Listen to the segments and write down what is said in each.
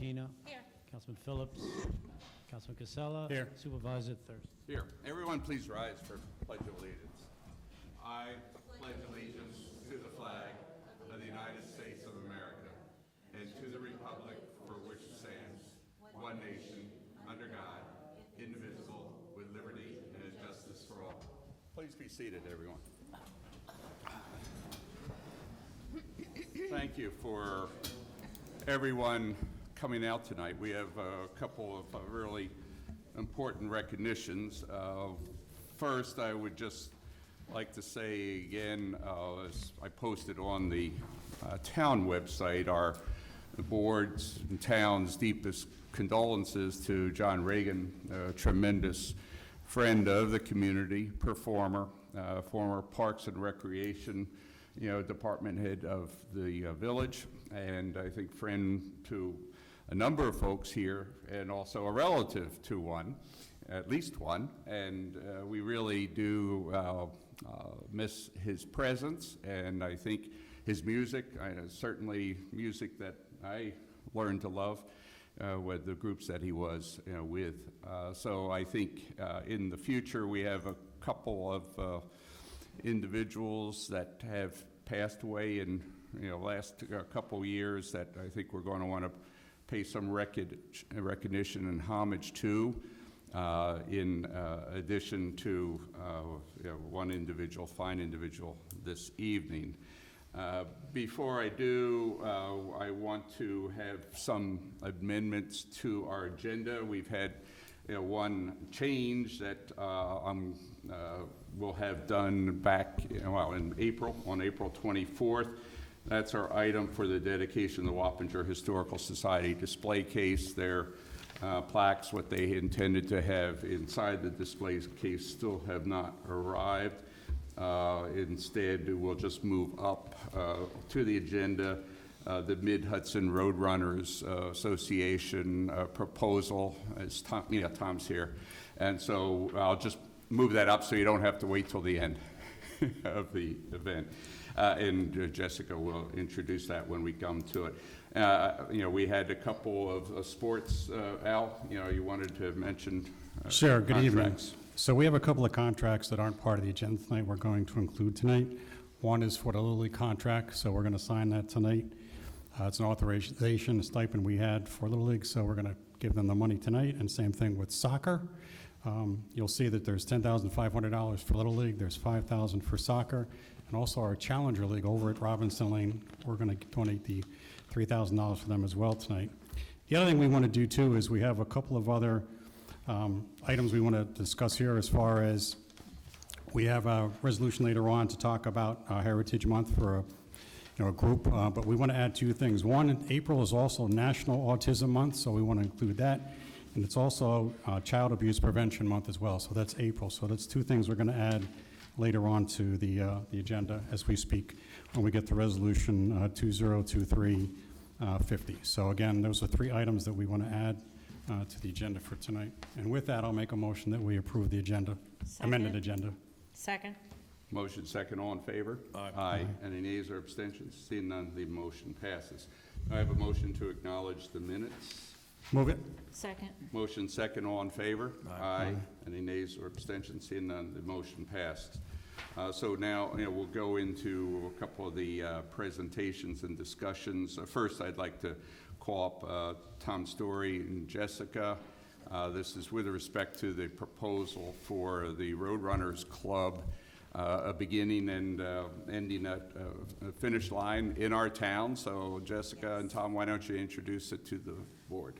Martina. Here. Councilman Phillips. Councilman Casella. Here. Supervisor Thirst. Here, everyone please rise for Pledge of Allegiance. I pledge allegiance to the flag of the United States of America and to the republic for which it stands, one nation, under God, indivisible, with liberty and justice for all. Please be seated, everyone. Thank you for everyone coming out tonight. We have a couple of really important recognitions. First, I would just like to say again, as I posted on the town website, our board's and town's deepest condolences to John Reagan, a tremendous friend of the community, performer, former Parks and Recreation department head of the village, and I think friend to a number of folks here, and also a relative to one, at least one, and we really do miss his presence, and I think his music, certainly music that I learned to love with the groups that he was with. So I think in the future we have a couple of individuals that have passed away in last couple years that I think we're going to want to pay some recognition and homage to, in addition to one individual, fine individual this evening. Before I do, I want to have some amendments to our agenda. We've had one change that we'll have done back in April, on April 24th. That's our item for the dedication of the Wappinger Historical Society display case. Their plaques, what they intended to have inside the display case, still have not arrived. Instead, we'll just move up to the agenda the Mid-Hudson Roadrunners Association proposal. As Tom, Tom's here. And so I'll just move that up so you don't have to wait till the end of the event. And Jessica will introduce that when we come to it. We had a couple of sports. Al, you wanted to mention Sure, good evening. contracts. So we have a couple of contracts that aren't part of the agenda tonight we're going to include tonight. One is for the Little League contract, so we're going to sign that tonight. It's an authorization, a stipend we had for Little League, so we're going to give them the money tonight, and same thing with soccer. You'll see that there's $10,500 for Little League, there's $5,000 for soccer, and also our Challenger League over at Robinson Lane, we're going to donate the $3,000 for them as well tonight. The other thing we want to do too is we have a couple of other items we want to discuss here, as far as we have a resolution later on to talk about Heritage Month for a group, but we want to add two things. One, April is also National Autism Month, so we want to include that. And it's also Child Abuse Prevention Month as well, so that's April. So that's two things we're going to add later on to the agenda as we speak when we get to resolution 2023-50. So again, those are three items that we want to add to the agenda for tonight. And with that, I'll make a motion that we approve the agenda, amended agenda. Second. Motion second, all in favor? Aye. Aye. Any nays or abstentions? Seeing none, the motion passes. I have a motion to acknowledge the minutes. Move it. Second. Motion second, all in favor? Aye. Any nays or abstentions? Seeing none, the motion passed. So now we'll go into a couple of the presentations and discussions. First, I'd like to call up Tom Story and Jessica. This is with respect to the proposal for the Roadrunners Club, a beginning and ending at a finish line in our town. So Jessica and Tom, why don't you introduce it to the board?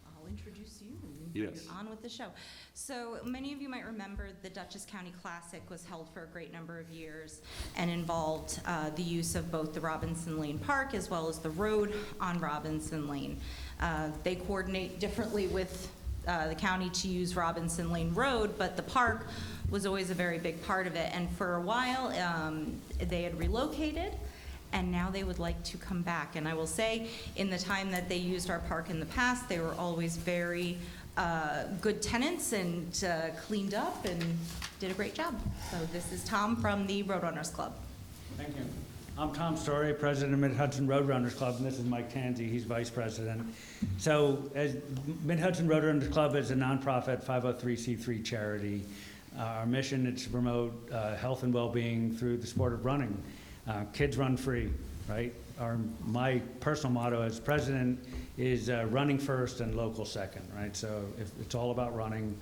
I'll introduce you and Yes. get on with the show. So many of you might remember the Dutchess County Classic was held for a great number of years and involved the use of both the Robinson Lane Park as well as the road on Robinson Lane. They coordinate differently with the county to use Robinson Lane Road, but the park was always a very big part of it. And for a while, they had relocated, and now they would like to come back. And I will say, in the time that they used our park in the past, they were always very good tenants and cleaned up and did a great job. So this is Tom from the Roadrunners Club. Thank you. I'm Tom Story, president of Mid-Hudson Roadrunners Club, and this is Mike Tansey, he's vice president. So, as Mid-Hudson Roadrunners Club is a nonprofit 503c3 charity. Our mission is to promote health and well-being through the sport of running. Kids run free, right? My personal motto as president is running first and local second, right? So if it's all about running,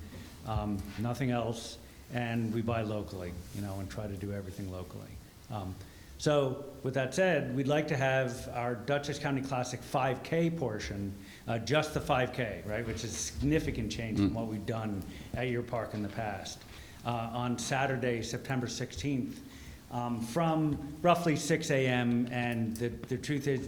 nothing else, and we buy locally, and try to do everything locally. So with that said, we'd like to have our Dutchess County Classic 5K portion, just the 5K, right, which is a significant change from what we've done at your park in the past. On Saturday, September 16th, from roughly 6 a.m. and the truth is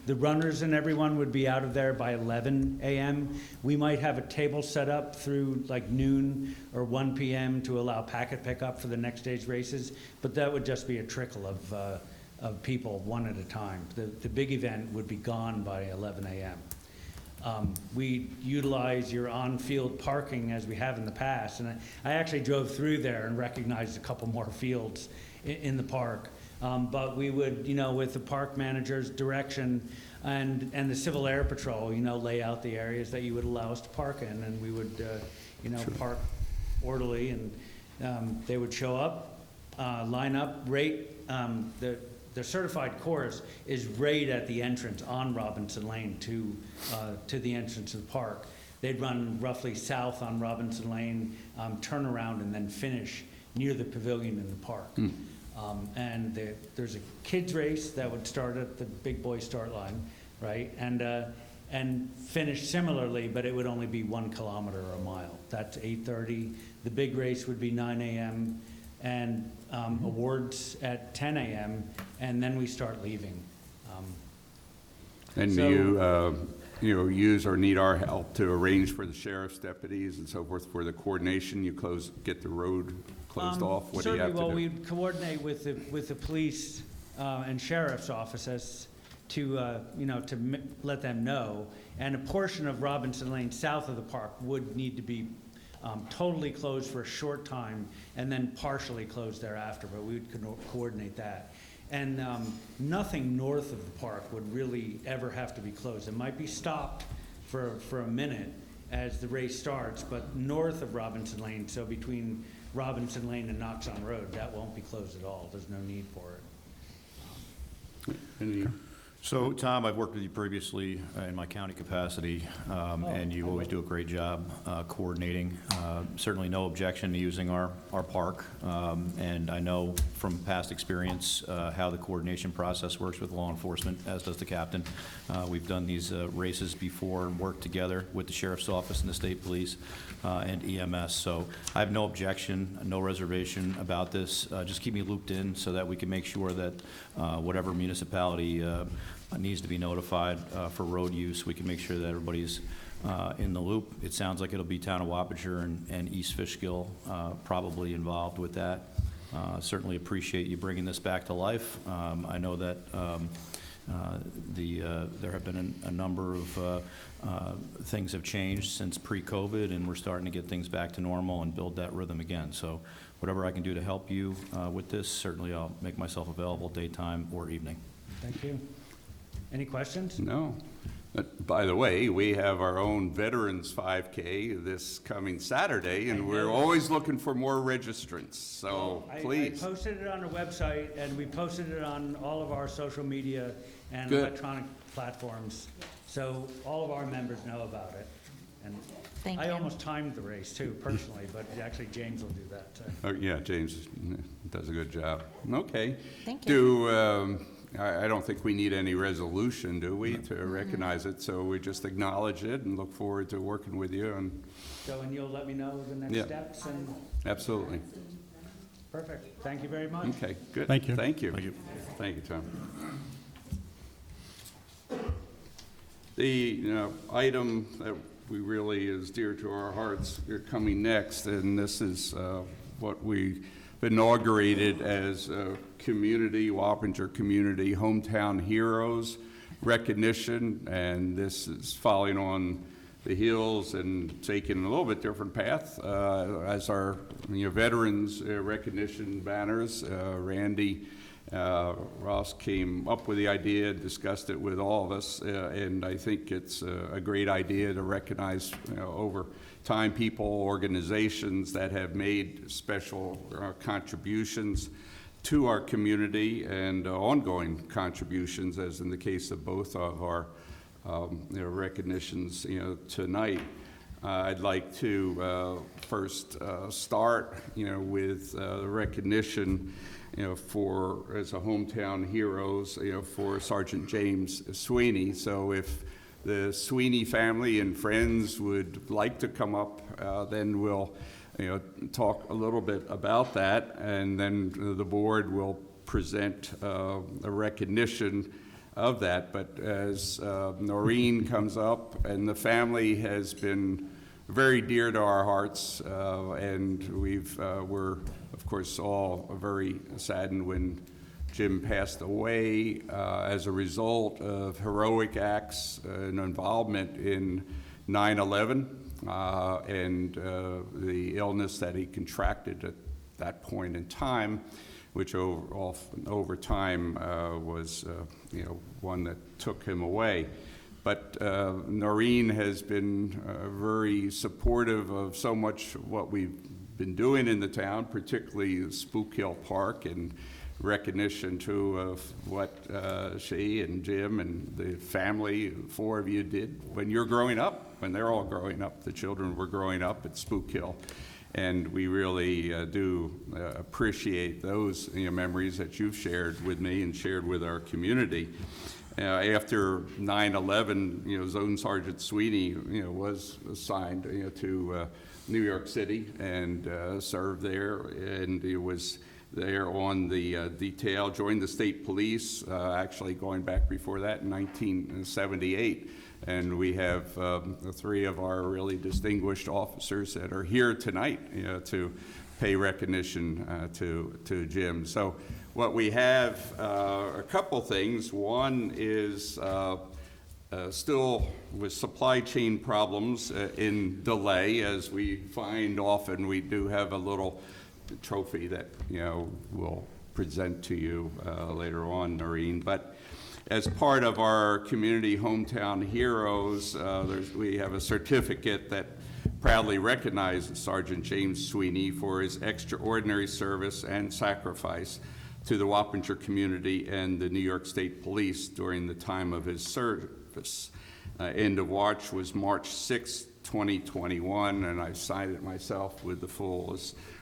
the runners and everyone would be out of there by 11 a.m. We might have a table set up through like noon or 1 p.m. to allow packet pickup for the next day's races, but that would just be a trickle of people one at a time. The big event would be gone by 11 a.m. We utilize your on-field parking as we have in the past, and I actually drove through there and recognized a couple more fields in the park. But we would, with the park manager's direction and the Civil Air Patrol, lay out the areas that you would allow us to park in, and we would, park orderly, and they would show up, line up, rate. The certified course is right at the entrance on Robinson Lane to the entrance of the park. They'd run roughly south on Robinson Lane, turn around, and then finish near the pavilion in the park. And there's a kids race that would start at the big boy start line, right? And finish similarly, but it would only be 1 kilometer or a mile. That's 8:30. The big race would be 9 a.m. and awards at 10 a.m. and then we start leaving. And do you, use or need our help to arrange for the sheriff's deputies and so forth for the coordination? You get the road closed off? What do you have to do? Certainly, well, we'd coordinate with the police and sheriff's offices to let them know. And a portion of Robinson Lane south of the park would need to be totally closed for a short time and then partially closed thereafter, but we would coordinate that. And nothing north of the park would really ever have to be closed. It might be stopped for a minute as the race starts, but north of Robinson Lane, so between Robinson Lane and Knox on Road, that won't be closed at all. There's no need for it. So, Tom, I've worked with you previously in my county capacity, and you always do a great job coordinating. Certainly no objection to using our park, and I know from past experience how the coordination process works with law enforcement, as does the captain. We've done these races before and worked together with the sheriff's office and the state police and EMS. So I have no objection, no reservation about this. Just keep me looped in so that we can make sure that whatever municipality needs to be notified for road use, we can make sure that everybody's in the loop. It sounds like it'll be Town of Wappinger and East Fishkill probably involved with that. Certainly appreciate you bringing this back to life. I know that there have been a number of things have changed since pre-COVID, and we're starting to get things back to normal and build that rhythm again. So whatever I can do to help you with this, certainly I'll make myself available daytime or evening. Thank you. Any questions? No. But by the way, we have our own Veterans 5K this coming Saturday, and we're always looking for more registrants, so please. I posted it on our website, and we posted it on all of our social media and Good. electronic platforms, so all of our members know about it. And Thank I you. almost timed the race too, personally, but actually James will do that. Oh, yeah, James does a good job. Okay. Thank you. I don't think we need any resolution, do we, to recognize it? So we just acknowledge it and look forward to working with you. And So, and you'll let me know the Yeah. next steps, and absolutely. perfect. Thank you very much. Okay, good. Thank you. Thank you. Thank you. Thank you, Tom. The item that we really is dear to our hearts coming next, and this is what we inaugurated as a community, Wappinger Community Hometown Heroes recognition, and this is following on the heels and taking a little bit different path as our veterans recognition banners. Randy Ross came up with the idea, discussed it with all of us, and I think it's a great idea to recognize, over time, people, organizations that have made special contributions to our community and ongoing contributions, as in the case of both of our recognitions, tonight. I'd like to first start, with the recognition, for as a hometown heroes, for Sergeant James Sweeney. So if the Sweeney family and friends would like to come up, then we'll, talk a little bit about that, and then the board will present a recognition of that. But as Noreen comes up, and the family has been very dear to our hearts, and we're of course all very saddened when Jim passed away as a result of heroic acts and involvement in 9/11 and the illness that he contracted at that point in time, which over time was one that took him away. But Noreen has been very supportive of so much what we've been doing in the town, particularly Spook Hill Park, and recognition too of what she and Jim and the family, 4 of you, did when you're growing up, when they're all growing up. The children were growing up at Spook Hill. And we really do appreciate those memories that you've shared with me and shared with our community. After 9/11, Zone Sergeant Sweeney, was assigned, to New York City and served there, and he was there on the detail, joined the state police, actually going back before that in 1978. And we have 3 of our really distinguished officers that are here tonight, to pay recognition to Jim. So what we have, a couple things. One is still with supply chain problems in delay, as we find often. We do have a little trophy that we'll present to you later on, Noreen. But as part of our community hometown heroes, we have a certificate that proudly recognizes Sergeant James Sweeney for his extraordinary service and sacrifice to the Wappinger community and the New York State Police during the time of his service. End of watch was March 6, 2021, and I signed it myself with the full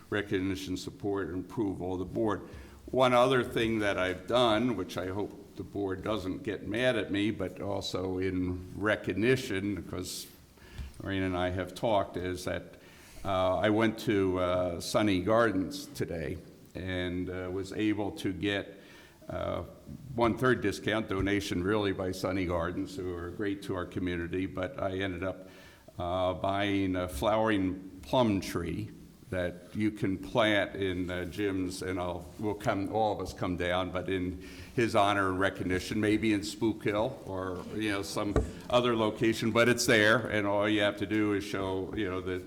recognition, support, and approval of the board. One other thing that I've done, which I hope the board doesn't get mad at me, but also in recognition, because Maureen and I have talked, is that I went to Sunny Gardens today and was able to get 1/3 discount donation really by Sunny Gardens, who are great to our community, but I ended up buying a flowering plum tree that you can plant in Jim's, and all of us come down, but in his honor and recognition, maybe in Spook Hill or some other location, but it's there, and all you have to do is show that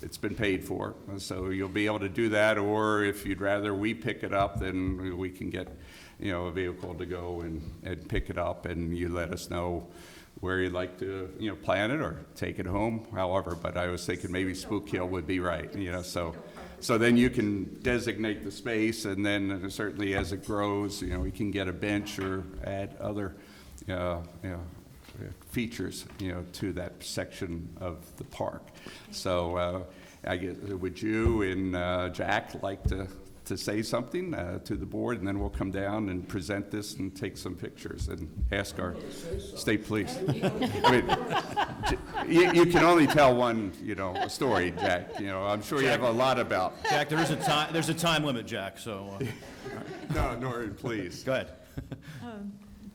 it's been paid for. So you'll be able to do that, or if you'd rather we pick it up, then we can get a vehicle to go and pick it up, and you let us know where you'd like to, plant it or take it home, however. But I was thinking maybe Spook Hill would be right, so then you can designate the space, and then certainly as it grows, we can get a bench or add other, features, to that section of the park. So I guess, would you and Jack like to say something to the board, and then we'll come down and present this and take some pictures and ask our state police. I mean, you can only tell one, story, Jack. I'm sure you have a lot about. Jack, there's a time limit, Jack, so. No, Noreen, please. Go ahead.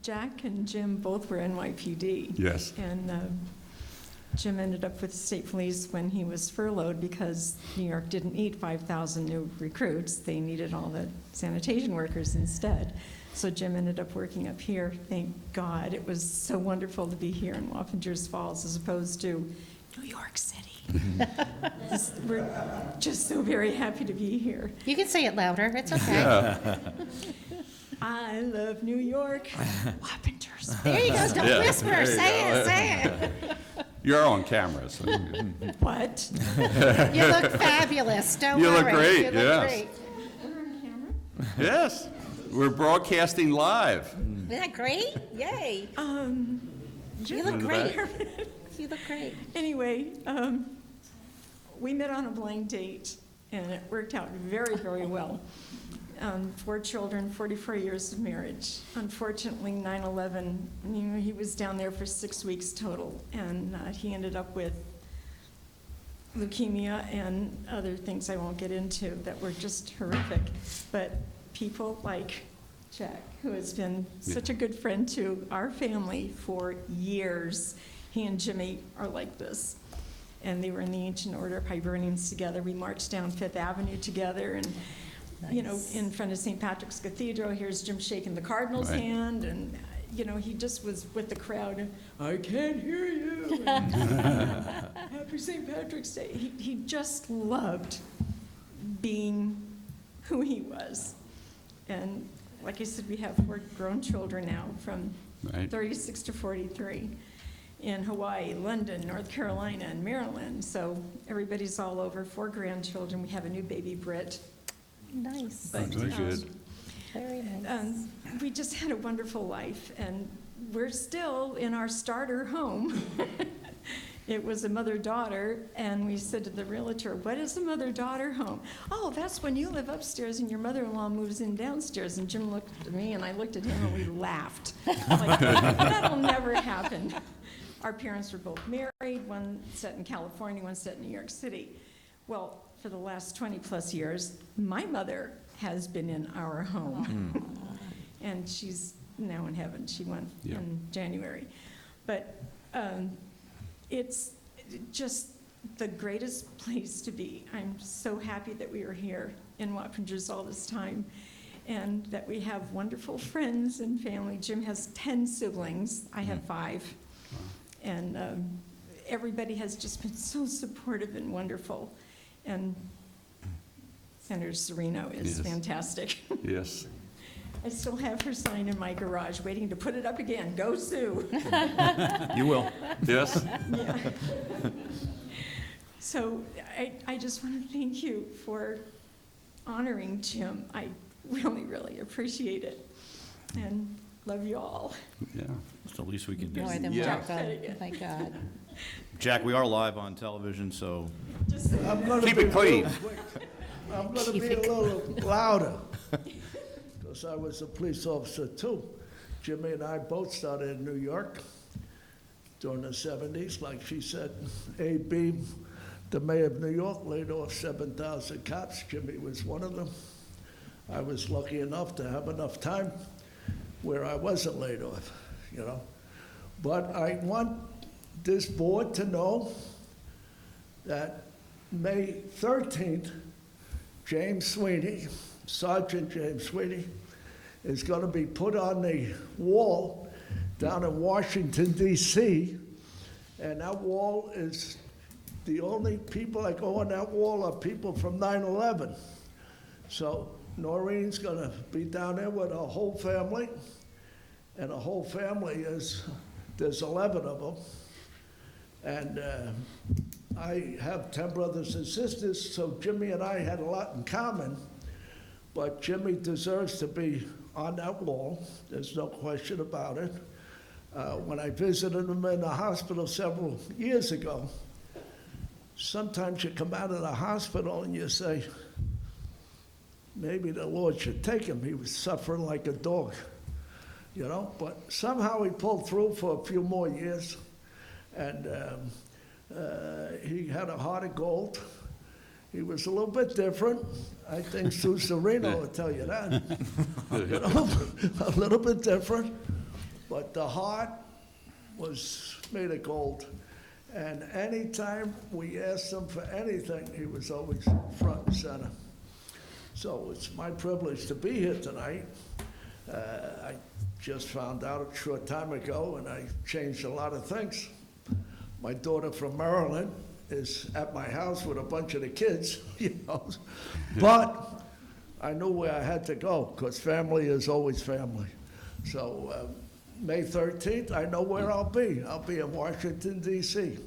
Jack and Jim both were NYPD. Yes. And Jim ended up with the state police when he was furloughed because New York didn't need 5,000 new recruits. They needed all the sanitation workers instead. So Jim ended up working up here. Thank God. It was so wonderful to be here in Wappingers Falls as opposed to New York City. We're just so very happy to be here. You can say it louder, it's okay. I love New York. Wappingers. There you go, don't Yeah, whisper, there you say go. it, say it. You're on camera, so. What? You look fabulous, don't You worry. look great, You look yes. great. We're on camera? Yes, we're broadcasting live. Isn't that great? Yay. You look In the great. back. You look great. Anyway, we met on a blind date, and it worked out very, very well. 4 children, 44 years of marriage. Unfortunately, 9/11, you know, he was down there for 6 weeks total, and he ended up with leukemia and other things I won't get into that were just horrific. But people like Jack, who has been such a good friend to our family for years, he and Jimmy are like this. And they were in the Ancient Order of Hibernians together. We marched down Fifth Avenue together, and, you know, in front of St. Patrick's Cathedral, here's Jim shaking the Cardinal's Right. hand, and, you know, he just was with the crowd, and, I can't hear you. Happy St. Patrick's Day. He just loved being who he was. And like I said, we have 4 grown children now, from Right. 36 to 43, in Hawaii, London, North Carolina, and Maryland. So everybody's all over. 4 grandchildren. We have a new baby, Britt. Nice. But, Very good. Very nice. we just had a wonderful life, and we're still in our starter home. It was a mother-daughter, and we said to the realtor, what is a mother-daughter home? Oh, that's when you live upstairs and your mother-in-law moves in downstairs. And Jim looked at me, and I looked at him, and we laughed. Like, that'll never happen. Our parents were both married, one set in California, one set in New York City. Well, for the last 20-plus years, my mother has been in our home. And she's now in heaven. She went Yeah. in January. But it's just the greatest place to be. I'm so happy that we are here in Wappingers all this time, and that we have wonderful friends and family. Jim has 10 siblings. I have 5. And everybody has just been so supportive and wonderful. And Senator Serino is Yes. fantastic. Yes. I still have her sign in my garage, waiting to put it up again. Go Sue. You will. Yes. Yeah. So I just want to thank you for honoring Jim. I really, really appreciate it, and love you all. Yeah. That's the least we can do. More than Yeah. welcome. My God. Jack, we are live on television, so Just so I'm gonna Keep be it clean. I'm gonna be a little louder, because I was a police officer too. Jimmy and I both started in New York during the 70s. Like she said, A.B., the mayor of New York, laid off 7,000 cops. Jimmy was one of them. I was lucky enough to have enough time where I wasn't laid off, you know. But I want this board to know that May 13th, James Sweeney, Sergeant James Sweeney, is going to be put on the wall down in Washington, D.C., and that wall is, the only people that go on that wall are people from 9/11. So Noreen's going to be down there with her whole family, and her whole family is, there's 11 of them. And I have 10 brothers and sisters, so Jimmy and I had a lot in common, but Jimmy deserves to be on that wall. There's no question about it. When I visited him in the hospital several years ago, sometimes you come out of the hospital and you say, maybe the Lord should take him. He was suffering like a dog, you know? But somehow he pulled through for a few more years, and he had a heart of gold. He was a little bit different. I think Sue Serino will tell you that. You know, a little bit different, but the heart was made of gold. And anytime we asked him for anything, he was always front and center. So it's my privilege to be here tonight. I just found out a short time ago, and I changed a lot of things. My daughter from Maryland is at my house with a bunch of the kids, you know. But I knew where I had to go, because family is always family. So May 13th, I know where I'll be. I'll be in Washington, D.C.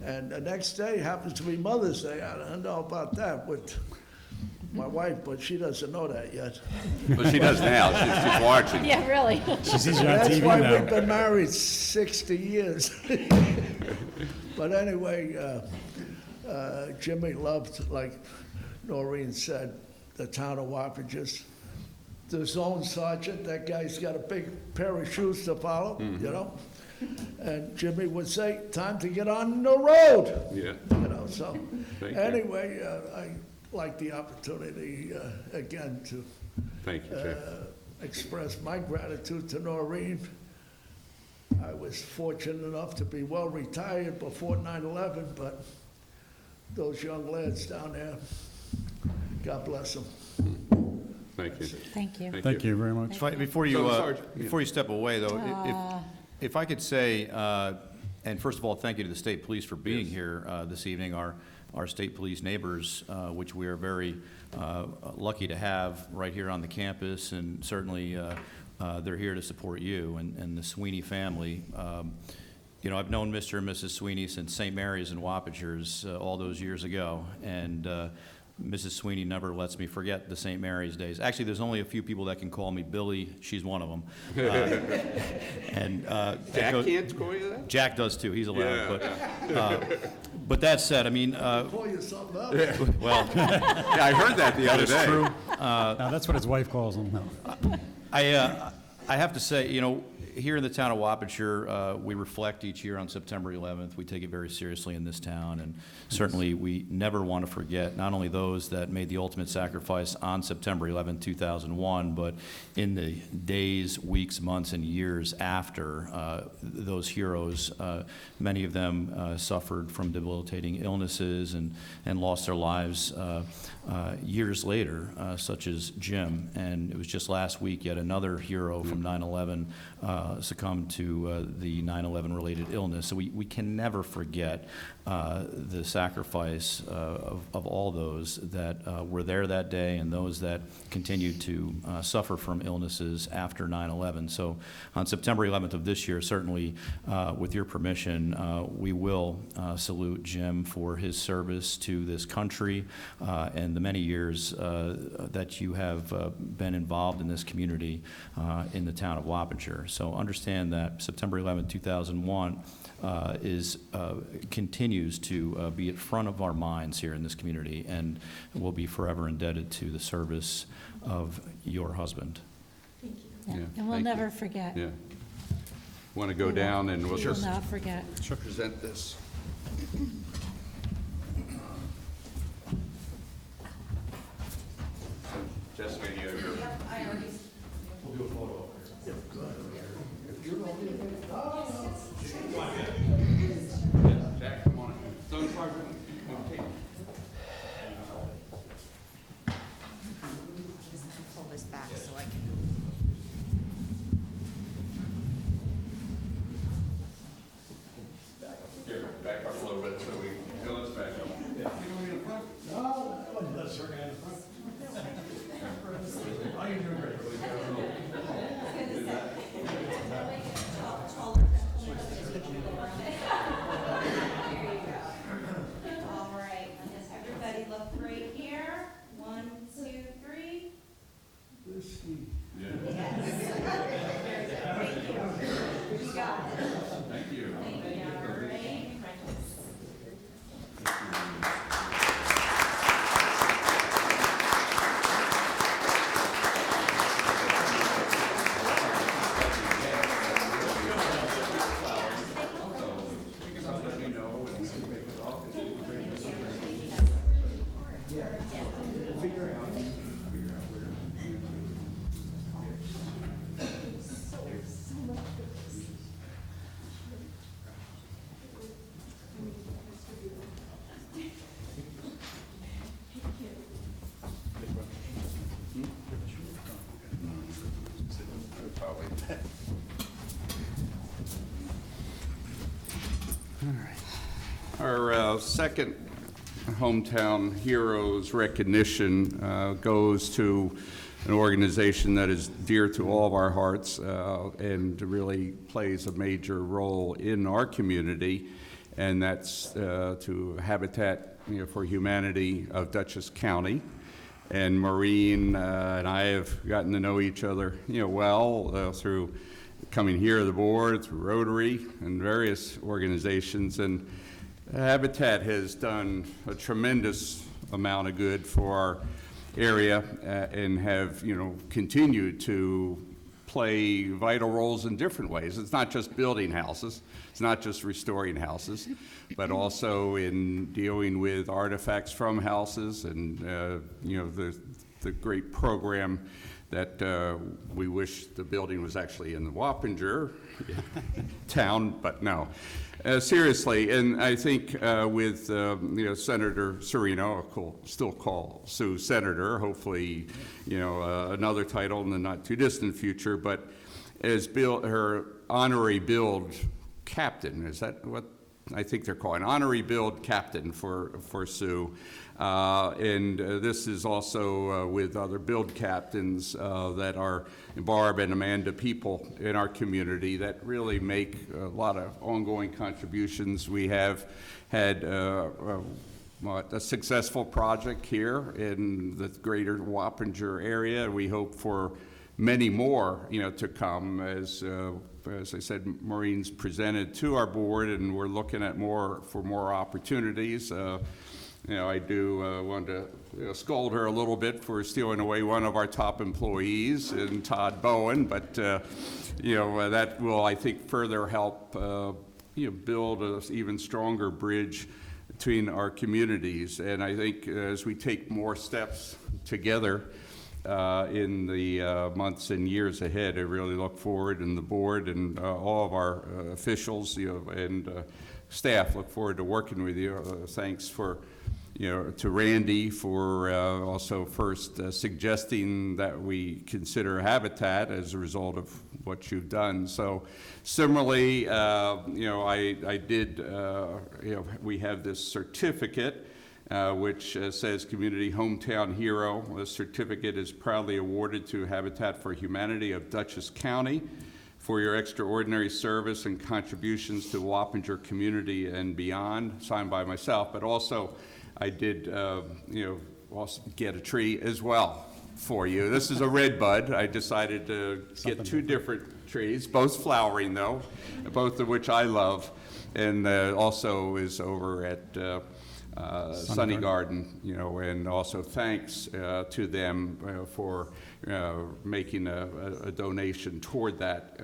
And the next day happens to be Mother's Day. I don't know about that with my wife, but she doesn't know that yet. Well, she does now. She's watching. Yeah, really. She sees you on That's TV why now. we've been married 60 years. But anyway, Jimmy loved, like Noreen said, the town of Wapages. The zone sergeant, that guy's got a big pair of shoes to follow, you know? And Jimmy would say, time to get on the road, Yeah. you know, so. Thank you. Anyway, I like the opportunity, again, to Thank you, Jack. express my gratitude to Noreen. I was fortunate enough to be well retired before 9/11, but those young lads down there, God bless them. Thank you. Thank you. Thank you very much. Before you, So, Sergeant, yeah. before you step away, though, if I could say, and first of all, thank you to the state police for being here this evening, our state police neighbors, which we are very lucky to have right here on the campus, and certainly they're here to support you and the Sweeney family. You know, I've known Mr. and Mrs. Sweeney since St. Mary's and Wapagers all those years ago, and Mrs. Sweeney never lets me forget the St. Mary's days. Actually, there's only a few people that can call me Billy. She's one of them. Jack can't call you that? Jack does too. He's allowed. Yeah. But that said, I mean, Call you something else. well, Yeah, I heard that the other day. True. Now, that's what his wife calls him. No. I have to say, you know, here in the town of Wapager, we reflect each year on September 11th. We take it very seriously in this town, and certainly we never want to forget not only those that made the ultimate sacrifice on September 11th, 2001, but in the days, weeks, months, and years after those heroes. Many of them suffered from debilitating illnesses and lost their lives years later, such as Jim. And it was just last week, yet another hero from 9/11 succumbed to the 9/11 related illness. So we can never forget the sacrifice of all those that were there that day and those that continued to suffer from illnesses after 9/11. So on September 11th of this year, certainly with your permission, we will salute Jim for his service to this country and the many years that you have been involved in this community in the town of Wapager. So understand that September 11, 2001 continues to be at front of our minds here in this community, and will be forever indebted to the service of your husband. Yeah, And we'll thank never you. forget. Yeah. Want to go We down and we'll will just not forget. present this. Jessica, you have your... Jack, come on. Zone Sergeant, okay. Pull this back so I can. Here, back up a little bit so we, let's back up. All right, does everybody look great here? 1, 2, 3. Yes. Very good. Thank you. You got it. Thank you. Thank you. All right. Our second Hometown Heroes recognition goes to an organization that is dear to all of our hearts and really plays a major role in our community, and that's to Habitat for Humanity of Dutchess County. And Maureen and I have gotten to know each other, well through coming here to the board, through Rotary and various organizations. And Habitat has done a tremendous amount of good for our area and have, continued to play vital roles in different ways. It's not just building houses, it's not just restoring houses, but also in dealing with artifacts from houses and, the great program that we wish the building was actually in the Wappinger town, but no. Seriously, and I think with Senator Serino, I'll still call Sue Senator, hopefully another title in the not too distant future, but as her honorary build captain, is that what I think they're calling honorary build captain for Sue? And this is also with other build captains that are Barb and Amanda people in our community that really make a lot of ongoing contributions. We have had a successful project here in the greater Wappinger area. We hope for many more, to come. As I said, Maureen's presented to our board, and we're looking at more opportunities. I do want to scold her a little bit for stealing away one of our top employees, in Todd Bowen, but that will, I think, further help build an even stronger bridge between our communities. And I think as we take more steps together in the months and years ahead, I really look forward, and the board and all of our officials and staff look forward to working with you. Thanks for to Randy for also first suggesting that we consider Habitat as a result of what you've done. So similarly, I did, we have this certificate which says Community Hometown Hero. The certificate is proudly awarded to Habitat for Humanity of Dutchess County for your extraordinary service and contributions to the Wappinger community and beyond, signed by myself, but also I did, also get a tree as well for you. This is a red bud. I decided to get two different trees, both flowering though, both of which I love, and also is over at Sunny Garden, and also thanks to them for making a donation toward that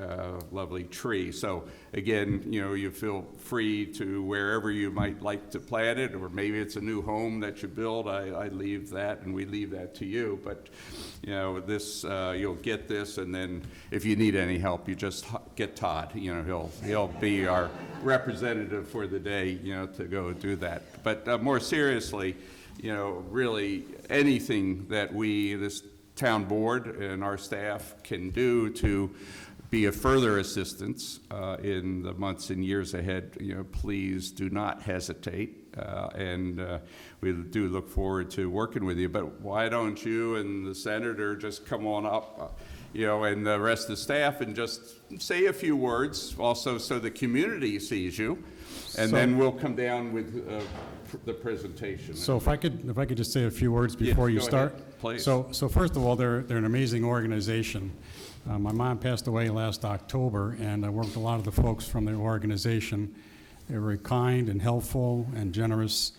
lovely tree. So again, you feel free to wherever you might like to plant it, or maybe it's a new home that you build. I leave that, and we leave that to you. But this you'll get this, and then if you need any help, you just get Todd. He'll be our representative for the day, to go do that. But more seriously, really anything that this town board and our staff can do to be of further assistance in the months and years ahead, please do not hesitate. And we do look forward to working with you. But why don't you and the senator just come on up, and the rest of the staff, and just say a few words also so the community sees you, and then we'll come down with the presentation. So if I could just say a few words before you go start. ahead, please. So first of all, they're an amazing organization. My mom passed away last October, and I worked with a lot of the folks from the organization. They're very kind and helpful and generous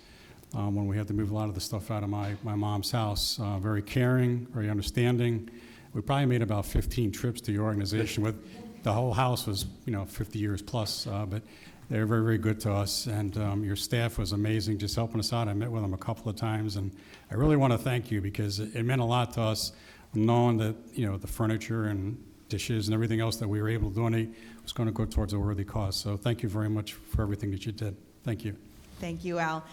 when we had to move a lot of the stuff out of my mom's house. Very caring, very understanding. We probably made about 15 trips to the organization. With the whole house was 50 years plus, but they're very, very good to us. And your staff was amazing, just helping us out. I met with them a couple of times, and I really want to thank you because it meant a lot to us knowing that the furniture and dishes and everything else that we were able to donate was going to go towards a worthy cause. So thank you very much for everything that you did. Thank you. Thank you, Al.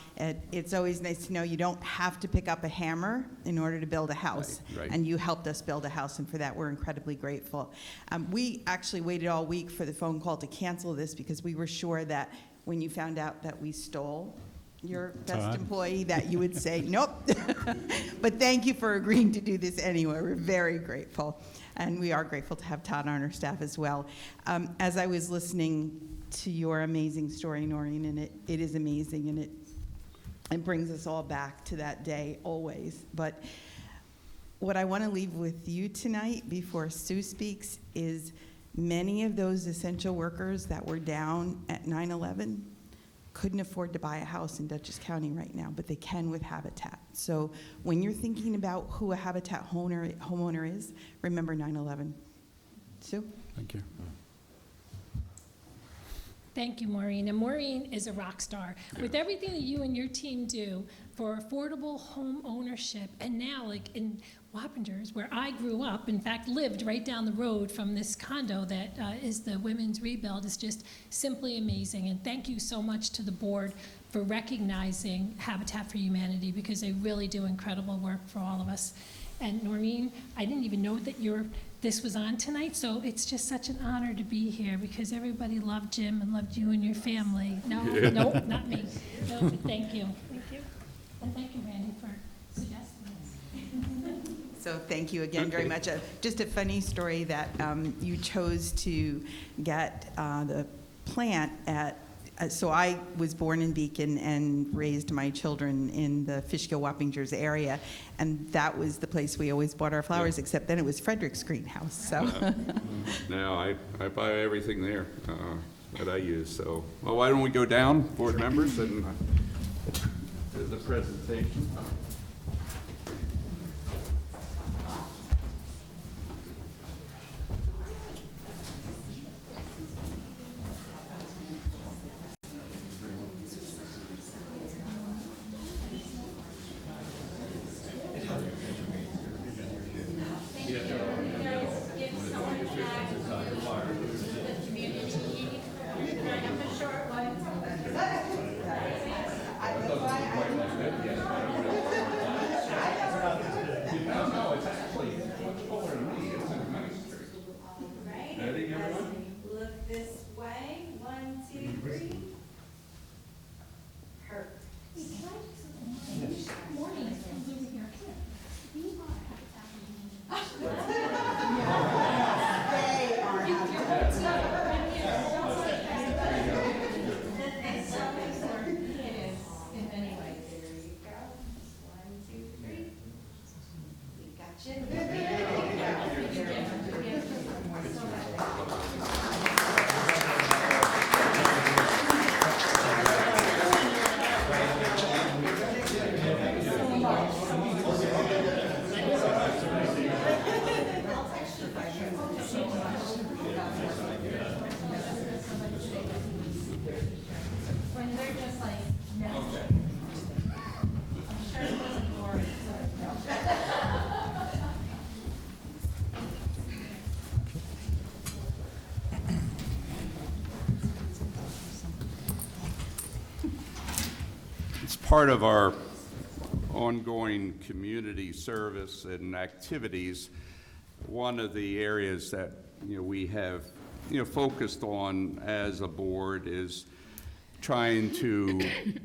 It's always nice to know you don't have to pick up a hammer in order to build a house. Right. And you helped us build a house, and for that we're incredibly grateful. We actually waited all week for the phone call to cancel this because we were sure that when you found out that we stole your all best right. employee that you would say, nope. But thank you for agreeing to do this anyway. We're very grateful. And we are grateful to have Todd on our staff as well. As I was listening to your amazing story, Noreen, and it is amazing, and it brings us all back to that day always. But what I want to leave with you tonight before Sue speaks is many of those essential workers that were down at 9/11 couldn't afford to buy a house in Dutchess County right now, but they can with Habitat. So when you're thinking about who a Habitat homeowner is, remember 9/11. Sue? Thank you. Thank you, Maureen. And Maureen is a rock star. With everything that you and your team do for affordable home ownership, and now like in Wappingers, where I grew up, in fact lived right down the road from this condo that is the Women's Rebuild, is just simply amazing. And thank you so much to the board for recognizing Habitat for Humanity, because they really do incredible work for all of us. And Noreen, I didn't even know that this was on tonight, so it's just such an honor to be here, because everybody loved Jim and loved you and your family. No, no, not me. No, but thank you. Thank you. And thank you, Randy, for suggesting this. So thank you again very much. Just a funny story that you chose to get the plant at. So I was born in Beacon and raised my children in the Fishkill Wappingers area, and that was the place we always bought our flowers, except then it was Frederick's greenhouse. So Now, I buy everything there that I use, so. Well, why don't we go down, board members, and do the presentation. Look this way. 1, 2, 3. Perfect. In many ways. There you go. 1, 2, 3. We got you. When they're just like, no. I'm sure it wasn't boring, so. It's part of our ongoing community service and activities. One of the areas that, we have, focused on as a board is trying to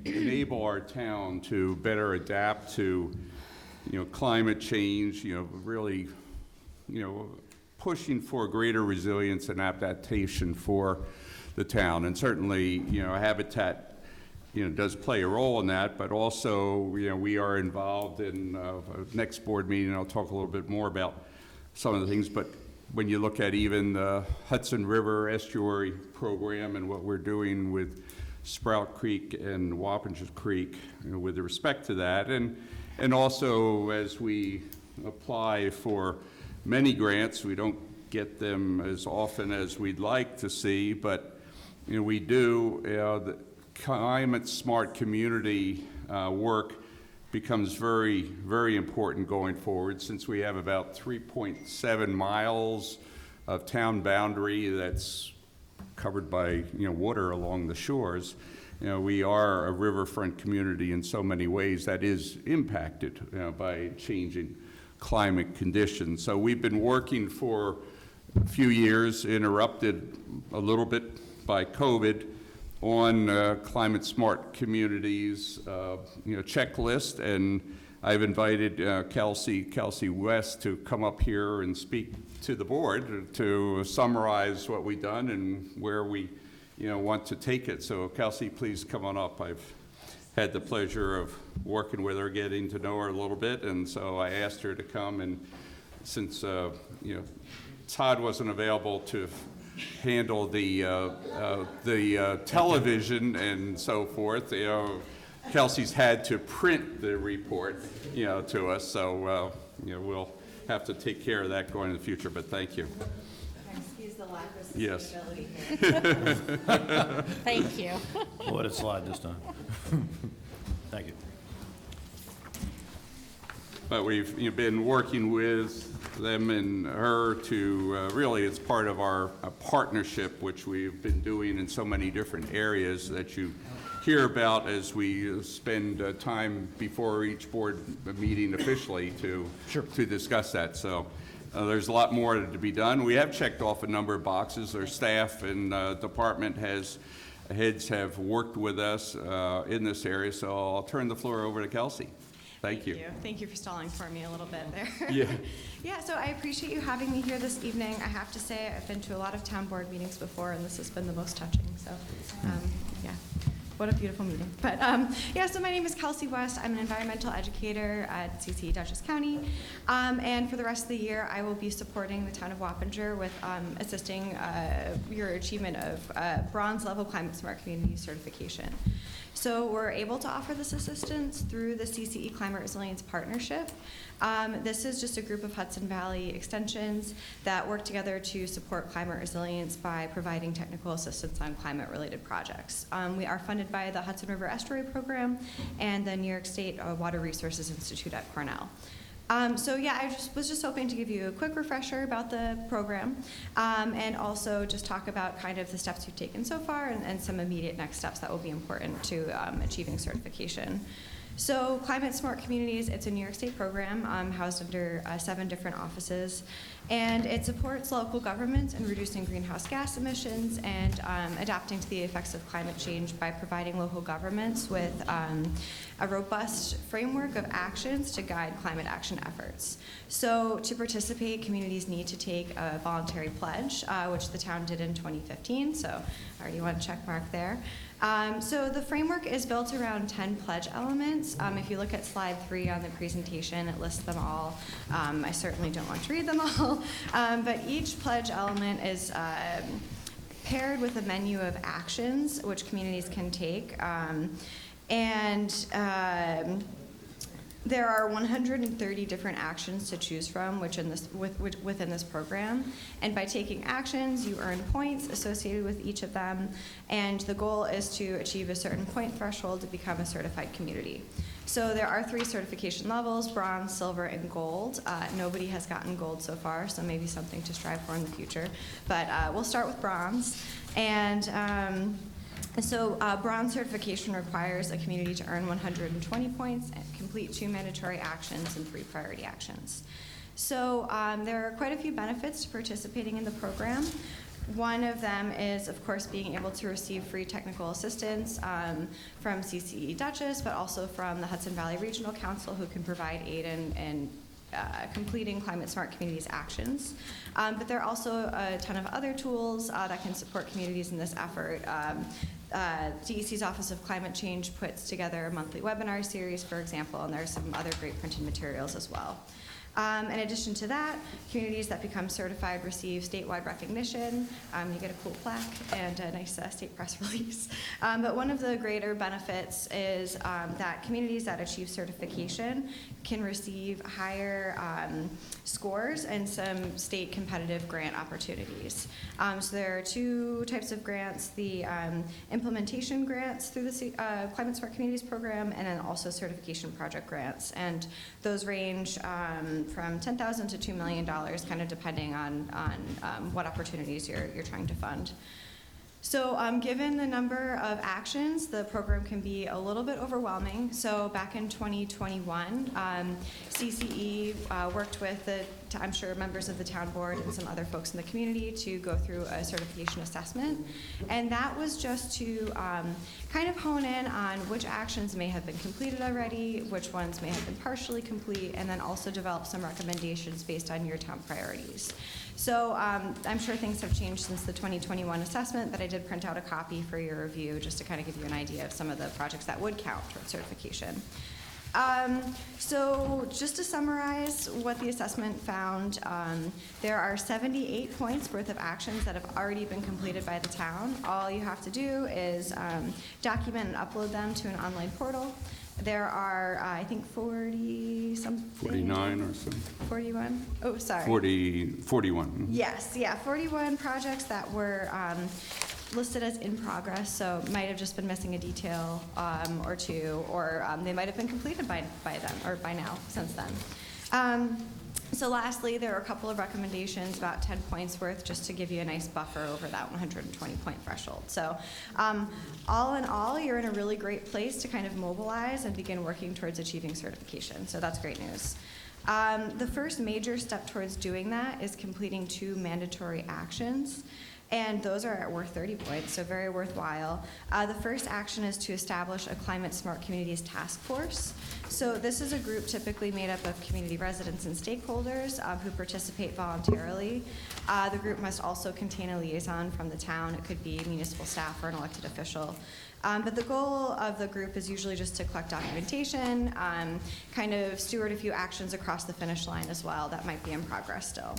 enable our town to better adapt to, climate change, really, pushing for greater resilience and adaptation for the town. And certainly, Habitat, does play a role in that, but also, we are involved in next board meeting. I'll talk a little bit more about some of the things, but when you look at even the Hudson River Estuary Program and what we're doing with Sprout Creek and Wappingers Creek, with respect to that, and also as we apply for many grants, we don't get them as often as we'd like to see, but we do. The climate smart community work becomes very, very important going forward, since we have about 3.7 miles of town boundary that's covered by water along the shores. We are a riverfront community in so many ways that is impacted by changing climate conditions. So we've been working for a few years, interrupted a little bit by COVID, on climate smart communities, checklist, and I've invited Kelsey West to come up here and speak to the board to summarize what we've done and where we, want to take it. So Kelsey, please come on up. I've had the pleasure of working with her, getting to know her a little bit, and so I asked her to come. And since Todd wasn't available to handle the television and so forth, Kelsey's had to print the report, to us. So we'll have to take care of that going in the future. But thank you. Excuse the lack of Yes. sustainability. Thank you. We'll let it slide this time. Thank you. But we've been working with them and her to really, it's part of our partnership, which we've been doing in so many different areas that you hear about as we spend time before each board meeting officially to discuss that. So there's a lot more to be done. We have checked off a number of boxes. Our staff and department heads have worked with us in this area. So I'll turn the floor over to Kelsey. Thank you. Thank you for stalling for me a little bit there. Yeah. Yeah, so I appreciate you having me here this evening. I have to say, I've been to a lot of town board meetings before, and this has been the most touching. So, yeah. What a beautiful meeting. But yeah, so my name is Kelsey West. I'm an environmental educator at CCE Dutchess County. And for the rest of the year, I will be supporting the town of Wappinger with assisting your achievement of bronze level climate smart community certification. So we're able to offer this assistance through the CCE Climate Resilience Partnership. This is just a group of Hudson Valley extensions that work together to support climate resilience by providing technical assistance on climate-related projects. We are funded by the Hudson River Estuary Program and the New York State Water Resources Institute at Cornell. So yeah, I was just hoping to give you a quick refresher about the program and also just talk about kind of the steps we've taken so far and some immediate next steps that will be important to achieving certification. So Climate Smart Communities, it's a New York State program housed under 7 different offices, and it supports local governments in reducing greenhouse gas emissions and adapting to the effects of climate change by providing local governments with a robust framework of actions to guide climate action efforts. So to participate, communities need to take a voluntary pledge, which the town did in 2015, so I already want to check mark there. So the framework is built around 10 pledge elements. If you look at slide 3 on the presentation, it lists them all. I certainly don't want to read them all, but each pledge element is paired with a menu of actions which communities can take. There are 130 different actions to choose from within this program. And by taking actions, you earn points associated with each of them. And the goal is to achieve a certain point threshold to become a certified community. So there are 3 certification levels: bronze, silver, and gold. Nobody has gotten gold so far, so maybe something to strive for in the future. But we'll start with bronze. And so bronze certification requires a community to earn 120 points and complete 2 mandatory actions and 3 priority actions. So there are quite a few benefits to participating in the program. One of them is, of course, being able to receive free technical assistance from CCE Dutchess, but also from the Hudson Valley Regional Council, who can provide aid in completing Climate Smart Communities actions. But there are also a ton of other tools that can support communities in this effort. DEC's Office of Climate Change puts together a monthly webinar series, for example, and there are some other great printed materials as well. In addition to that, communities that become certified receive statewide recognition. You get a cool plaque and a nice state press release. But one of the greater benefits is that communities that achieve certification can receive higher scores and some state competitive grant opportunities. So there are 2 types of grants: the implementation grants through the Climate Smart Communities program, and then also certification project grants. And those range from $10,000 to $2 million, kind of depending on what opportunities you're trying to fund. So given the number of actions, the program can be a little bit overwhelming. So back in 2021, CCE worked with I'm sure members of the town board and some other folks in the community to go through a certification assessment. And that was just to kind of hone in on which actions may have been completed already, which ones may have been partially complete, and then also develop some recommendations based on your town priorities. So I'm sure things have changed since the 2021 assessment, but I did print out a copy for your review just to kind of give you an idea of some of the projects that would count towards certification. So just to summarize what the assessment found, there are 78 points worth of actions that have already been completed by the town. All you have to do is document and upload them to an online portal. There are, I think, 40-something. 49 or something. 41? Oh, sorry. 41. Yes, yeah, 41 projects that were listed as in progress, so might have just been missing a detail or two, or they might have been completed by them, or by now, since then. So lastly, there are a couple of recommendations, about 10 points worth, just to give you a nice buffer over that 120-point threshold. So all in all, you're in a really great place to kind of mobilize and begin working towards achieving certification. So that's great news. The first major step towards doing that is completing 2 mandatory actions. And those are worth 30 points, so very worthwhile. The first action is to establish a Climate Smart Communities Task Force. So this is a group typically made up of community residents and stakeholders who participate voluntarily. The group must also contain a liaison from the town. It could be municipal staff or an elected official. But the goal of the group is usually just to collect documentation, kind of steward a few actions across the finish line as well that might be in progress still.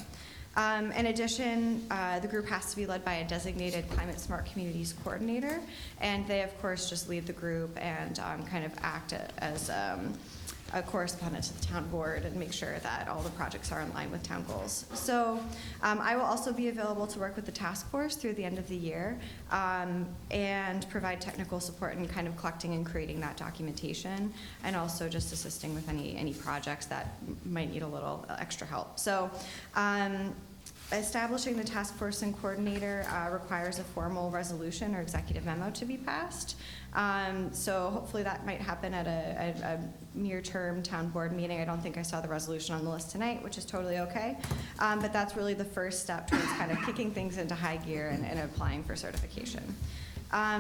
In addition, the group has to be led by a designated Climate Smart Communities coordinator, and they, of course, just lead the group and kind of act as a correspondent to the town board and make sure that all the projects are in line with town goals. So I will also be available to work with the task force through the end of the year and provide technical support in kind of collecting and creating that documentation, and also just assisting with any projects that might need a little extra help. So establishing the task force and coordinator requires a formal resolution or executive memo to be passed. So hopefully that might happen at a near-term town board meeting. I don't think I saw the resolution on the list tonight, which is totally okay. But that's really the first step towards kind of kicking things into high gear and applying for certification.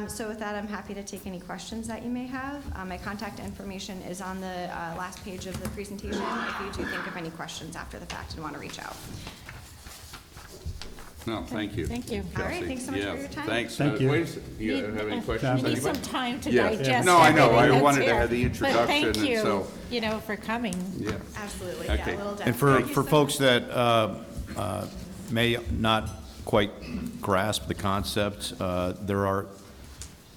So with that, I'm happy to take any questions that you may have. My contact information is on the last page of the presentation if you do think of any questions after the fact and want to reach out. No, thank you. Thank you. All right, Kelsey. thanks so much Yeah, for your time. Thanks. Thank you. Wait a second. Do you have any questions? We need some Anybody? time to Yeah. digest. No, I know. I everything wanted that's to here. have the introduction, But thank and you, so- for coming. Yeah. Absolutely, Okay. yeah, little And for folks that may not quite grasp the concept, there are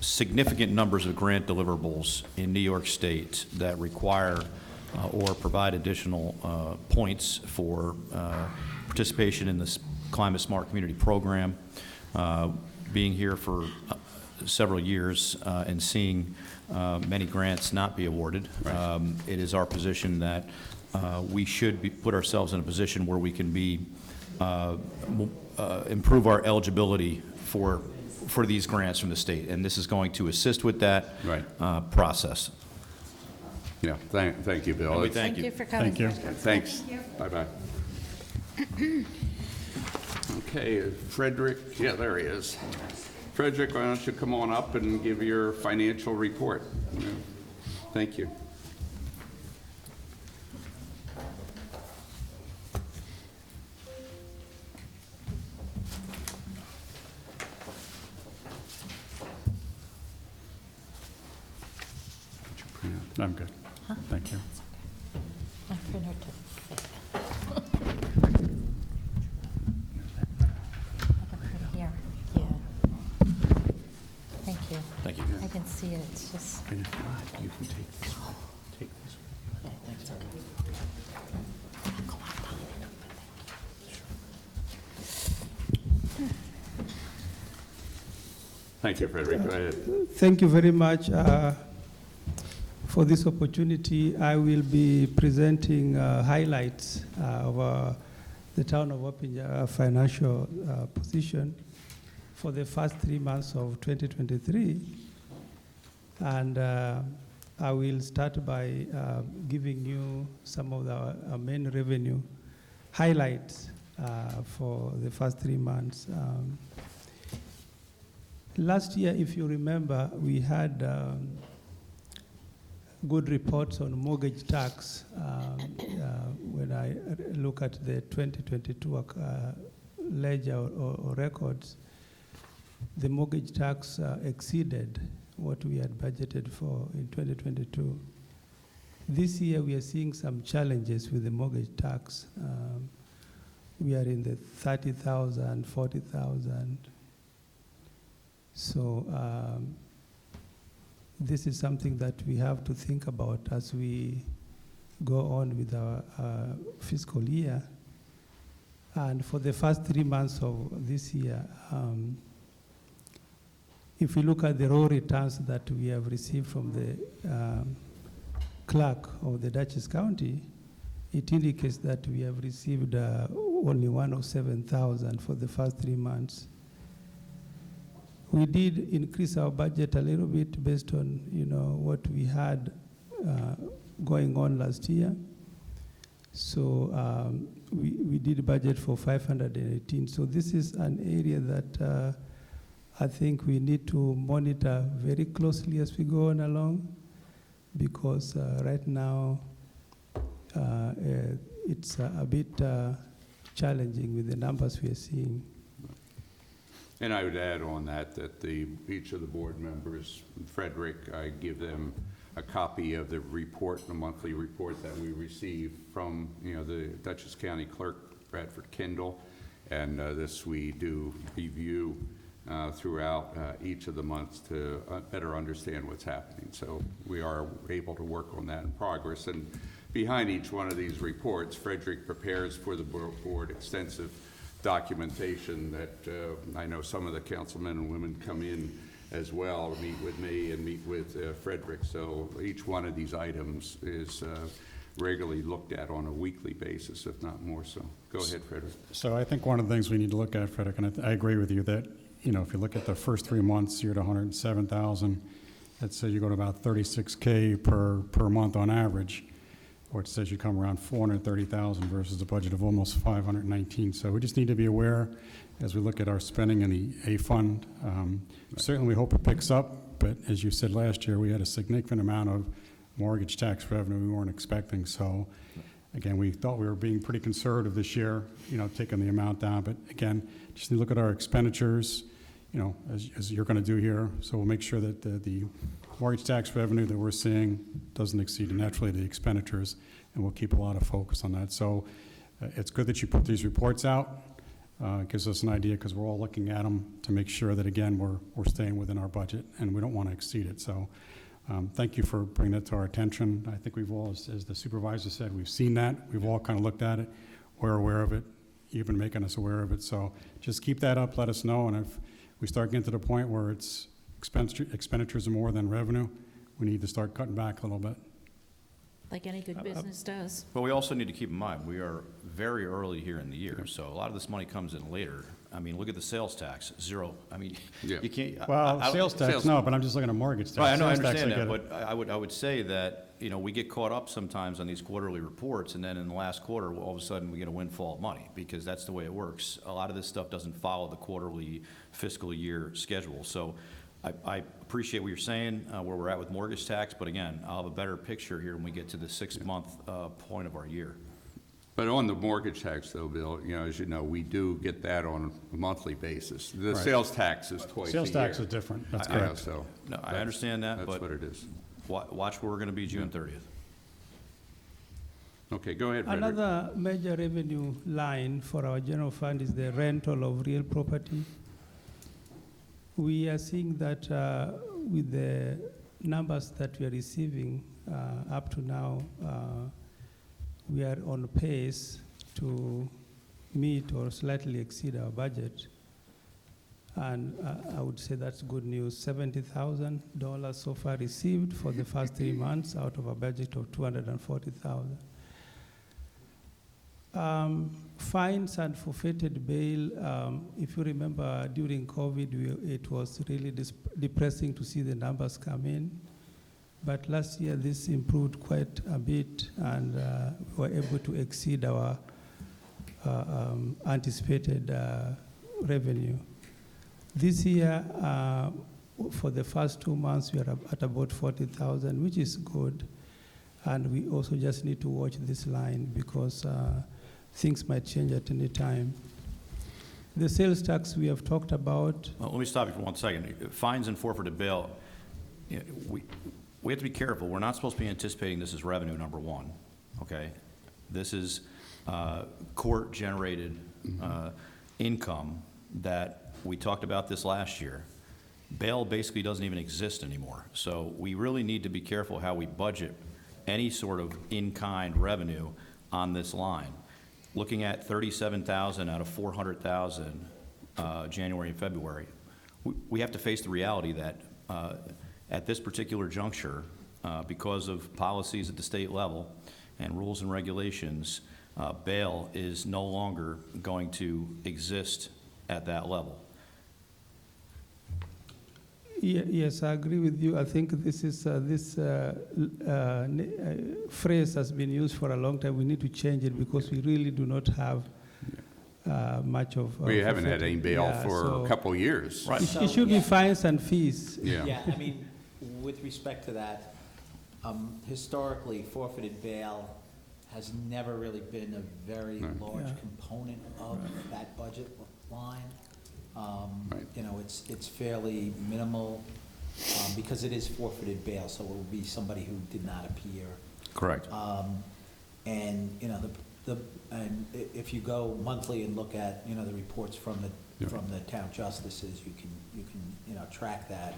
significant numbers of grant deliverables in New York State that require or provide additional points for participation in this Climate Smart Community Program. Being here for several years and seeing many grants not be awarded, it is our position that we should put ourselves in a position where we can be improve our eligibility for these grants from the state, and this is going to assist with that process. Yeah, thank you, Bill. And we thank you. for coming. Thank you. Thanks. Bye-bye. Okay, Frederick, yeah, there he is. Frederick, why don't you come on up and give your financial report? Thank you. I'm good. Thank you. My printer took. Here, yeah. Thank you. Thank you. I can see it, it's just. And if not, you can take this. Take this. Yeah, that's okay. Thank you, Frederick. Go ahead. Thank you very much for this opportunity. I will be presenting highlights of the town of Wappinger financial position. for the first 3 months of 2023. And I will start by giving you some of the main revenue highlights for the first 3 months. Last year, if you remember, we had good reports on mortgage tax. When I look at the 2022 ledger or records, the mortgage tax exceeded what we had budgeted for in 2022. This year, we are seeing some challenges with the mortgage tax. We are in the 30,000, 40,000. So this is something that we have to think about as we go on with our fiscal year. And for the first 3 months of this year, if we look at the raw returns that we have received from the clerk of the Dutchess County, it indicates that we have received only 107,000 for the first 3 months. We did increase our budget a little bit based on, what we had going on last year. So we did budget for 518. So this is an area that I think we need to monitor very closely as we go on along, because right now it's a bit challenging with the numbers we are seeing. And I would add on that each of the board members, Frederick, I give them a copy of the report, the monthly report that we receive from, the Dutchess County Clerk, Bradford Kendall, and this we do review throughout each of the months to better understand what's happening. So we are able to work on that in progress. And behind each one of these reports, Frederick prepares for the board extensive documentation that I know some of the councilmen and women come in as well, meet with me and meet with Frederick. So each one of these items is regularly looked at on a weekly basis, if not more so. Go ahead, Frederick. So I think one of the things we need to look at, Frederick, and I agree with you that, if you look at the first 3 months, you're at 107,000. Let's say you go to about 36K per month on average, or it says you come around 430,000 versus a budget of almost 519. So we just need to be aware as we look at our spending in the A fund. Certainly we hope it picks up, but as you said last year, we had a significant amount of mortgage tax revenue we weren't expecting. So again, we thought we were being pretty conservative this year, taking the amount down. But again, just need to look at our expenditures, as you're going to do here. So we'll make sure that the mortgage tax revenue that we're seeing doesn't exceed naturally the expenditures, and we'll keep a lot of focus on that. So it's good that you put these reports out. It gives us an idea, because we're all looking at them to make sure that, again, we're staying within our budget, and we don't want to exceed it. So thank you for bringing that to our attention. I think we've all, as the supervisor said, we've seen that. We've all kind of looked at it. We're aware of it. You've been making us aware of it. So just keep that up. Let us know. And if we start getting to the point where it's expenditures are more than revenue, we need to start cutting back a little bit. Like any good business does. But we also need to keep in mind, we are very early here in the year, so a lot of this money comes in later. I mean, look at the sales tax, zero. I mean, Yeah. you can't. Well, sales tax, sales- no, but I'm just looking at mortgage tax. Right, I know, I Sales tax, understand get that, it. but I would say that, we get caught up sometimes on these quarterly reports, and then in the last quarter, all of a sudden, we get a windfall of money, because that's the way it works. A lot of this stuff doesn't follow the quarterly fiscal year schedule. So I appreciate what you're saying, where we're at with mortgage tax, but again, I'll have a better picture here when we get to the 6-month point of our year. But on the mortgage tax, though, Bill, as you know, we do get that on a monthly basis. The Right. sales tax is twice a year. Sales tax is different. That's I- correct. So No, I understand that, that's but what it is. watch where we're going to be June 30th. Okay, go ahead, Frederick. Another major revenue line for our general fund is the rental of real property. We are seeing that with the numbers that we are receiving up to now, we are on pace to meet or slightly exceed our budget. And I would say that's good news. $70,000 so far received for the first 3 months out of a budget of $240,000. Fines and forfeited bail, if you remember during COVID, it was really depressing to see the numbers come in. But last year, this improved quite a bit, and we were able to exceed our anticipated revenue. This year, for the first 2 months, we are at about 40,000, which is good. And we also just need to watch this line because things might change at any time. The sales tax we have talked about. Well, let me stop you for 1 second. Fines and forfeited bail, you know, we have to be careful. We're not supposed to be anticipating this as revenue, number one, okay? This is court-generated income that we talked about this last year. Bail basically doesn't even exist anymore. So we really need to be careful how we budget any sort of in-kind revenue on this line. Looking at 37,000 out of 400,000 January and February, we have to face the reality that at this particular juncture, because of policies at the state level and rules and regulations, bail is no longer going to exist at that level. Yes, I agree with you. I think this phrase has been used for a long time. We need to change it because we really do not have much of. We haven't had any bail for a couple of years. Right. It should be fines and fees. Yeah, I mean, with respect to that, historically, forfeited bail has never really been a very large component of that budget line. You know, it's fairly minimal because it is forfeited bail, so it will be somebody who did not appear. Correct. And you know, and if you go monthly and look at the reports from the town justices, you can track that.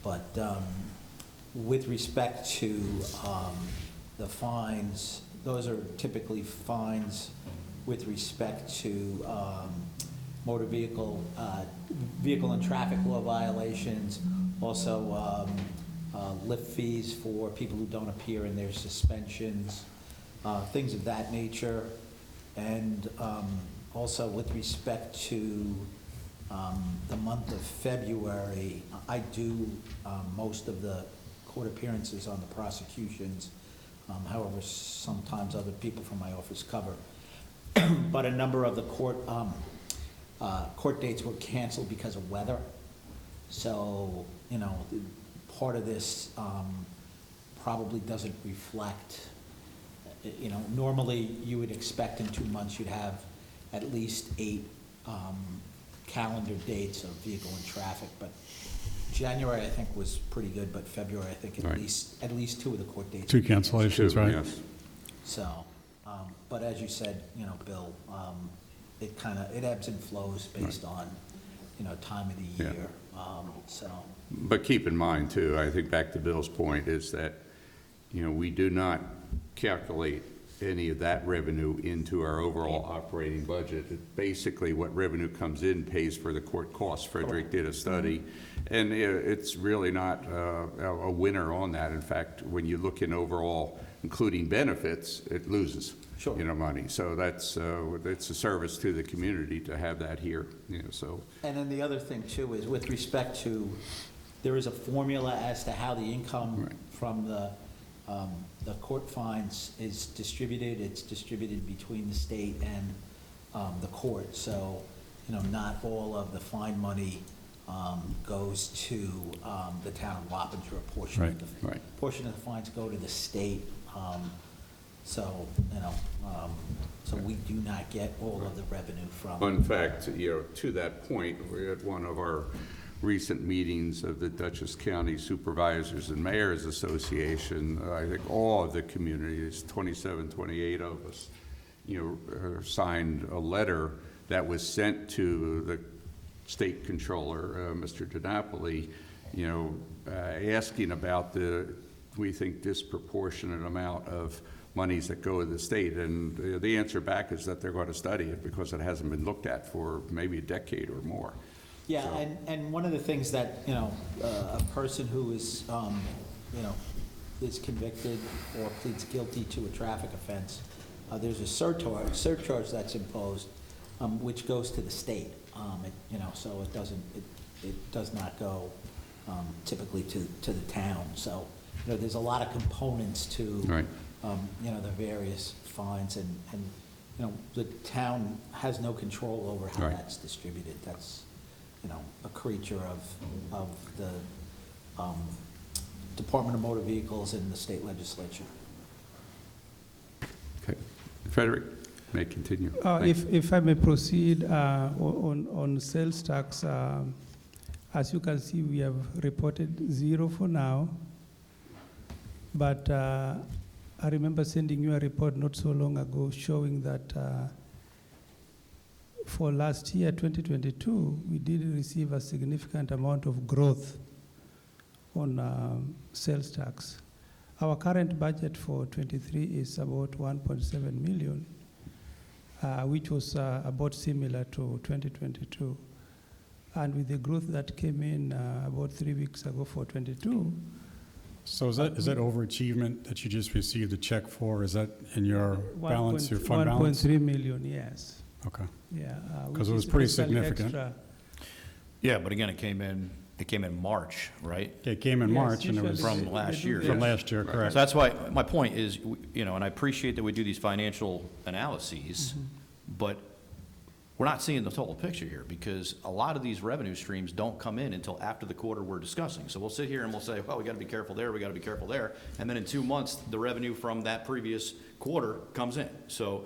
But with respect to the fines, those are typically fines with respect to motor vehicle and traffic law violations, also lift fees for people who don't appear in their suspensions, things of that nature. And also with respect to the month of February, I do most of the court appearances on the prosecutions. However, sometimes other people from my office cover. But a number of the court dates were canceled because of weather. So, part of this probably doesn't reflect, normally you would expect in 2 months you'd have at least 8 calendar dates of vehicle and traffic, but January I think was pretty good, but February I think at least 2 of the court dates. 2 cancellations, right? Yes. So, but as you said, Bill, it ebbs and flows based on, time of the year. But keep in mind too, I think back to Bill's point is that, we do not calculate any of that revenue into our overall operating budget. Basically, what revenue comes in pays for the court costs. Frederick did a study, and it's really not a winner on that. In fact, when you look in overall, including benefits, it loses. Sure. Money. So that's it's a service to the community to have that here. So. And then the other thing too is with respect to, there is a formula as to how the income from the court fines is distributed. It's distributed between the state and the court. So, not all of the fine money goes to the town of Wappinger. A portion of the portion of the fines go to the state. So we do not get all of the revenue from. In fact, to that point, we had one of our recent meetings of the Dutchess County Supervisors and Mayors Association. I think all of the communities, 27, 28 of us, signed a letter that was sent to the state controller, Mr. DiNapoli, asking about we think, disproportionate amount of monies that go to the state, and the answer back is that they're going to study it because it hasn't been looked at for maybe a decade or more. Yeah, so. And one of the things that a person who is is convicted or pleads guilty to a traffic offense, there's a surcharge that's imposed, which goes to the state. So it does not go typically to the town. So, there's a lot of components to, Right. The various fines, and the town has no control over how Right. that's distributed. That's, a creature of the Department of Motor Vehicles and the state legislature. Okay. Frederick, may continue. Thanks. If I may proceed on sales tax, as you can see, we have reported 0 for now. But I remember sending you a report not so long ago showing that for last year, 2022, we did receive a significant amount of growth on sales tax. Our current budget for 23 is about 1.7 million, which was about similar to 2022. And with the growth that came in about 3 weeks ago for 22. So is that overachievement that you just received a check for? Is that in your balance, your fund balance? 1.3 million, yes. Okay. Yeah. Because which it was is pretty basically significant. extra. Yeah, but again, it came in March, right? It came in Yes, March and it was. usually From last year. From last year, So correct. that's why, my point is, and I appreciate that we do these financial analyses, but we're not seeing the total picture here, because a lot of these revenue streams don't come in until after the quarter we're discussing. So we'll sit here and we'll say, well, we gotta be careful there, we gotta be careful there, and then in 2 months, the revenue from that previous quarter comes in. So,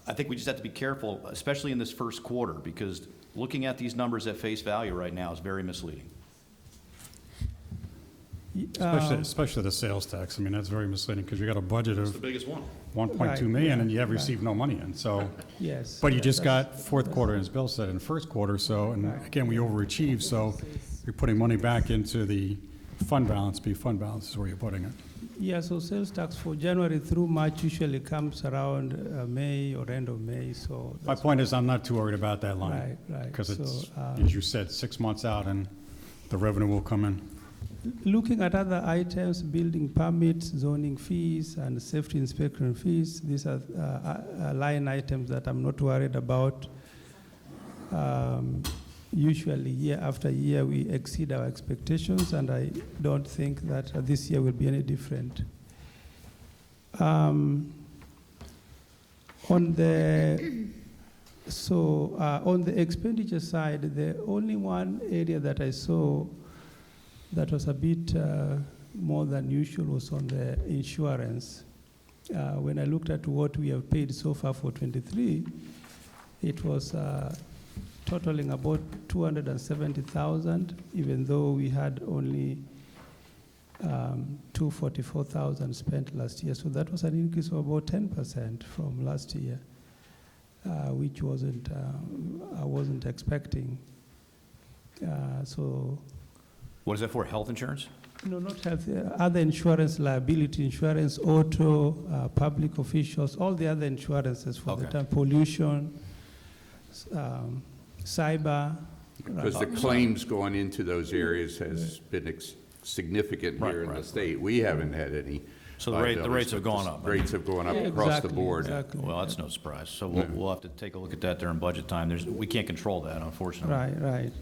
I think we just have to be careful, especially in this first quarter, because looking at these numbers at face value right now is very misleading. Especially the sales tax. I mean, that's very misleading because you got a budget It's the of biggest one. 1.2 Right, million yeah, and you have right. received no money in, so. Yes. But you yeah, just that's- got fourth quarter, as Bill said, in first quarter, so, and Right. again, we overachieved, so you're putting money back into the fund balance, fund balance is where you're putting it. Yeah, so sales tax for January through March usually comes around May or end of May, so. My that's point is, I'm not too worried about that line. Right, right. Because it's, So, as you said, 6 months out and the revenue will come in. Looking at other items, building permits, zoning fees, and safety inspection fees, these are line items that I'm not worried about. Usually, year after year, we exceed our expectations, and I don't think that this year will be any different. On the expenditure side, the only one area that I saw that was a bit more than usual was on the insurance. When I looked at what we have paid so far for 23, it was totaling about 270,000, even though we had only 244,000 spent last year. So that was an increase of about 10% from last year, which I wasn't expecting. So. What is that for, health insurance? No, not health, other insurance, liability insurance, auto, public officials, all the other insurances for the Okay. time, pollution, cyber. Because the claims going into those areas has been significant Right, here in the right. state. We haven't had any. So the rates liabilities, have but gone the up. Rates have gone up Yeah, across the exactly, board. exactly. Well, that's no surprise. So Yeah. we'll have to take a look at that during budget time. We can't control that, unfortunately. Right.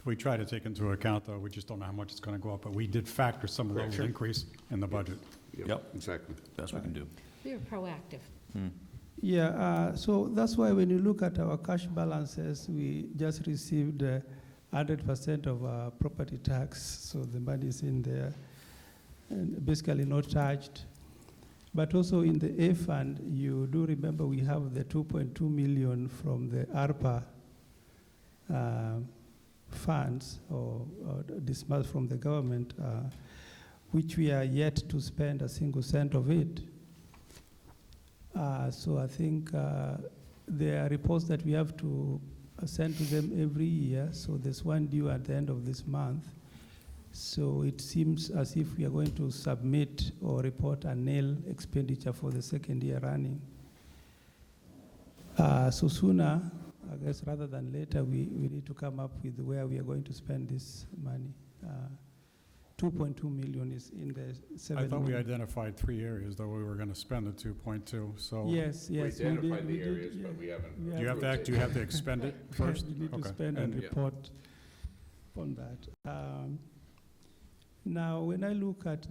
We try to take into account, though, we just don't know how much it's going to go up, but we did factor some of those increase in the budget. Yep. Exactly. Best we can do. We were proactive. Yeah, so that's why when you look at our cash balances, we just received 100% of our property tax, so the money is in there, and basically not touched. But also in the A fund, you do remember we have the 2.2 million from the ARPA funds or disbursed from the government, which we are yet to spend a single cent of it. So I think there are reports that we have to send to them every year. So there's one due at the end of this month. So it seems as if we are going to submit or report a nil expenditure for the second year running. So sooner, I guess rather than later, we need to come up with where we are going to spend this money. 2.2 million is in the 7 I thought we million. identified 3 areas, though we were going to spend the 2.2, so. Yes, yes. We identified we the did, areas, but we haven't. we Do you have to do you have to expend it first? We need to Okay. spend and Yeah. report on that. Now, when I look at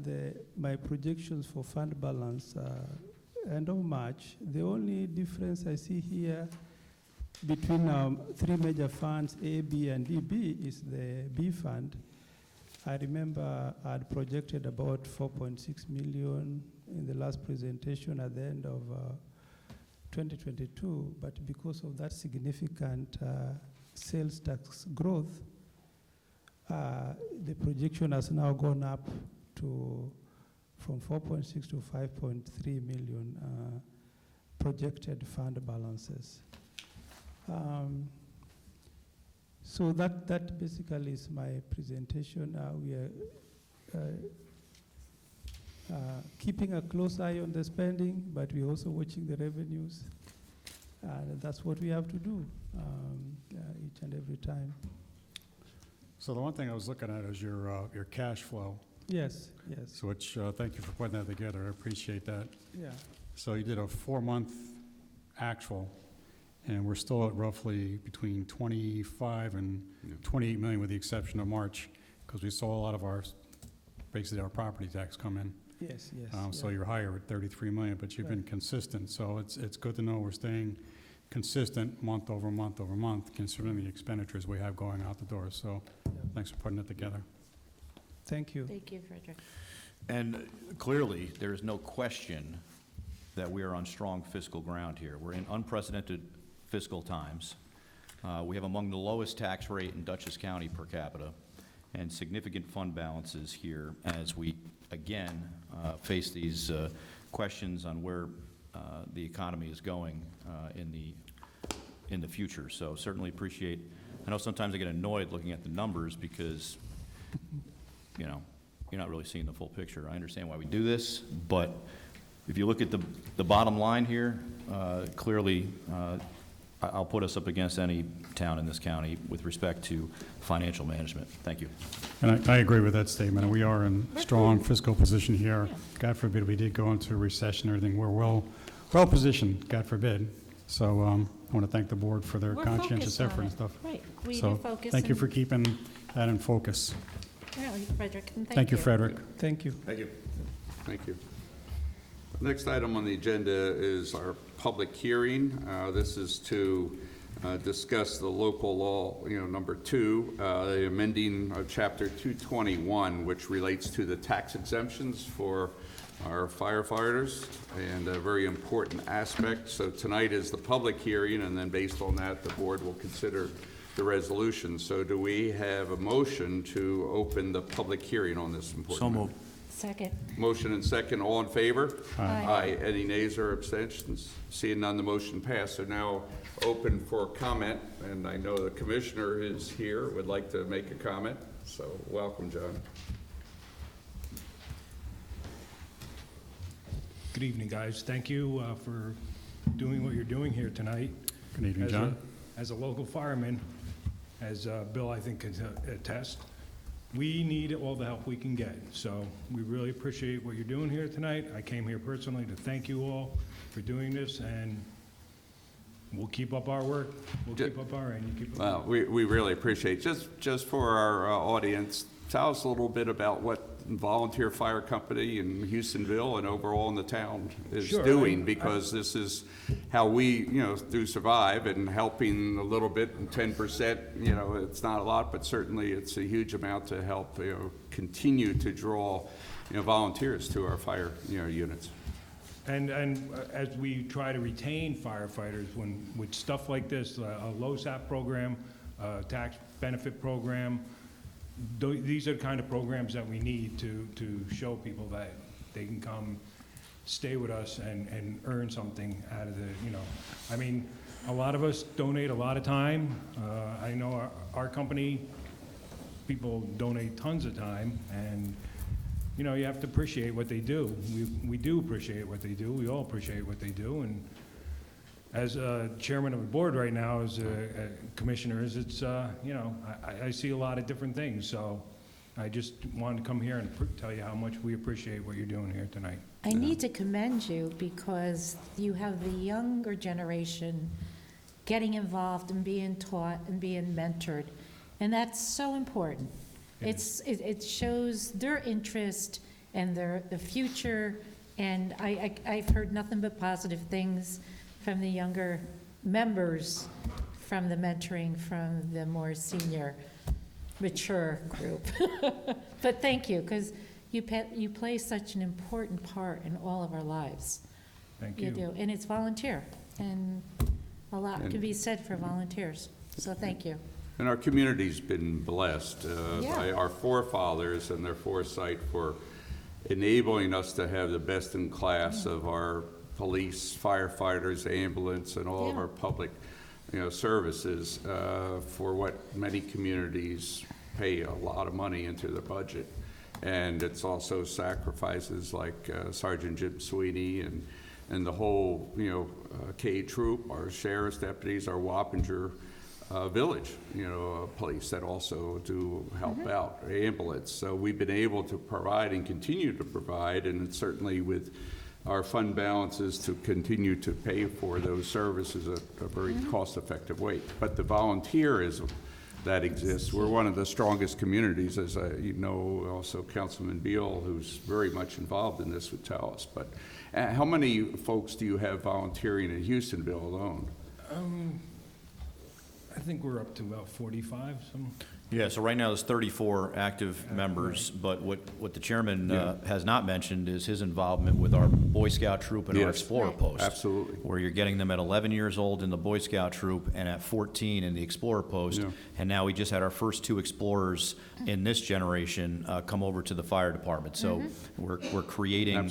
my projections for fund balance, end of March, the only difference I see here between 3 major funds, A, B, and DB, is the B fund. I remember I'd projected about 4.6 million in the last presentation at the end of 2022, but because of that significant sales tax growth, the projection has now gone up from 4.6 to 5.3 million projected fund balances. So that basically is my presentation. We are keeping a close eye on the spending, but we're also watching the revenues. And that's what we have to do each and every time. So the one thing I was looking at is your cash flow. Yes, yes. So which, thank you for putting that together. I appreciate that. Yeah. So you did a 4-month actual, and we're still at roughly between 25 and 28 million, with the exception of March, because we saw a lot of basically our property tax come in. Yes, yes. So you're higher at 33 million, but you've been consistent. So it's good to know we're staying consistent month over month over month, considering the expenditures we have going out the door. So thanks for putting it together. Thank you. Thank you, Frederick. And clearly, there is no question that we are on strong fiscal ground here. We're in unprecedented fiscal times. We have among the lowest tax rate in Dutchess County per capita, and significant fund balances here as we, again, face these questions on where the economy is going in the future. So certainly appreciate, I know sometimes I get annoyed looking at the numbers because, you know, you're not really seeing the full picture. I understand why we do this, but if you look at the bottom line here, clearly, I'll put us up against any town in this county with respect to financial management. Thank you. And I agree with that statement. We are in strong fiscal position here. God forbid we did go into a recession or anything. We're well positioned, God forbid. So I want to thank the board for their We're conscientious focused on effort and it. stuff. Right. We So do focus. thank you and- for keeping that in focus. Yeah, Frederick, and Thank you, Frederick. Thank you. Thank you. Thank you. The next item on the agenda is our public hearing. This is to discuss the local law, number 2, the amending of Chapter 221, which relates to the tax exemptions for our firefighters, and a very important aspect. So tonight is the public hearing, and then based on that, the board will consider the resolution. So do we have a motion to open the public hearing on this important? So moved. Second. Motion and second, all in favor? Aye. Any nays or abstentions? Seeing none, the motion passed. So now open for comment, and I know the commissioner is here, would like to make a comment. So welcome, John. Good evening, guys. Thank you for doing what you're doing here tonight. Good evening, John. As a local fireman, as Bill, I think, can attest, we need all the help we can get. So we really appreciate what you're doing here tonight. I came here personally to thank you all for doing this, and we'll keep up our work. We'll keep up our end. You keep up. Well, we really appreciate it. Just for our audience, tell us a little bit about what Volunteer Fire Company in Houstonville and overall in the town is Sure, doing, because this is how we, do survive, and helping a little bit, and 10%, it's not a lot, but certainly it's a huge amount to help, continue to draw, volunteers to our fire, units. And as we try to retain firefighters, with stuff like this, a LoSAP program, a tax benefit program, these are the kind of programs that we need to show people that they can come, stay with us, and earn something out of the, I mean, a lot of us donate a lot of time. I know our company, people donate tons of time, and you have to appreciate what they do. We do appreciate what they do. We all appreciate what they do. And as chairman of the board right now, as commissioners, it's, I see a lot of different things. So I just wanted to come here and tell you how much we appreciate what you're doing here tonight. I need to commend you because you have the younger generation getting involved and being taught and being mentored, and that's so important. It shows their interest and the future, and I've heard nothing but positive things from the younger members, from the mentoring, from the more senior, mature group. But thank you, because you play such an important part in all of our lives. Thank you. You do, and it's volunteer, and a lot can be said for volunteers, so thank you. And our community's been blessed Yeah. by our forefathers and their foresight for enabling us to have the best in class of our police, firefighters, ambulance, and all of our public, services for what many communities pay a lot of money into the budget. And it's also sacrifices like Sergeant Jim Sweeney and the whole, K Troop, our sheriff's deputies, our Wappinger village, police that also do help out, ambulance. So we've been able to provide and continue to provide, and it's certainly with our fund balances to continue to pay for those services at a very cost-effective way. But the volunteerism that exists, we're one of the strongest communities, as also Councilman Beal, who's very much involved in this, would tell us. But how many folks do you have volunteering in Houstonville alone? I think we're up to about 45, some. Yeah, so right now there's 34 active members, but what the chairman has not mentioned is his involvement with our Boy Scout troop and our Explorer Post. Absolutely. Where you're getting them at 11 years old in the Boy Scout troop and at 14 in the Explorer Post. Yeah. And now we just had our first 2 Explorers in this generation come over to the fire department. So we're creating,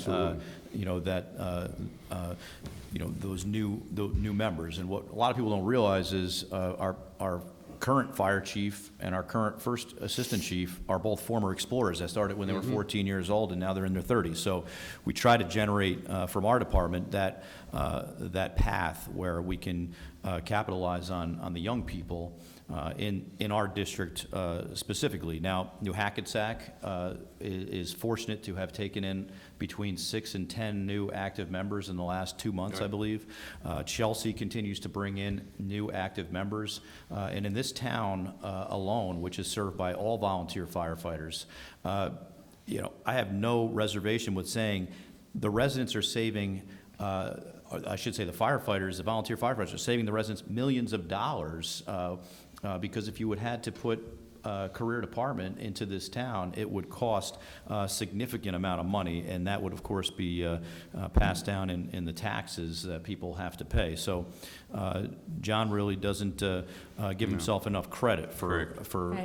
those new members. And what a lot of people don't realize is our current fire chief and our current first assistant chief are both former explorers that started when they were 14 years old, and now they're in their 30s. So we try to generate from our department that path where we can capitalize on the young people in our district specifically. Now, New Hackensack is fortunate to have taken in between 6 and 10 new active members in the last 2 months, I believe. Chelsea continues to bring in new active members. And in this town alone, which is served by all volunteer firefighters, I have no reservation with saying the residents are saving, I should say the firefighters, the volunteer firefighters are saving the residents millions of dollars because if you would had to put a career department into this town, it would cost a significant amount of money, and that would, of course, be passed down in the taxes that people have to pay. So John really doesn't give himself enough credit for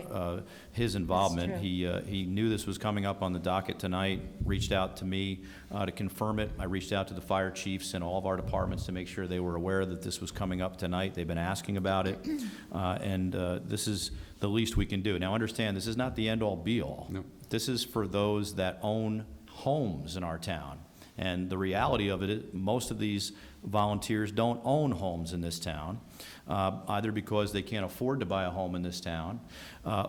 his involvement. He knew this was coming up on the docket tonight, reached out to me to confirm it. I reached out to the fire chiefs and all of our departments to make sure they were aware that this was coming up tonight. They've been asking about it, and this is the least we can do. Now, understand, this is not the end-all, be-all. No. This is for those that own homes in our town. And the reality of it is most of these volunteers don't own homes in this town, either because they can't afford to buy a home in this town,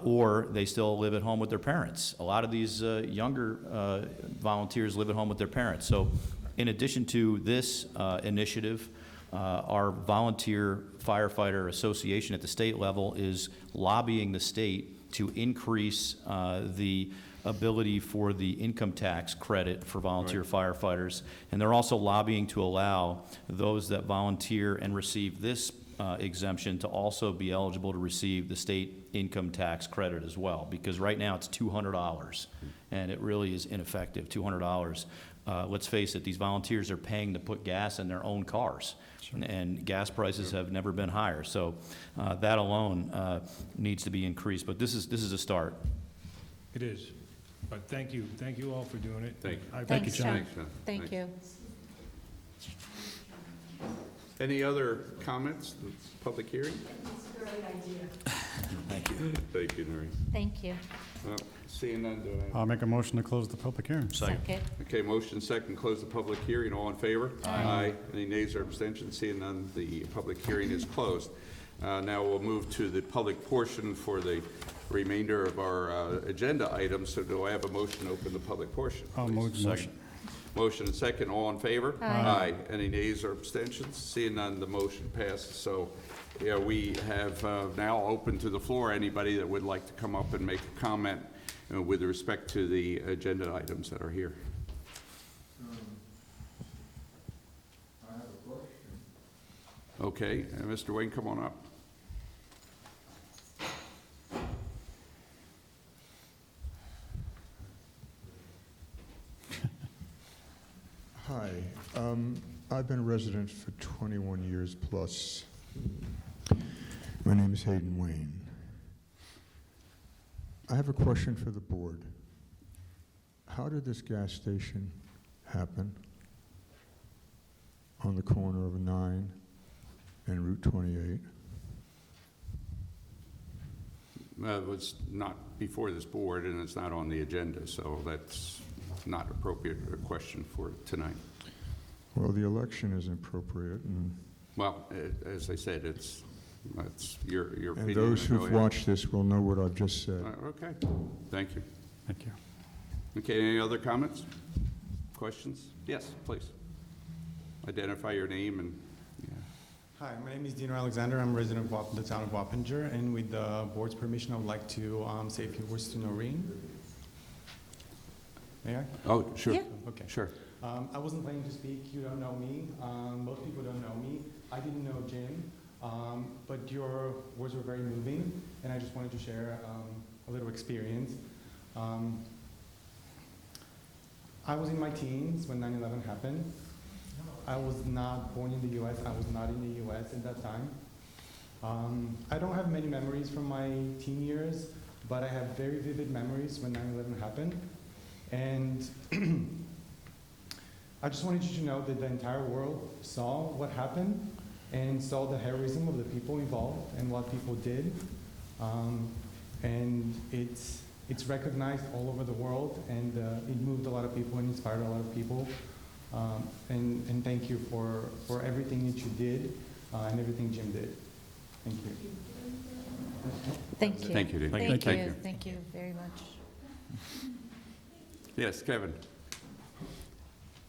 or they still live at home with their parents. A lot of these younger volunteers live at home with their parents. So in addition to this initiative, our Volunteer Firefighter Association at the state level is lobbying the state to increase the ability for the income tax credit for volunteer firefighters. And they're also lobbying to allow those that volunteer and receive this exemption to also be eligible to receive the state income tax credit as well. Because right now it's $200, and it really is ineffective, $200. Let's face it, these volunteers are paying to put gas in their own cars. And gas prices have never been higher. So that alone needs to be increased. But this is a start. It is. But thank you all for doing it. Thank you. Thanks, John. Thanks, John. Thank you. Any other comments? Public hearing? It's a great idea. Thank you. Thank you, Noreen. Thank you. Seeing none, do I? I'll make a motion to close the public hearing. Second. Okay, motion second, close the public hearing. All in favor? Aye. Any nays or abstentions? Seeing none, the public hearing is closed. Now we'll move to the public portion for the remainder of our agenda items. So do I have a motion to open the public portion? I'll please? move the motion. Motion and second, all in favor? Aye. Any nays or abstentions? Seeing none, the motion passes. So, yeah, we have now open to the floor anybody that would like to come up and make a comment with respect to the agenda items that are here. I have a question. Okay, Mr. Wayne, come on up. Hi, I've been a resident for 21 years plus. My name is Hayden Wayne. I have a question for the board. How did this gas station happen on the corner of 9 and Route 28? It was not before this board, and it's not on the agenda, so that's not appropriate a question for tonight. Well, the election is appropriate, and Well, as I said, it's your opinion. and those Go who've ahead. watched this will know what I've just said. Okay, thank you. Thank you. Okay, any other comments? Questions? Yes, please. Identify your name and, yeah. Hi, my name is Dino Alexander. I'm a resident of the town of Wappinger, and with the board's permission, I would like to say a few words to Noreen. May I? Oh, sure. Yeah. Okay. Sure. I wasn't planning to speak. You don't know me. Most people don't know me. I didn't know Jim, but your words were very moving, and I just wanted to share a little experience. I was in my teens when 9/11 happened. I was not born in the U.S. I was not in the U.S. at that time. I don't have many memories from my teen years, but I have very vivid memories when 9/11 happened. And I just wanted you to know that the entire world saw what happened and saw the heroism of the people involved and what people did. And it's recognized all over the world, and it moved a lot of people and inspired a lot of people. And thank you for everything that you did and everything Jim did. Thank you. Thank you. Thank you, Dave. Thank Thank you. you. Thank you very much. Yes, Kevin.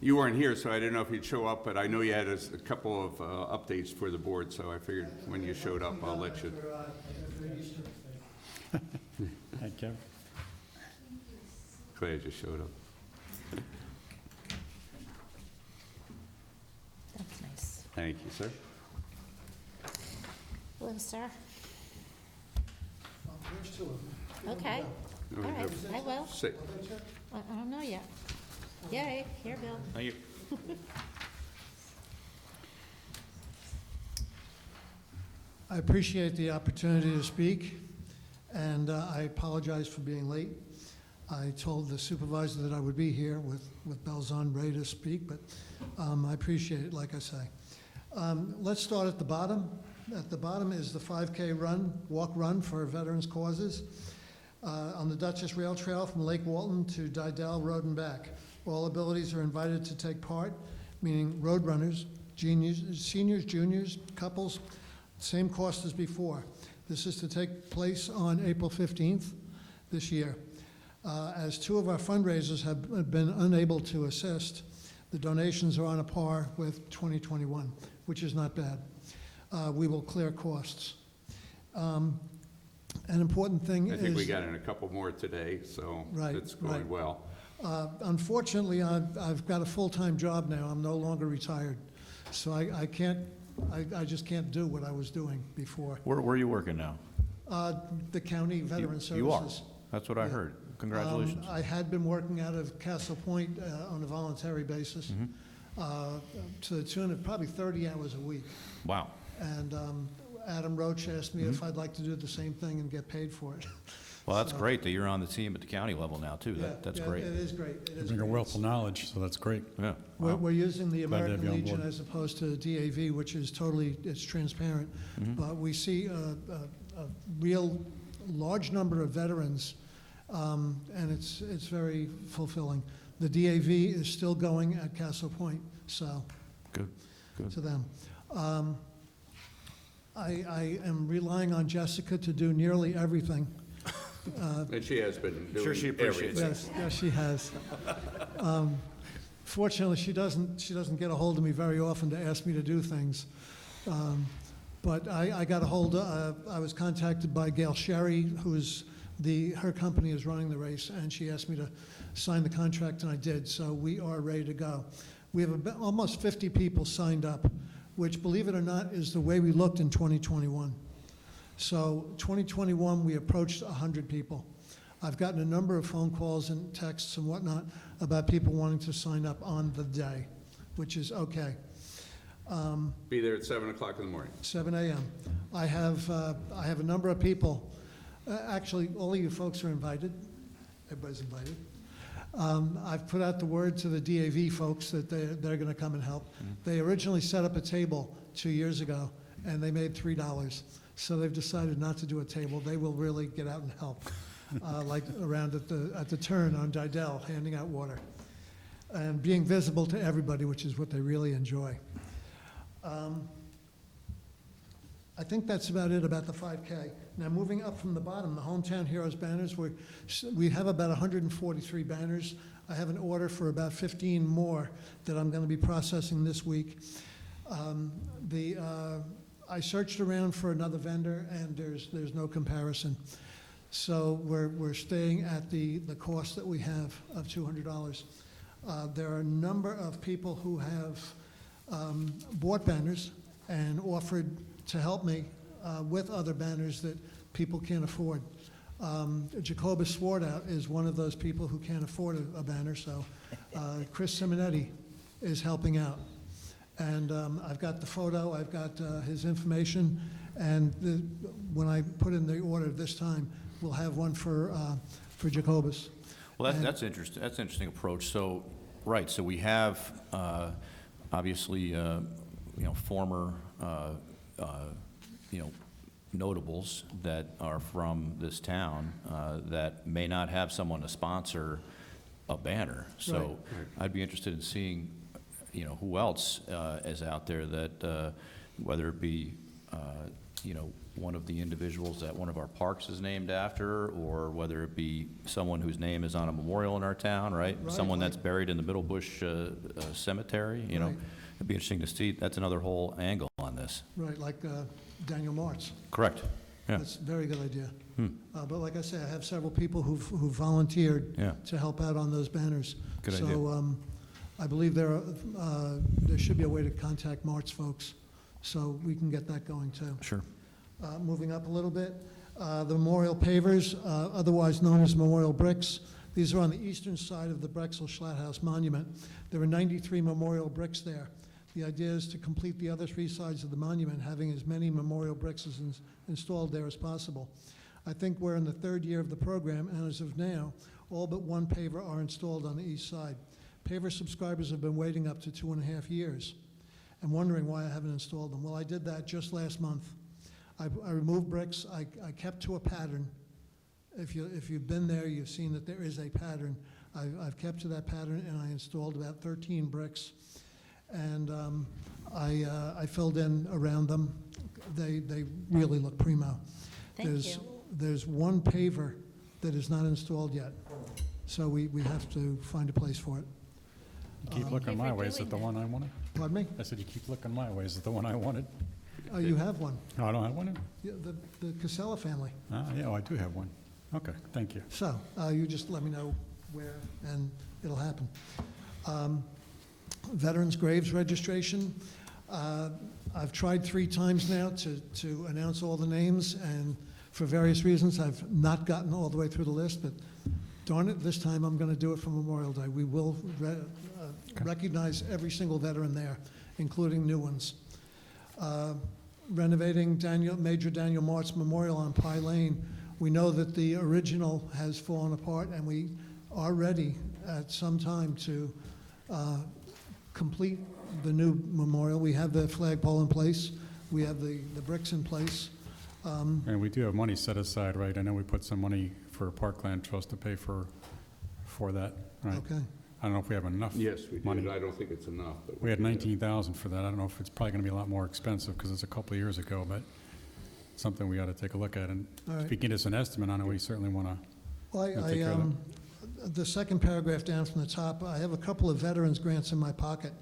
You weren't here, so I didn't know if you'd show up, but I know you had a couple of updates for the board, so I figured when you showed up, I'll let you. Thank you. Glad you showed up. That's nice. Thank you, sir. Hello, sir. There's two of them. Okay. No, All we right, have I will. six. I don't know yet. Yay, here, Bill. Thank you. I appreciate the opportunity to speak, and I apologize for being late. I told the supervisor that I would be here with bells on, ready to speak, but I appreciate it, like I say. Let's start at the bottom. At the bottom is the 5K run, walk-run for veterans' causes on the Dutchess Rail Trail from Lake Walton to Didell Road and back. All abilities are invited to take part, meaning road runners, seniors, juniors, couples, same cost as before. This is to take place on April 15th this year. As two of our fundraisers have been unable to assist, the donations are on a par with 2021, which is not bad. We will clear costs. An important thing is... I think we got in a couple more today, so Right, it's going right. well. Unfortunately, I've got a full-time job now. I'm no longer retired. So I just can't do what I was doing before. Where are you working now? The county veteran services. You are? That's what I heard. Congratulations. I had been working out of Castle Point on a voluntary basis to the tune of probably 30 hours a week. Wow. And Adam Roach asked me if I'd like to do the same thing and get paid for it. Well, that's great that you're on the team at the county level now, too. That's Yeah, great. It is great. It is Bring a great. wealth of knowledge, so that's great. Yeah. We're, we're using the Glad to have American you on Legion board. as opposed to DAV, which is totally, it's transparent. But we see a real large number of veterans, and it's very fulfilling. The DAV is still going at Castle Point, so Good. to them. I am relying on Jessica to do nearly everything. And she has been doing Sure she appreciates everything. Yes, she has. Fortunately, she doesn't get a hold of me very often to ask me to do things. But I got a hold of, I was contacted by Gail Sherry, who's her company is running the race, and she asked me to sign the contract, and I did, so we are ready to go. We have almost 50 people signed up, which, believe it or not, is the way we looked in 2021. So 2021, we approached 100 people. I've gotten a number of phone calls and texts and whatnot about people wanting to sign up on the day, which is okay. Be there at 7 o'clock in the morning. 7 a.m. I have a number of people. Actually, all of you folks are invited. Everybody's invited. I've put out the word to the DAV folks that they're going to come and help. They originally set up a table 2 years ago, and they made $3. So they've decided not to do a table. They will really get out and help, like around at the turn on Didell, handing out water and being visible to everybody, which is what they really enjoy. I think that's about it about the 5K. Now, moving up from the bottom, the Hometown Heroes banners, we have about 143 banners. I have an order for about 15 more that I'm going to be processing this week. I searched around for another vendor, and there's no comparison. So we're staying at the cost that we have of $200. There are a number of people who have bought banners and offered to help me with other banners that people can't afford. Jacobus Swartout is one of those people who can't afford a banner, so Chris Simonetti is helping out. And I've got the photo, I've got his information, and when I put in the order this time, we'll have one for Jacobus. Well, that's interesting. That's an interesting approach. So, right. So we have obviously, former, notables that are from this town that may not have someone to sponsor a banner. So I'd be interested in seeing, who else is out there that, whether it be, one of the individuals that one of our parks is named after, or whether it be someone whose name is on a memorial in our town, right? Someone that's buried in the Middle Bush Cemetery, It'd be interesting to see. That's another whole angle on this. Right, like Daniel Martz. Correct. Yeah. That's a very good idea. But like I say, I have several people who've volunteered to help out on those banners. Good idea. idea. I believe there should be a way to contact Martz folks, so we can get that going too. Sure. Moving up a little bit, the memorial pavers, otherwise known as memorial bricks. These are on the eastern side of the Brexel-Schlatthaus Monument. There are 93 memorial bricks there. The idea is to complete the other 3 sides of the monument, having as many memorial bricks as installed there as possible. I think we're in the 3rd year of the program, and as of now, all but one paver are installed on the east side. Paver subscribers have been waiting up to 2.5 years and wondering why I haven't installed them. Well, I did that just last month. I removed bricks. I kept to a pattern. If you've been there, you've seen that there is a pattern. I've kept to that pattern, and I installed about 13 bricks. And I filled in around them. They really look primo. There's one paver that is not installed yet, so we have to find a place for it. You keep looking my way. Is it the one I wanted? Pardon me? I said you keep looking my way. Is it the one I wanted? Oh, you have one. No, I don't have one. Yeah, the Casella family. Yeah, I do have one. Okay, thank you. So you just let me know where, and it'll happen. Veterans Graves registration. I've tried 3 times now to announce all the names, and for various reasons, I've not gotten all the way through the list, but darn it, this time I'm going to do it for Memorial Day. We will recognize every single veteran there, including new ones. Renovating Major Daniel Martz Memorial on Pie Lane. We know that the original has fallen apart, and we are ready at some time to complete the new memorial. We have the flagpole in place. We have the bricks in place. And we do have money set aside, right? I know we put some money for Parkland Trust to pay for that, right? Okay. I don't know if we have enough money. Yes, we did. I don't think it's enough. But We had 19,000 for that. I don't know if it's probably going to be a lot more expensive because it's a couple of years ago, but something we ought to take a look at. And All right. if you give us an estimate on it, we certainly want to Well, take care of that. the second paragraph down from the top, I have a couple of veterans grants in my pocket.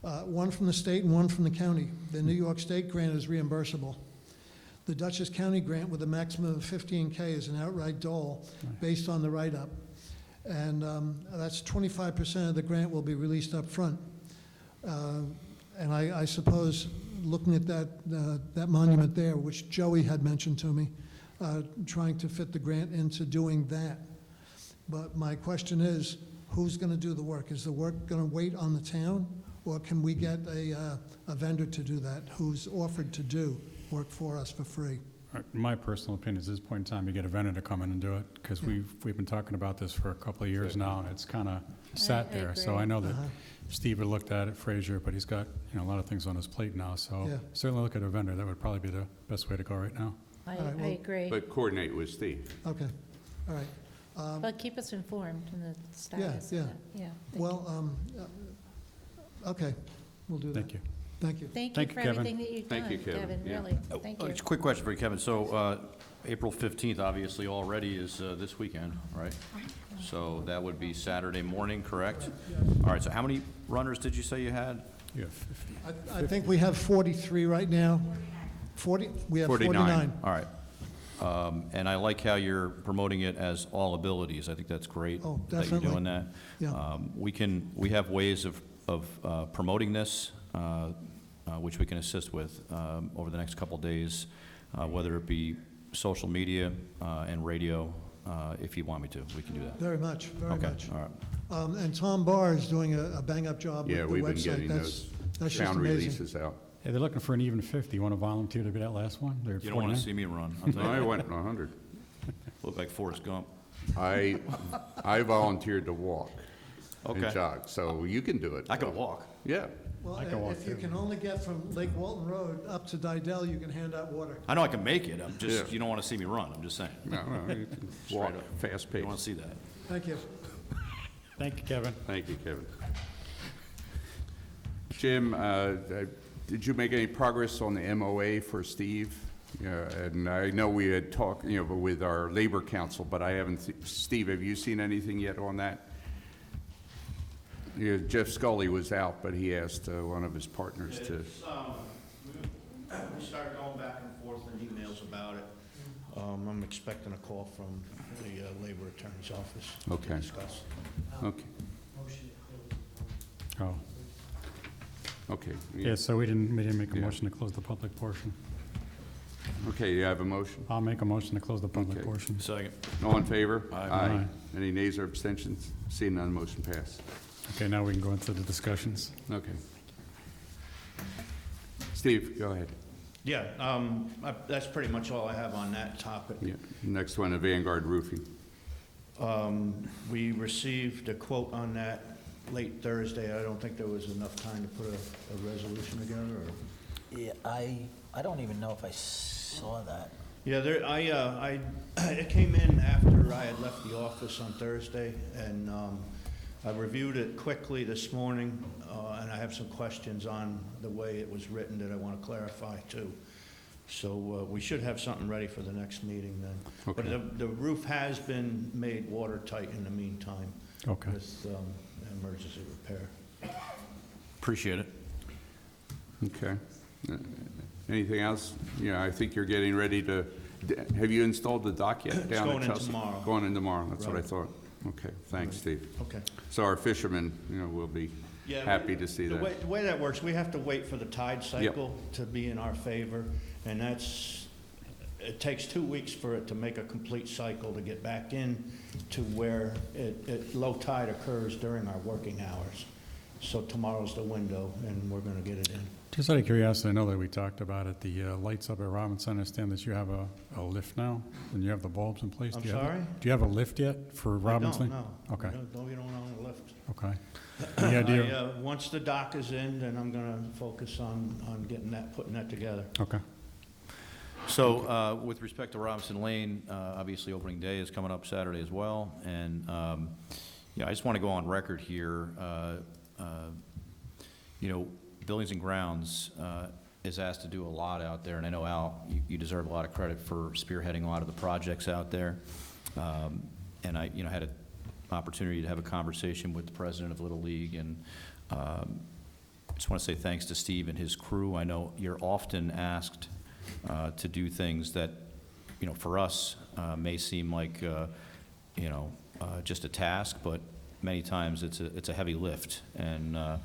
One from the state and one from the county. The New York State grant is reimbursable. The Dutchess County grant with a maximum of 15K is an outright dole based on the write-up. And that's 25% of the grant will be released up front. And I suppose, looking at that monument there, which Joey had mentioned to me, trying to fit the grant into doing that. But my question is, who's going to do the work? Is the work going to wait on the town? Or can we get a vendor to do that who's offered to do work for us for free? My personal opinion is, at this point in time, you get a vendor to come in and do it, because we've been talking about this for a couple of years now, and it's kind of sat there. So I know that Steve had looked at it, Frazier, but he's got, a lot of things on his plate now. So certainly look at a vendor. That would probably be the best way to go right now. I agree. But coordinate with Steve. Okay, all right. But keep us informed on the status. Yeah. of that. Yeah. Well, okay, we'll do that. Thank you. Thank you. Thank you Thank for you, Kevin. everything that you've done, Thank you, Kevin. Yeah. really. Thank you. Just a quick question for you, Kevin. So April 15th, obviously, already is this weekend, right? So that would be Saturday morning, correct? All right, so how many runners did you say you had? You have 50. I think we have 43 right now. 40, we have 49. All right. And I like how you're promoting it as all abilities. I think that's great. Oh, that definitely. you're doing that. Yeah. We have ways of promoting this, which we can assist with over the next couple days, whether it be social media and radio. If you want me to, we can do that. Very much, very much. All right. And Tom Barr is doing a bang-up job with Yeah, the we've been website. getting That's just sound amazing. releases out. Hey, they're looking for an even 50. You want to volunteer to be that last one? They're You don't want to see me run. I'll tell you. I went 100. Look like Forrest Gump. I volunteered to walk and Okay. jog, so you can do it. I can walk. Yeah. Well, I can walk if you too. can only get from Lake Walton Road up to Didell, you can hand out water. I know I can make it. I'm just, Yeah. you don't want to see me run. I'm just saying. No, you can Straight walk up. fast You pace. want to see that. Thank you. Thank you, Kevin. Thank you, Kevin. Jim, did you make any progress on the MOA for Steve? And I know we had talked, with our Labor Council, but I haven't, Steve, have you seen anything yet on that? Jeff Scully was out, but he asked one of his partners to. We started going back and forth in emails about it. I'm expecting a call from the labor attorney's office Okay. to discuss. Okay. Oh, Okay. yeah, so we didn't make a Yeah. motion to close the public portion. Okay, you have a motion? I'll make a motion to close the public Okay. portion. Second. All in favor? Aye. Any nays or abstentions? Seeing none, motion passed. Okay, now we can go into the discussions. Okay. Steve, go ahead. Yeah, that's pretty much all I have on that topic. Yeah. Next one, the Vanguard Roofing. We received a quote on that late Thursday. I don't think there was enough time to put a resolution together, or? Yeah, I don't even know if I saw that. Yeah, it came in after I had left the office on Thursday, and I reviewed it quickly this morning, and I have some questions on the way it was written that I want to clarify too. So we should have something ready for the next meeting then. Okay. But the roof has been made watertight in the meantime. Okay. With emergency repair. Appreciate it. Okay. Anything else? Yeah, I think you're getting ready to, have you installed the dock yet? It's down at going in Chelsea? tomorrow. Going in tomorrow, that's what I Right. thought. Okay, thanks, Steve. Okay. So our fishermen, will be Yeah, happy to see the that. way that works, we have to wait for the tide cycle to be in our favor, and it takes 2 weeks for it to make a complete cycle to get back in to where low tide occurs during our working hours. So tomorrow's the window, and we're gonna get it in. Just out of curiosity, I know that we talked about it, the lights up at Robinson. I understand that you have a lift now, and you have the bulbs in place. I'm Do you have- sorry? Do you have a lift yet for Robinson? No. Okay, We don't own a lift. okay. Any idea? Once the dock is in, then I'm gonna focus on putting that together. Okay. So with respect to Robinson Lane, obviously opening day is coming up Saturday as well. And, I just want to go on record here. Buildings and Grounds is asked to do a lot out there, and I know, Al, you deserve a lot of credit for spearheading a lot of the projects out there. And I, had an opportunity to have a conversation with the president of Little League, and just want to say thanks to Steve and his crew. I know you're often asked to do things that, for us, may seem like, just a task, but many times it's a heavy lift. And, I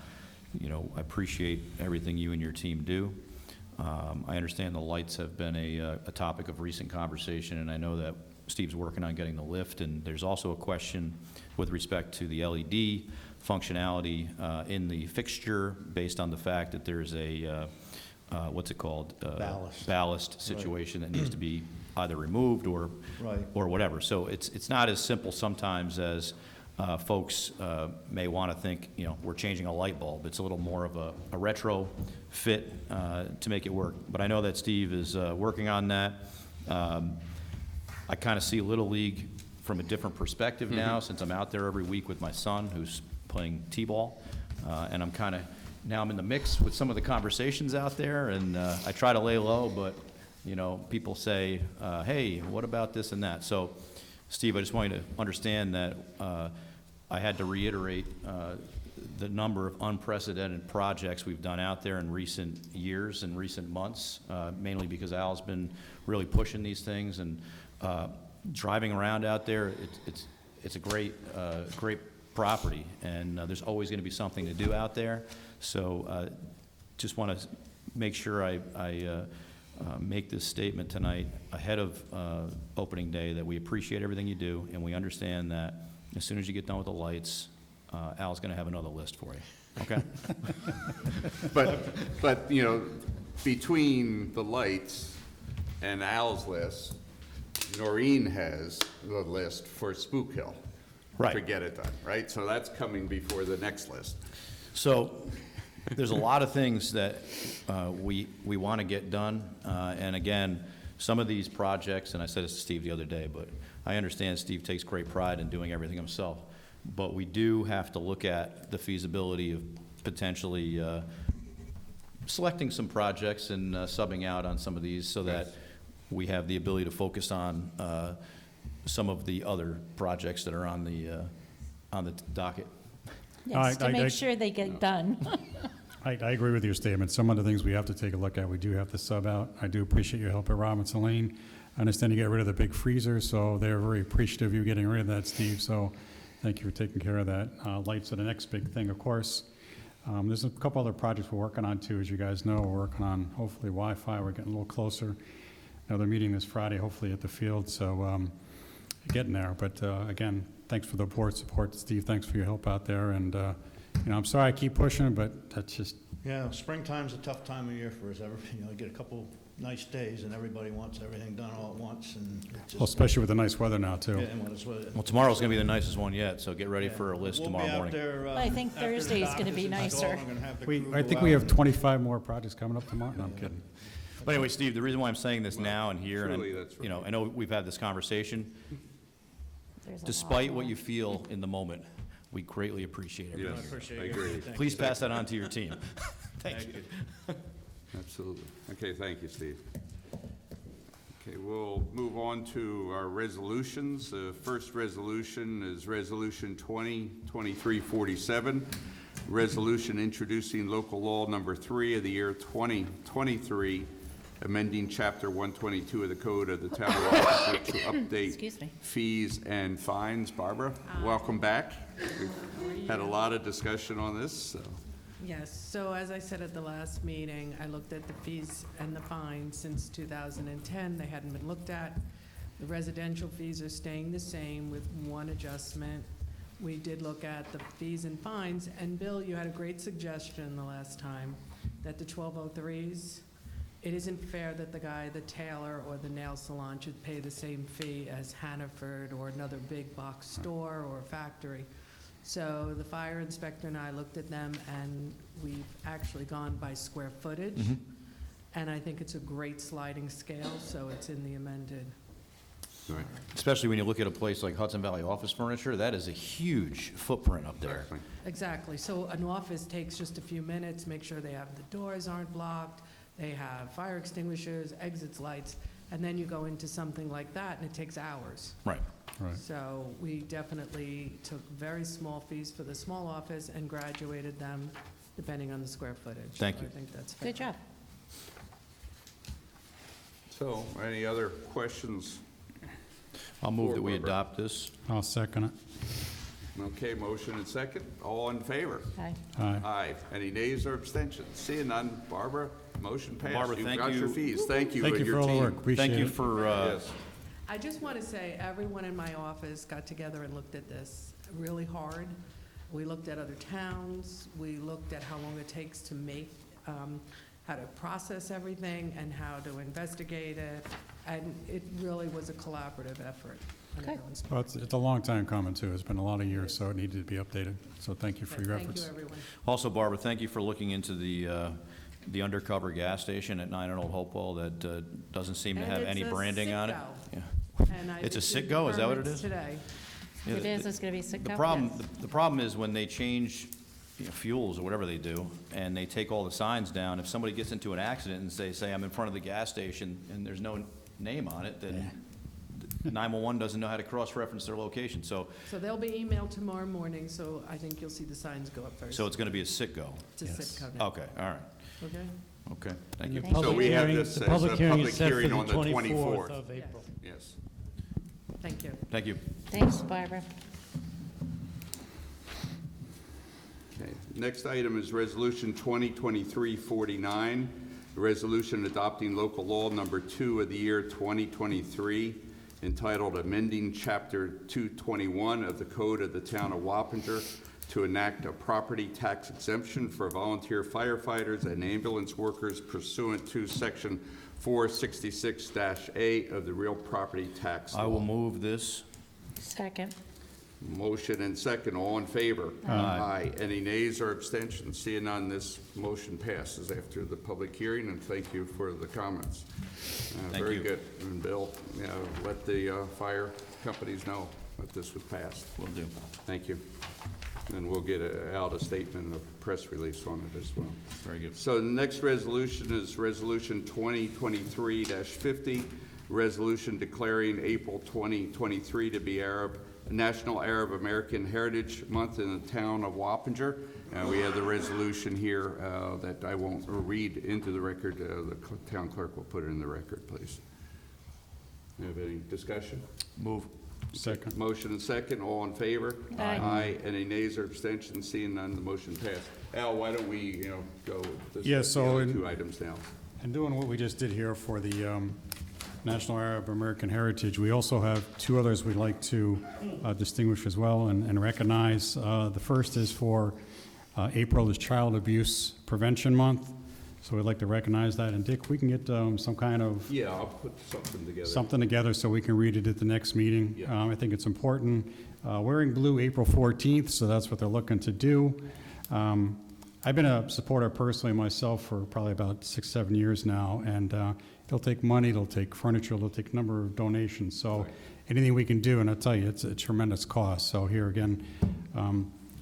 appreciate everything you and your team do. I understand the lights have been a topic of recent conversation, and I know that Steve's working on getting the lift, and there's also a question with respect to the LED functionality in the fixture based on the fact that there's a, what's it called? Ballast situation that needs to be either removed or whatever. So it's not as simple sometimes as folks may want to think, we're changing a light bulb. It's a little more of a retro fit to make it work. But I know that Steve is working on that. I kind of see Little League from a different perspective now, since I'm out there every week with my son who's playing t-ball. And now I'm in the mix with some of the conversations out there, and I try to lay low, but people say, hey, what about this and that? So, Steve, I just want you to understand that I had to reiterate the number of unprecedented projects we've done out there in recent years and recent months, mainly because Al's been really pushing these things, and driving around out there, it's a great property, and there's always going to be something to do out there. So just want to make sure I make this statement tonight ahead of opening day, that we appreciate everything you do, and we understand that as soon as you get done with the lights, Al's going to have another list for you. Okay? But between the lights and Al's list, Noreen has the list for Spook Hill. Right. To get it done, right? So that's coming before the next list. So there's a lot of things that we want to get done. And again, some of these projects, and I said this to Steve the other day, but I understand Steve takes great pride in doing everything himself. But we do have to look at the feasibility of potentially selecting some projects and subbing out on some of these, so that we have the ability to focus on some of the other projects that are on the docket. Yes, to make sure they get done. I agree with your statement. Some of the things we have to take a look at, we do have to sub out. I do appreciate your help at Robinson Lane. I understand you get rid of the big freezer, so they're very appreciative of you getting rid of that, Steve. So thank you for taking care of that. Lights are the next big thing, of course. There's a couple other projects we're working on too, as you guys know. We're working on hopefully Wi-Fi. We're getting a little closer. Another meeting this Friday, hopefully at the field. So getting there. But again, thanks for the board support, Steve. Thanks for your help out there. And I'm sorry I keep pushing, but that's just. Yeah, springtime's a tough time of year for us. You get a couple nice days, and everybody wants everything done all at once, and it just, Well, especially with the nice weather now too. Yeah, and when it's weather. Well, tomorrow's going to be the nicest one yet, so get ready for a list tomorrow morning. There, I think after the Thursday's going to doctors be install, nicer. I'm gonna have the I crew think go we out have 25 more projects coming up tomorrow. No, I'm kidding. But anyway, Steve, the reason why I'm saying this now and here, truly, and that's I know we've had this conversation. Despite what you feel in the moment, we greatly appreciate everything. Yes, I agree. Please pass that on to your team. Thank you. Absolutely. Okay, thank you, Steve. Okay, we'll move on to our resolutions. The first resolution is Resolution 2023-47, resolution introducing local law number 3 of the year 2023, amending Chapter 122 of the Code of the Town of Rochester to update fees and fines. Barbara, welcome back. We've had a lot of discussion on this. So. Yes, so as I said at the last meeting, I looked at the fees and the fines since 2010. They hadn't been looked at. The residential fees are staying the same with one adjustment. We did look at the fees and fines, and Bill, you had a great suggestion the last time that the 1203s, it isn't fair that the tailor or the nail salon should pay the same fee as Hannaford or another big box store or factory. So the fire inspector and I looked at them, and we've actually gone by square footage. Mm-hmm. And I think it's a great sliding scale, so it's in the amended. Right. Especially when you look at a place like Hudson Valley Office Furniture, that is a huge footprint up there. Exactly. So an office takes just a few minutes, make sure they have the doors aren't blocked, They have fire extinguishers, exits, lights, and then you go into something like that, and it takes hours. Right. Right. So we definitely took very small fees for the small office and graduated them depending on the square footage. Thank So you. I think that's fair. Good job. So, any other questions? I'll move For that we Barbara. adopt this. I'll second it. Okay, motion and second. All in favor? Aye. Aye. Aye. Any nays or abstentions? Seeing none, Barbara, motion passed. Barbara, You've thank got your you. fees. Thank you Thank and you your for all the team. work. Appreciate Thank you it. for, Yes. I just want to say, everyone in my office got together and looked at this really hard. We looked at other towns, we looked at how long it takes to make, how to process everything and how to investigate it, and it really was a collaborative effort. on Good. everyone's Well, part. it's a long time coming, too. It's been a lot of years, so it needed to be updated. So thank you for your Thank efforts. you, everyone. Also, Barbara, thank you for looking into the undercover gas station at 9 and Old Hopewell that doesn't seem to And have it's any a branding on it. Citgo. Yeah. And I It's a received Citgo, is that what it permits is? Today. Yeah, It is, it's going to be Citgo. The problem, yes. the problem is when they change, fuels or whatever they do, and they take all the signs down, if somebody gets into an accident and say, I'm in front of the gas station and there's no name on it, then 911 doesn't know how to cross-reference their location. So So they'll be emailed tomorrow morning, so I think you'll see the signs go up very soon. it's going to be a Citgo. It's a Citgo now. Okay, all right. Okay? Okay, thank you. Thank So you. we have hearing- this the as a public hearing is public set for hearing the on the 24th. of April. Yes. Thank you. Thank you. Thanks, Barbara. Okay. Next item is Resolution 2023-49, a resolution adopting local law number 2 of the year 2023, entitled Amending Chapter 221 of the Code of the Town of Wappinger to enact a property tax exemption for volunteer firefighters and ambulance workers pursuant to Section 466-A of the Real Property Tax Law. I will move this. Second. Motion and second, all in favor? Aye. Any nays or abstentions? Seeing none, this motion passes after the public hearing, and thank you for the comments. Thank Very you. good. And Bill, let the fire companies know that this was passed. Will do. Thank you. And we'll get out a statement, a press release on it as well. Very good. So the next resolution is Resolution 2023-50, resolution declaring April 2023 to be National Arab American Heritage Month in the town of Wappinger. We have the resolution here that I won't read into the record. The town clerk will put it in the record, please. Have any discussion? Move. Second. Motion and second, all in favor? Aye. Aye. Any nays or abstentions? Seeing none, the motion passed. Al, why don't we, go with this, Yeah, the so other in- two items now? And doing what we just did here for the National Arab American Heritage, we also have two others we'd like to distinguish as well and recognize. The first is for April is Child Abuse Prevention Month, so we'd like to recognize that. And Dick, we can get some kind of Yeah, I'll put something together. so we can read it at the next meeting. Yeah. I think it's important. Wearing blue April 14th, so that's what they're looking to do. I've been a supporter personally myself for probably about 6-7 years now, and it'll take money, it'll take furniture, it'll take a number of donations. So anything we can do, and I'll tell you, it's a tremendous cost. So here again,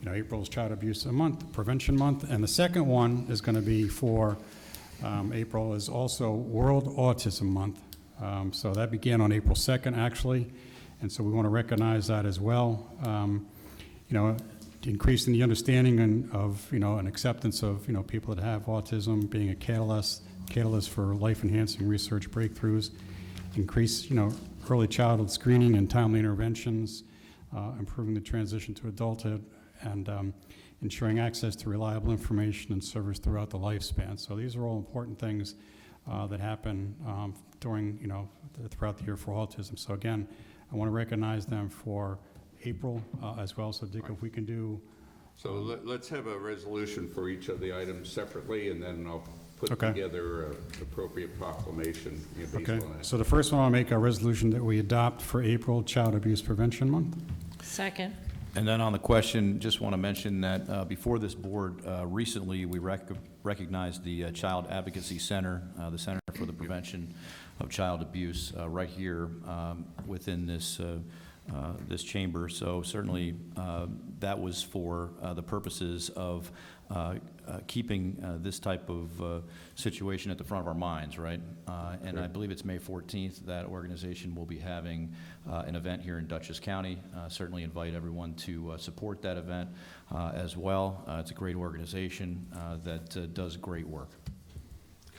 April is Child Abuse Month, Prevention Month, and the second one is going to be for April is also World Autism Month. So that began on April 2nd, actually, and so we want to recognize that as well. Increasing the understanding of, and acceptance of, people that have autism, being a catalyst for life-enhancing research breakthroughs, increase, early childhood screening and timely interventions, improving the transition to adulthood, and ensuring access to reliable information and service throughout the lifespan. So these are all important things that happen during, throughout the year for autism. So again, I want to recognize them for April as well. So Dick, if we can do. So let's have a resolution for each of the items separately, and then I'll put Okay. together an appropriate proclamation based Okay, on that. so the first one, I'll make a resolution that we adopt for April Child Abuse Prevention Month. Second. And then on the question, just want to mention that before this board, recently, we recognized the Child Advocacy Center, the Center for the Prevention of Child Abuse, right here within this this chamber. So certainly that was for the purposes of keeping this type of situation at the front of our minds, right? And I believe it's May 14th that organization will be having an event here in Dutchess County. Certainly invite everyone to support that event as well. It's a great organization that does great work.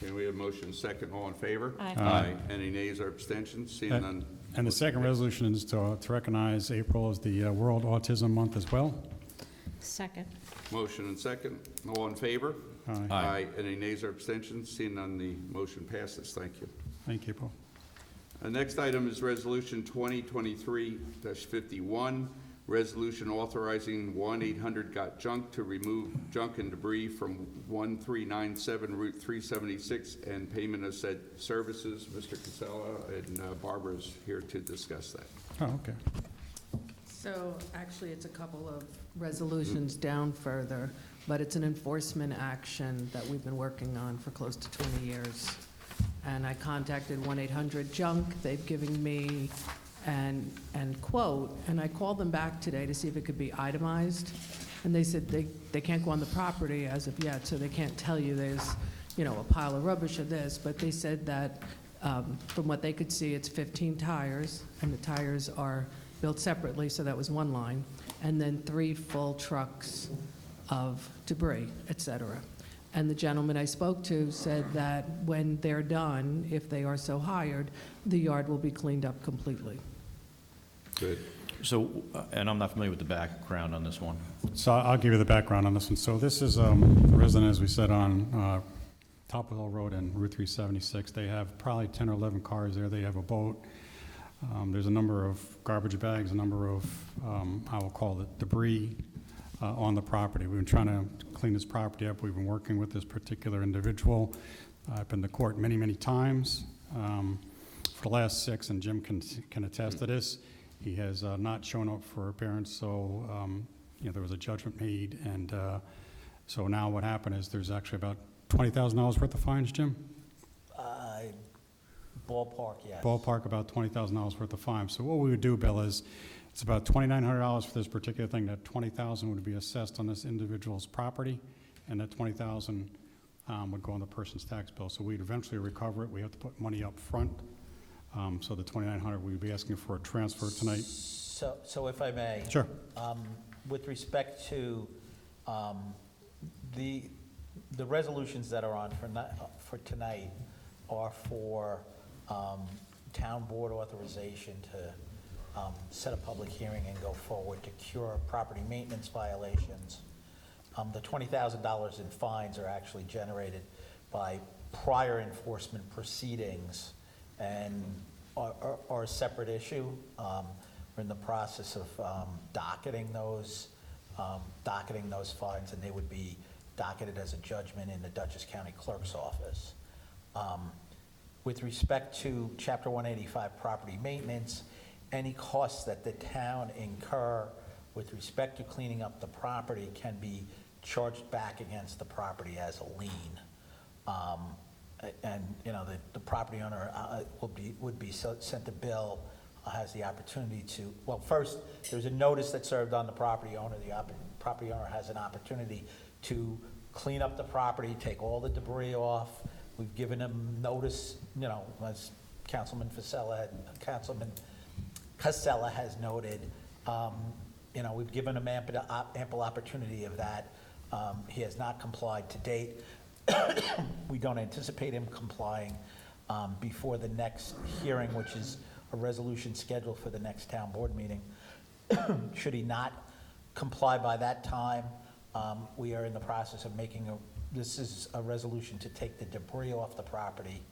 Okay, we have motion second. All in favor? Aye. Aye. Any nays or abstentions? Seeing none. And the second resolution is to recognize April as the World Autism Month as well. Second. Motion and second. All in favor? Aye. Aye. Any nays or abstentions? Seeing none, the motion passes. Thank you. Thank you, Paul. Next item is Resolution 2023-51, resolution authorizing 1-800-GOT-JUNK to remove junk and debris from 1397 Route 376 and payment of said services. Mr. Casella and Barbara's here to discuss that. Oh, okay. So actually, it's a couple of resolutions down further, but it's an enforcement action that we've been working on for close to 20 years. And I contacted 1-800-JUNK. They've given me an quote, and I called them back today to see if it could be itemized. And they said they can't go on the property as of yet, so they can't tell you there's, you know, a pile of rubbish or this, but they said that from what they could see, it's 15 tires, and the tires are built separately, so that was one line, and then 3 full trucks of debris, et cetera. And the gentleman I spoke to said that when they're done, if they are so hired, the yard will be cleaned up completely. Good. So, and I'm not familiar with the background on this one. So I'll give you the background on this one. So this is a resident, as we said, on Top of Hill Road and Route 376. They have probably 10 or 11 cars there. They have a boat. There's a number of garbage bags, a number of, I will call it debris on the property. We've been trying to clean this property up. We've been working with this particular individual. I've been to court many, many times. For the last 6, and Jim can attest to this, he has not shown up for appearance, so you know, there was a judgment made, and so now what happened is there's actually about $20,000 worth of fines, Jim? Ballpark, yes. Ballpark, about $20,000 worth of fines. So what we would do, Bill, is it's about $2,900 for this particular thing. That $20,000 would be assessed on this individual's property, and that $20,000 would go on the person's tax bill. So we'd eventually recover it. We have to put money up front. So the $2,900, we'd be asking for a transfer tonight. So if I may. Sure. With respect to the resolutions that are on for tonight are for town board authorization to set a public hearing and go forward to cure property maintenance violations. The $20,000 in fines are actually generated by prior enforcement proceedings and are a separate issue. We're in the process of docketing those fines, and they would be docketed as a judgment in the Dutchess County Clerk's office. With respect to Chapter 185 property maintenance, any costs that the town incur with respect to cleaning up the property can be charged back against the property as a lien. And, you know, the property owner would be sent a bill, has the opportunity to, well, first, there's a notice that's served on the property owner. The property owner has an opportunity to clean up the property, take all the debris off. We've given him notice, you know, as Councilman Casella has noted, you know, we've given him ample opportunity of that. He has not complied to date. We don't anticipate him complying before the next hearing, which is a resolution scheduled for the next town board meeting. Should he not comply by that time, we are in the process of making this is a resolution to take the debris off the property.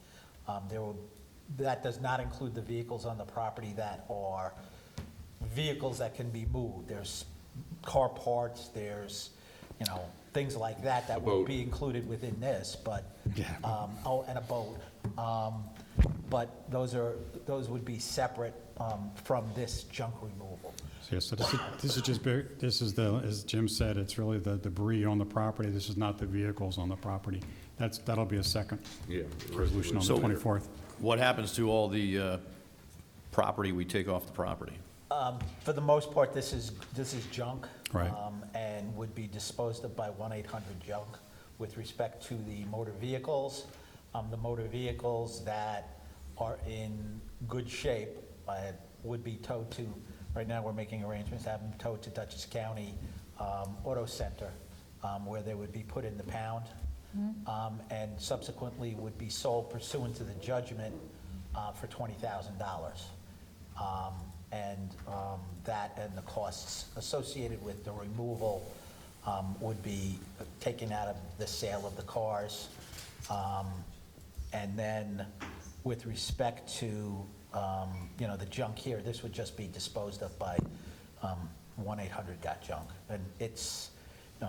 That does not include the vehicles on the property that are vehicles that can be moved. There's car parts, there's, you know, things like that would be included within this, but, and a boat. But those would be separate from this junk removal. So, yes, so this is as Jim said, it's really the debris on the property. This is not the vehicles on the property. That'll be a second resolution on the 24th. What happens to all the property we take off the property? For the most part, this is junk. Right. And would be disposed of by 1-800-JUNK. With respect to the motor vehicles that are in good shape would be towed to, right now we're making arrangements to have them towed to Dutchess County Auto Center, where they would be put in the pound, and subsequently would be sold pursuant to the judgment for $20,000. That and the costs associated with the removal would be taken out of the sale of the cars. And then with respect to, the junk here, this would just be disposed of by 1-800-GOT-JUNK. And it's,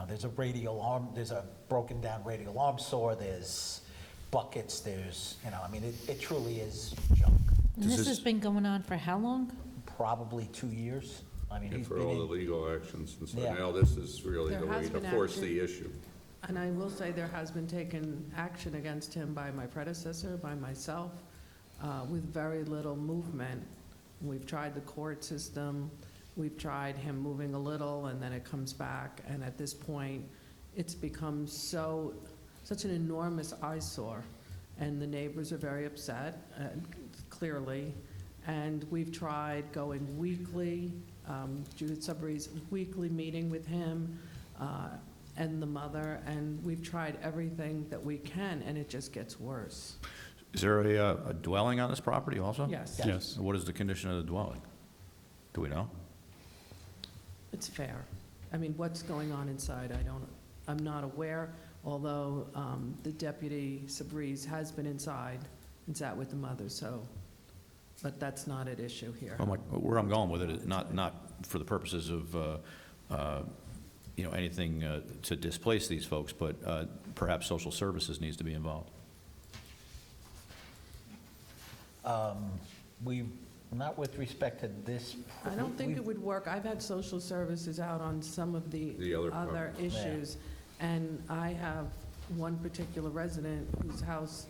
there's a radial arm, there's a broken down radial arm saw, there's buckets, there's, it truly is junk. And this has been going on for how long? Probably 2 years. And he's for been all the in- legal actions, and so Yeah. now this is really There the way has to been force action. the issue. And I will say there has been taken action against him by my predecessor, by myself, with very little movement. We've tried the court system, we've tried him moving a little, and then it comes back. And at this point, it's become such an enormous eyesore. And the neighbors are very upset, clearly. And we've tried going weekly, Judith Sudbury's weekly meeting with him and the mother, and we've tried everything that we can, and it just gets worse. Is there a dwelling on this property also? Yes. Yes. What is the condition of the dwelling? Do we know? It's fair. I mean, what's going on inside, I'm not aware, although the deputy, Sabriz, has been inside and sat with the mother, but that's not at issue here. Where I'm going with it is not for the purposes of, anything to displace these folks, but perhaps social services needs to be involved. Not with respect to this. I don't think it would work. I've had social services out on some of the The other other properties. issues, and I have one particular resident whose house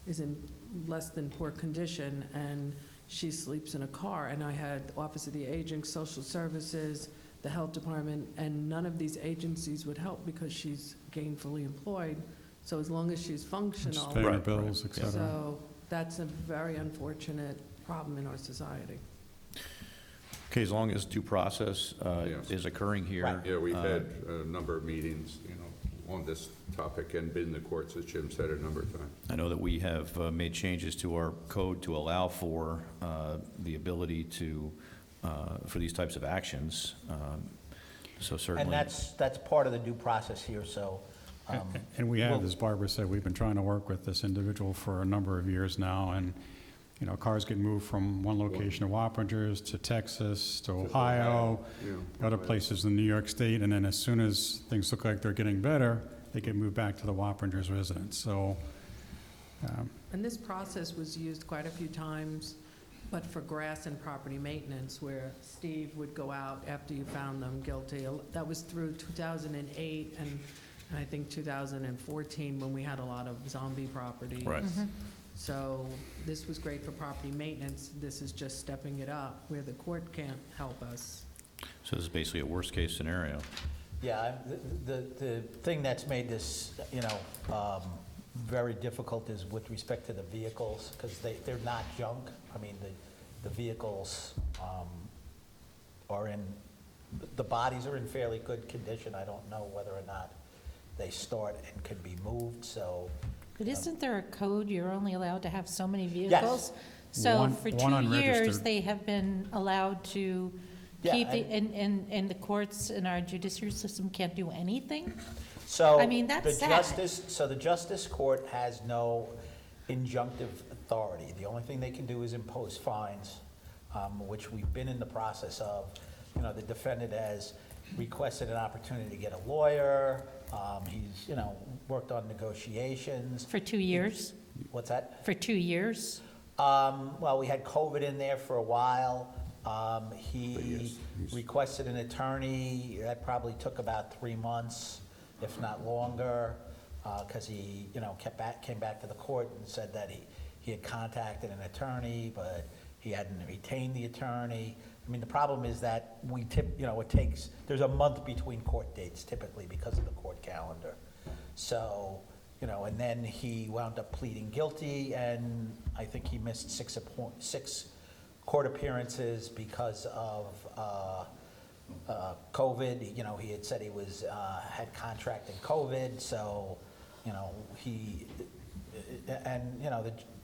is in less than poor condition, and she sleeps in a car, and I had Office of the Aging, Social Services, the Health Department, and none of these agencies would help because she's gainfully employed, so as long as she's functional. Paying her bills, et cetera. So that's a very unfortunate problem in our society. Okay, as long as due process Yes. is occurring here. Yeah, we've had a number of meetings, on this topic and been in the courts, as Jim said, a number of times. I know that we have made changes to our code to allow for the ability to, for these types of actions. So certainly. And that's part of the due process here, so. And we have, well- as Barbara said, we've been trying to work with this individual for a number of years now, and, cars get moved from one location of Wappingers to Texas, to Ohio, Yeah. other places in New York State, and then as soon as things look like they're getting better, they get moved back to the Wappingers residence, so. And this process was used quite a few times, but for grass and property maintenance, where Steve would go out after you found them guilty. That was through 2008 and I think 2014, when we had a lot of zombie properties. Right. So this was great for property maintenance. This is just stepping it up where the court can't help us. So this is basically a worst-case scenario. Yeah, the thing that's made this, very difficult is with respect to the vehicles, because they're not junk. I mean, the vehicles the bodies are in fairly good condition. I don't know whether or not they start and can be moved, so. But isn't there a code, you're only allowed to have so many vehicles? So One- for one 2 years, unregistered. they have been allowed to Yeah, keep, and the courts and our judiciary system can't do anything? So I mean, that's sad. the Justice Court has no injunctive authority. The only thing they can do is impose fines, which we've been in the process of. The defendant has requested an opportunity to get a lawyer. He's, worked on negotiations. For 2 years? What's that? For 2 years? Well, we had COVID in there for a while. He he's- requested an attorney. That probably took about 3 months, if not longer, because he, came back to the court and said that he had contacted an attorney, but he hadn't retained the attorney. I mean, the problem is that there's a month between court dates typically because of the court calendar. So, and then he wound up pleading guilty, and I think he missed six court appearances because of COVID. He had said he had contracted COVID, so,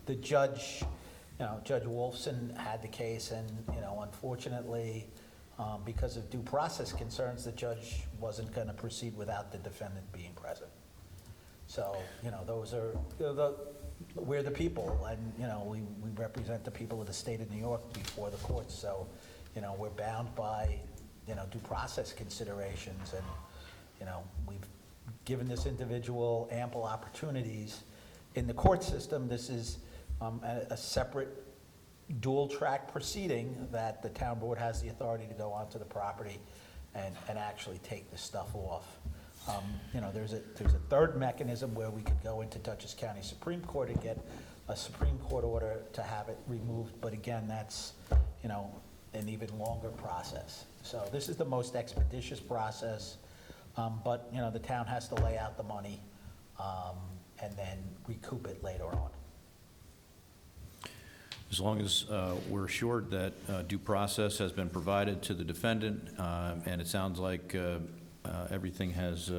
the judge, Judge Wolfson had the case, and, unfortunately, because of due process concerns, the judge wasn't going to proceed without the defendant being present. So, those are, we're the people, and, we represent the people of the state of New York before the courts, so, we're bound by, due process considerations, and, we've given this individual ample opportunities. In the court system, this is a separate dual-track proceeding that the town board has the authority to go onto the property and actually take the stuff off. There's a third mechanism where we could go into Dutchess County Supreme Court and get a Supreme Court order to have it removed, but again, that's, an even longer process. So this is the most expeditious process, but, the town has to lay out the money and then recoup it later on. As long as we're assured that due process has been provided to the defendant, and it sounds like everything has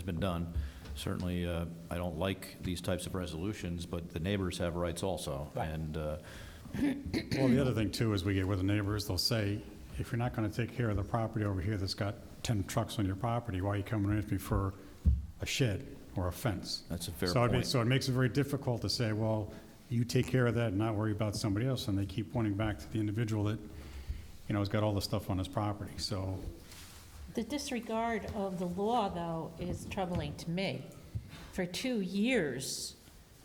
been done. Certainly, I don't like these types of resolutions, but the neighbors have rights also. Right. And Well, the other thing too is we get with the neighbors, they'll say, if you're not gonna take care of the property over here that's got 10 trucks on your property, why are you coming in for a shed or a fence? That's a fair So point. so it makes it very difficult to say, well, you take care of that and not worry about somebody else, and they keep pointing back to the individual that, has got all the stuff on his property, so. The disregard of the law, though, is troubling to me. For 2 years,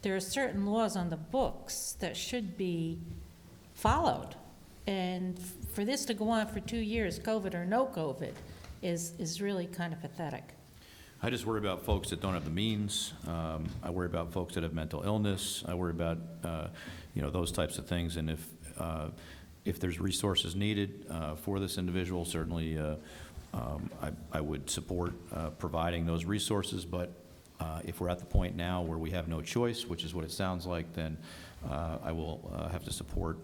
there are certain laws on the books that should be followed. And for this to go on for 2 years, COVID or no COVID, is really kind of pathetic. I just worry about folks that don't have the means. I worry about folks that have mental illness. I worry about, those types of things. And if there's resources needed for this individual, certainly I would support providing those resources. But if we're at the point now where we have no choice, which is what it sounds like, then I will have to support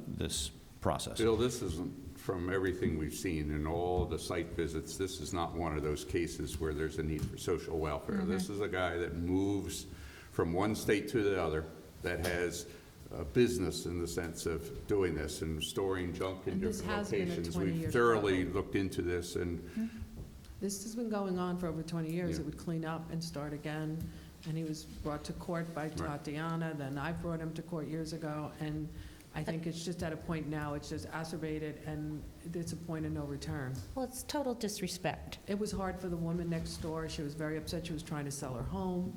this process. Bill, this isn't, from everything we've seen in all the site visits, this is not one of those cases where there's a need for social welfare. This is a guy that moves from one state to the other, that has a business in the sense of doing this and storing junk in And this different has been a locations. 20-year We've thoroughly problem. looked into this, and This has been going on for over 20 years. Yeah. It would clean up and start again. And he was brought to court by Tatiana, then I brought him to court years ago. And I think it's just at a point now, it's just exacerbated, and it's a point of no return. Well, it's total disrespect. It was hard for the woman next door. She was very upset. She was trying to sell her home,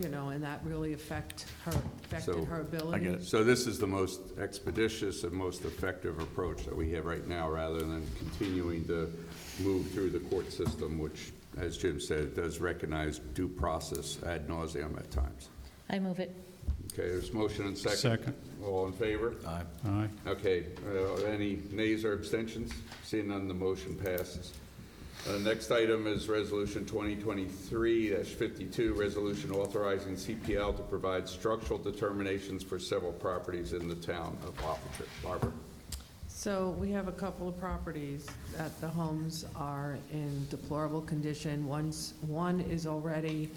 and that really affected her ability. So this is the most expeditious and most effective approach that we have right now, rather than continuing to move through the court system, which, as Jim said, does recognize due process ad nauseum at times. I move it. Okay, there's motion and second. Second. All in favor? Aye. Aye. Okay, any nays or abstentions? Seeing none, the motion passes. Next item is Resolution 2023-52, resolution authorizing CPL to provide structural determinations for several properties in the town of Wappinger. Barbara? So we have a couple of properties that the homes are in deplorable condition. One is already,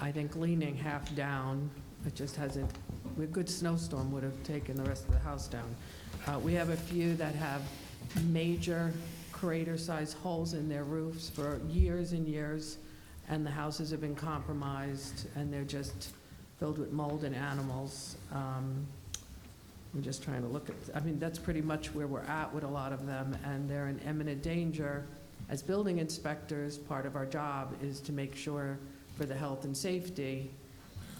I think, leaning half down. It just hasn't, a good snowstorm would have taken the rest of the house down. We have a few that have major crater-sized holes in their roofs for years and years, and the houses have been compromised, and they're just filled with mold and animals. We're just trying to look at, that's pretty much where we're at with a lot of them, and they're in imminent danger. As building inspectors, part of our job is to make sure for the health and safety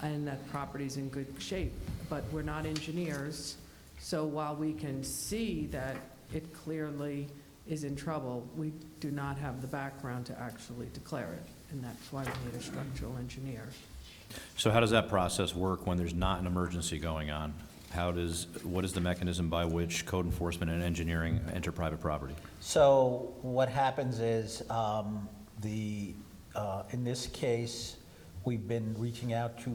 and that property's in good shape. But we're not engineers, so while we can see that it clearly is in trouble, we do not have the background to actually declare it, and that's why we need a structural engineer. So how does that process work when there's not an emergency going on? What is the mechanism by which code enforcement and engineering enter private property? So what happens is, in this case, we've been reaching out to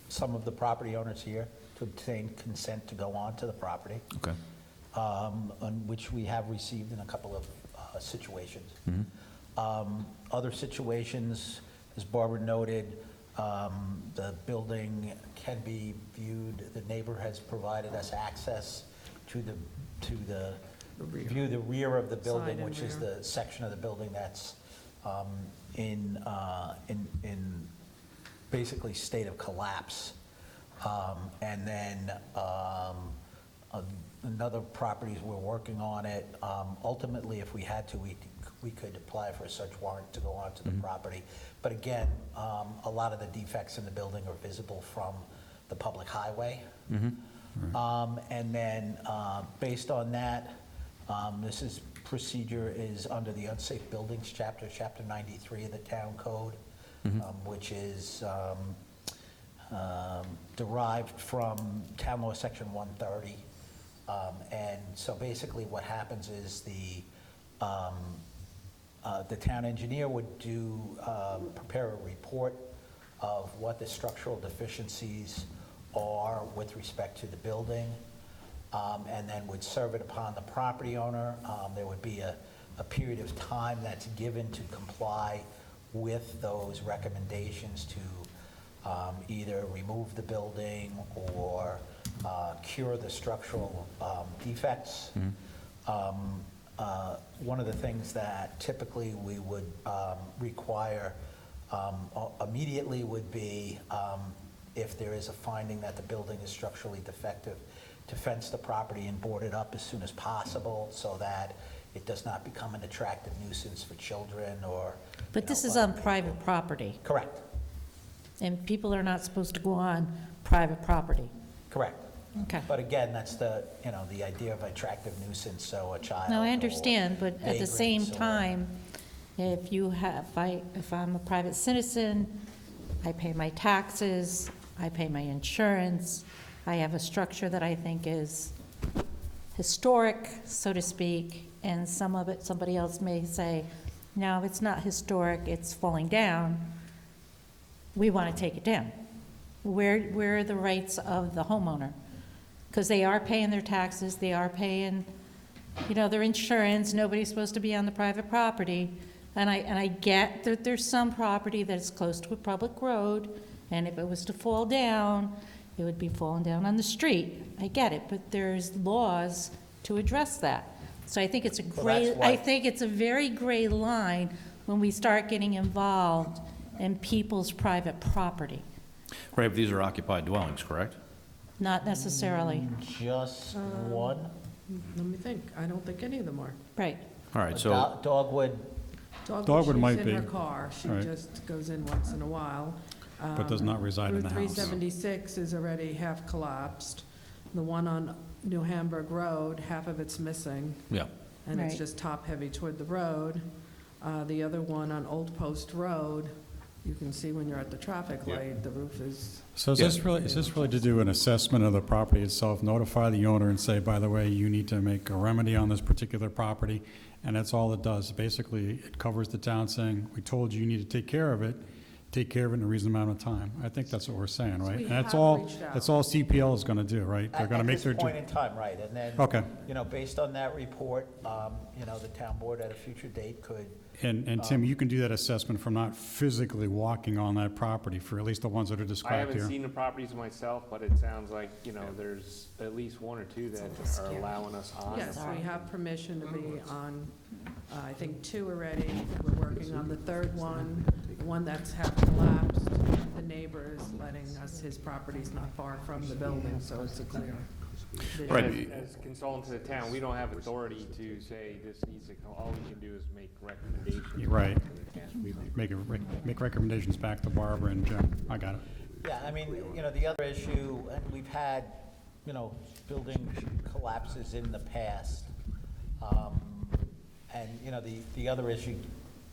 some of the property owners here to obtain consent to go onto the property. Okay. On which we have received in a couple of situations. Other situations, as Barbara noted, the building can be viewed, the neighbor has provided us access to view the rear of the building, Side and which is rear. the section of the building that's in basically state of collapse. And then another properties, we're working on it. Ultimately, if we had to, we could apply for a search warrant to go onto the property. But again, a lot of the defects in the building are visible from the public highway. And then, based on that, procedure is under the Unsafe Buildings Chapter 93 of the Town Code, which is derived from Town Law Section 130. And so basically what happens is the town engineer would prepare a report of what the structural deficiencies are with respect to the building, and then would serve it upon the property owner. There would be a period of time that's given to comply with those recommendations to either remove the building or cure the structural defects. One of the things that typically we would require immediately would be, if there is a finding that the building is structurally defective, to fence the property and board it up as soon as possible so that it does not become an attractive nuisance for children or... But this is on private property, Correct, and people are not supposed to go on private property. correct. Okay. But again, that's the idea of attractive nuisance, so a child... No, I or understand, but at the same vagrants or- time, if I'm a private citizen, I pay my taxes, I pay my insurance, I have a structure that I think is historic, so to speak, and some of it, somebody else may say, no, it's not historic, it's falling down, we want to take it down. Where are the rights of the homeowner? Because they are paying their taxes, they are paying, their insurance, nobody's supposed to be on the private property. And I get that there's some property that's close to a public road, and if it was to fall down, it would be falling down on the street. I get it, but there's laws to address that. So I think it's a very gray line when we start getting involved in people's private property. Right, but these are occupied dwellings, correct? Not necessarily. Just one? Let me think. I don't think any of them are. Right. All right, so, Dogwood, Dogwood might She's be, in her car. She right. just goes in once in a while. But does not reside in the Route house. 376 is already half collapsed. The one on New Hamburg Road, half of it's missing, yeah. and it's Right. just top-heavy toward the road. The other one on Old Post Road, you can see when you're at the traffic light, the roof is... So is this really to do an assessment of the property itself, notify the owner and say, by the way, you need to make a remedy on this particular property? And that's all it does. Basically, it covers the town saying, we told you you need to take care of it in a reasonable amount of time. I think that's what we're saying, right? we And that's have all, reached out. that's all CPL is gonna do, right? They're gonna make their... At this point in time, right, and then, Okay. based on that report, the town board at a future date could... And Tim, you can do that assessment from not physically walking on that property for at least the ones that are I described haven't here. seen the properties myself, but it sounds like, there's at least one or two that are allowing us on. Yes, we have permission to be on, I think 2 already. We're working on the 3rd one, the one that's half collapsed. The neighbor is letting us, his property's not far from the building, so it's a clear. Right. As consultant to the town, we don't have authority to say this needs to go, all we can do is make recommendations. You're right. We Make recommendations back to Barbara and Jim. I got it. Yeah, I mean, the other issue, and we've had, building collapses in the past. And, the other issue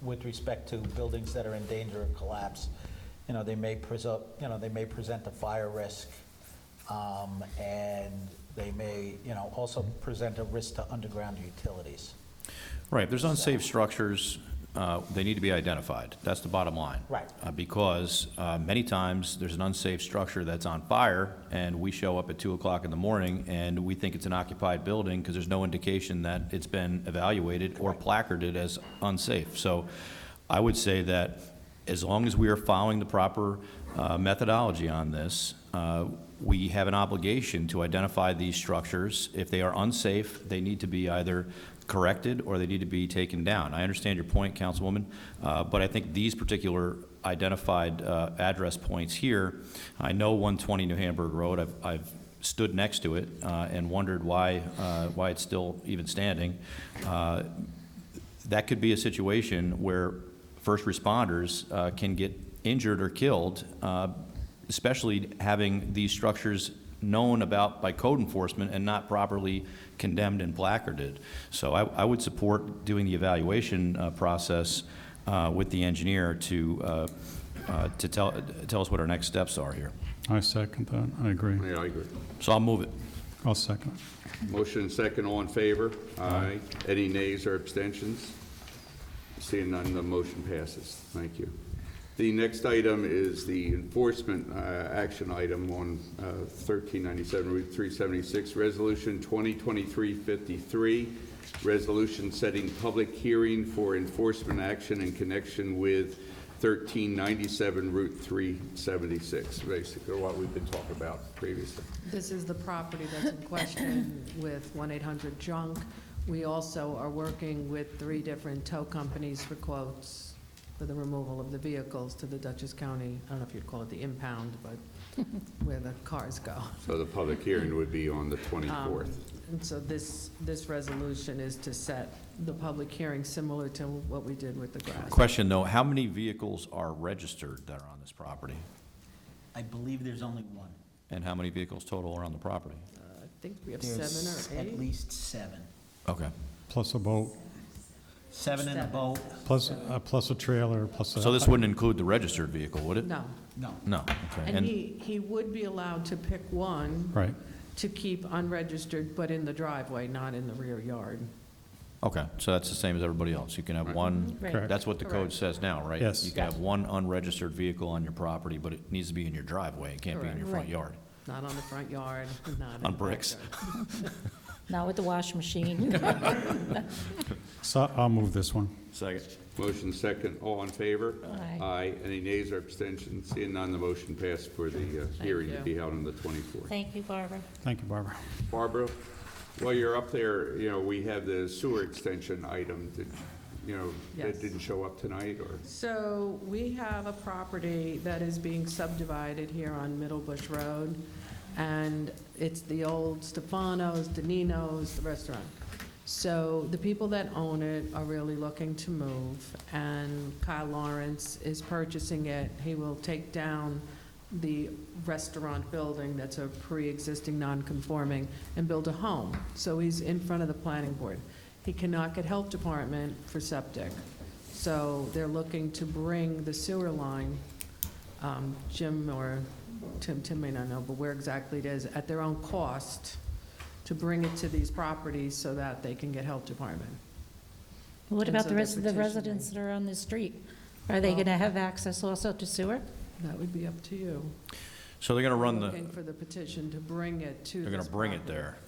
with respect to buildings that are in danger of collapse, they may present a fire risk. and they may, also present a risk to underground utilities. Right, if there's unsafe structures, they need to be identified. That's the bottom line. Right. Because many times, there's an unsafe structure that's on fire, and we show up at 2 o'clock in the morning, and we think it's an occupied building because there's no indication that it's been evaluated or placarded as unsafe. So I would say that as long as we are following the proper methodology on this, we have an obligation to identify these structures. If they are unsafe, they need to be either corrected or they need to be taken down. I understand your point, Councilwoman, but I think these particular identified address points here, I know 120 New Hamburg Road, I've stood next to it and wondered why it's still even standing. That could be a situation where first responders can get injured or killed, especially having these structures known about by code enforcement and not properly condemned and placarded. So I would support doing the evaluation process with the engineer to tell us what our next steps are here. I second that. I agree. Yeah, I agree. So I'll move it. I'll second. Motion and second, all in favor? Aye. Any nays or abstentions? Seeing none, the motion passes. Thank you. The next item is the enforcement action item on 1397 Route 376, Resolution 2023-53, resolution setting public hearing for enforcement action in connection with 1397 Route 376, basically what we've been talking about previously. This is the property that's in question with 1-800-JUNK. We also are working with 3 different tow companies for quotes for the removal of the vehicles to the Dutchess County, I don't know if you'd call it the impound, but where the cars go. So the public hearing would be on the 24th. And so this resolution is to set the public hearing similar to what we did with the grass. Question though, how many vehicles are registered that are on this property? I believe there's only one. And how many vehicles total are on the property? I think we have There's 7 or 8. at least 7. Okay. Plus a boat, 7 in a boat. plus a trailer, plus a... So this wouldn't include the registered vehicle, would it? No. No. No, okay. And he would be allowed to pick one Right. to keep unregistered, but in the driveway, not in the rear yard. Okay, so that's the same as everybody else. You can have one, Correct. that's what the code Correct. says now, right? Yes. You can have one unregistered vehicle on your property, but it needs to be in your driveway. It can't be in your front Correct. yard. Not on the front yard, not in On the bricks. backyard. Not with the wash machine. So I'll move this one. Second. Motion second, all in favor? Aye. Aye. Any nays or abstentions? Seeing none, the motion passed for the hearing to you. be held on the 24th. Thank you, Barbara. Thank you, Barbara. Barbara, while you're up there, we have the sewer extension item that, Yes. that didn't show up tonight, or? So we have a property that is being subdivided here on Middle Bush Road, and it's the old Stefano's, Danino's, the restaurant. So the people that own it are really looking to move, and Kyle Lawrence is purchasing it. He will take down the restaurant building that's a pre-existing non-conforming and build a home. So he's in front of the planning board. He cannot get health department for septic. So they're looking to bring the sewer line, Jim or Tim may not know, but where exactly it is, at their own cost, to bring it to these properties so that they can get health department. What And about so the they're rest of the petitioning. residents that are on the street? Are they Well- going to have access also to sewer? That would be up to you. So they're gonna run the, Looking for the petition to bring it to they're gonna this bring it property. there.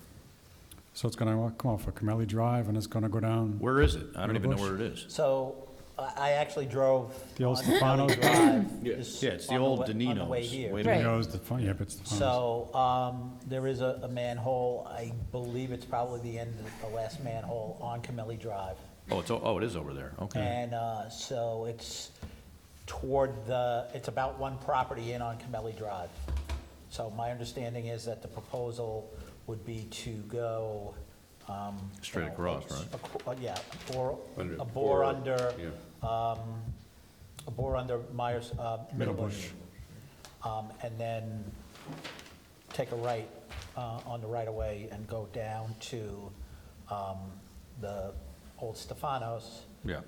So it's going to come off of Camelli Drive, and it's going to go down... Where is it? I don't Middle even know Bush? where it is. So I actually drove The old on Stefano's? Kelly Drive Yeah. this- Yeah, it's the on old on the way Danino's. here. Wait a Right. minute. Yeah, yeah, but it's the So there is a manhole, I believe it's probably the end of the last manhole on Camelli Drive. Oh, it is over there. Okay. And so it's it's about one property in on Camelli Drive. So my understanding is that the proposal would be to go. Straight across, right? Yeah, a bore under, Yeah. a bore under Myers, Middle Bush. And then take a right on the right-of-way and go down to the old Stefano's. Yeah.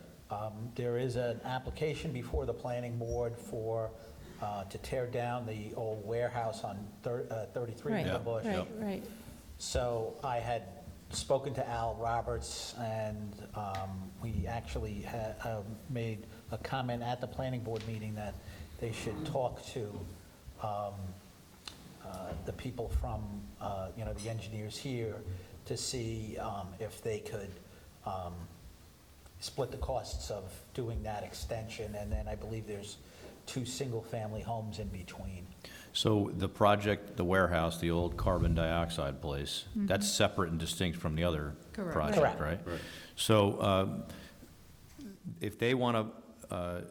There is an application before the planning board for to tear down the old warehouse on 33 Right, Middle Bush. right. So I had spoken to Al Roberts, and we actually made a comment at the planning board meeting that they should talk to the people from, the engineers here to see if they could split the costs of doing that extension. And then I believe there's 2 single-family homes in between. So the project, the warehouse, the old carbon dioxide place, that's separate and distinct from the other Correct. project, Correct. right? Right. So if they want to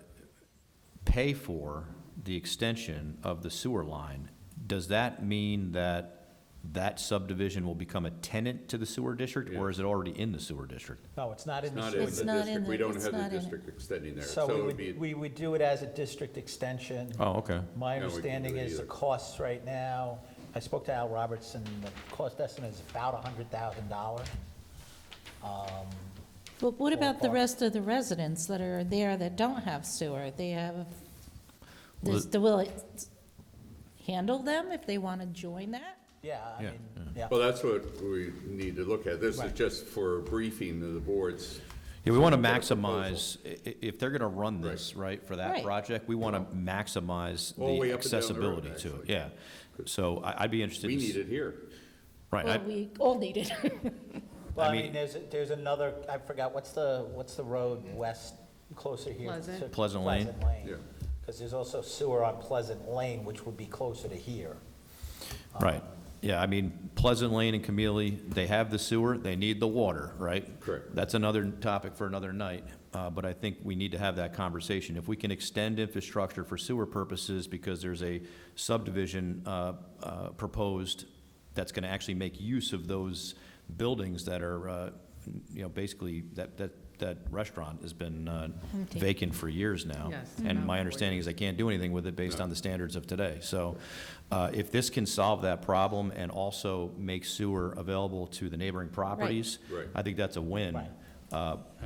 pay for the extension of the sewer line, does that mean that that subdivision will become a tenant to the sewer district, or is it already in the sewer district? No, it's not in the Not sewer. in It's the not in district. the- We don't it's have the not in it. district extending there. So it would be, we would do it as a district extension. Oh, okay. My No, we can't do understanding it is the either. costs right now, I spoke to Al Roberts, and the cost estimate is about $100,000. But what about the Ballpark. rest of the residents that are there that don't have sewer? They have, Well, will it handle them if they want to join that? Yeah, I Yeah, mean, yeah. well, that's what we need to look at. This is Right. just for briefing of the boards. Yeah, we want to Got a maximize, if they're going to run this, right, for that Right. project, we want to maximize All the way the up and down the road, accessibility to it, actually. yeah. So I'd be interested. We to need s- it here. Right, Well, we all need it. Well, I I mean- mean, there's another, I forgot, what's the road west, closer here? Pleasant. to Pleasant Lane? Pleasant Lane. Yeah. Because there's also sewer on Pleasant Lane, which would be closer to here. Right, yeah, I mean, Pleasant Lane and Camille, they have the sewer, they need the water, right? Correct. That's another topic for another night, but I think we need to have that conversation. If we can extend infrastructure for sewer purposes because there's a subdivision proposed that's going to actually make use of those buildings that are, basically, that restaurant has been Empty. vacant for years now. Yes. And my understanding is they can't do anything with it based on the standards of today. So if this can solve that problem and also make sewer available to the neighboring properties, Right. I think that's a win. Right.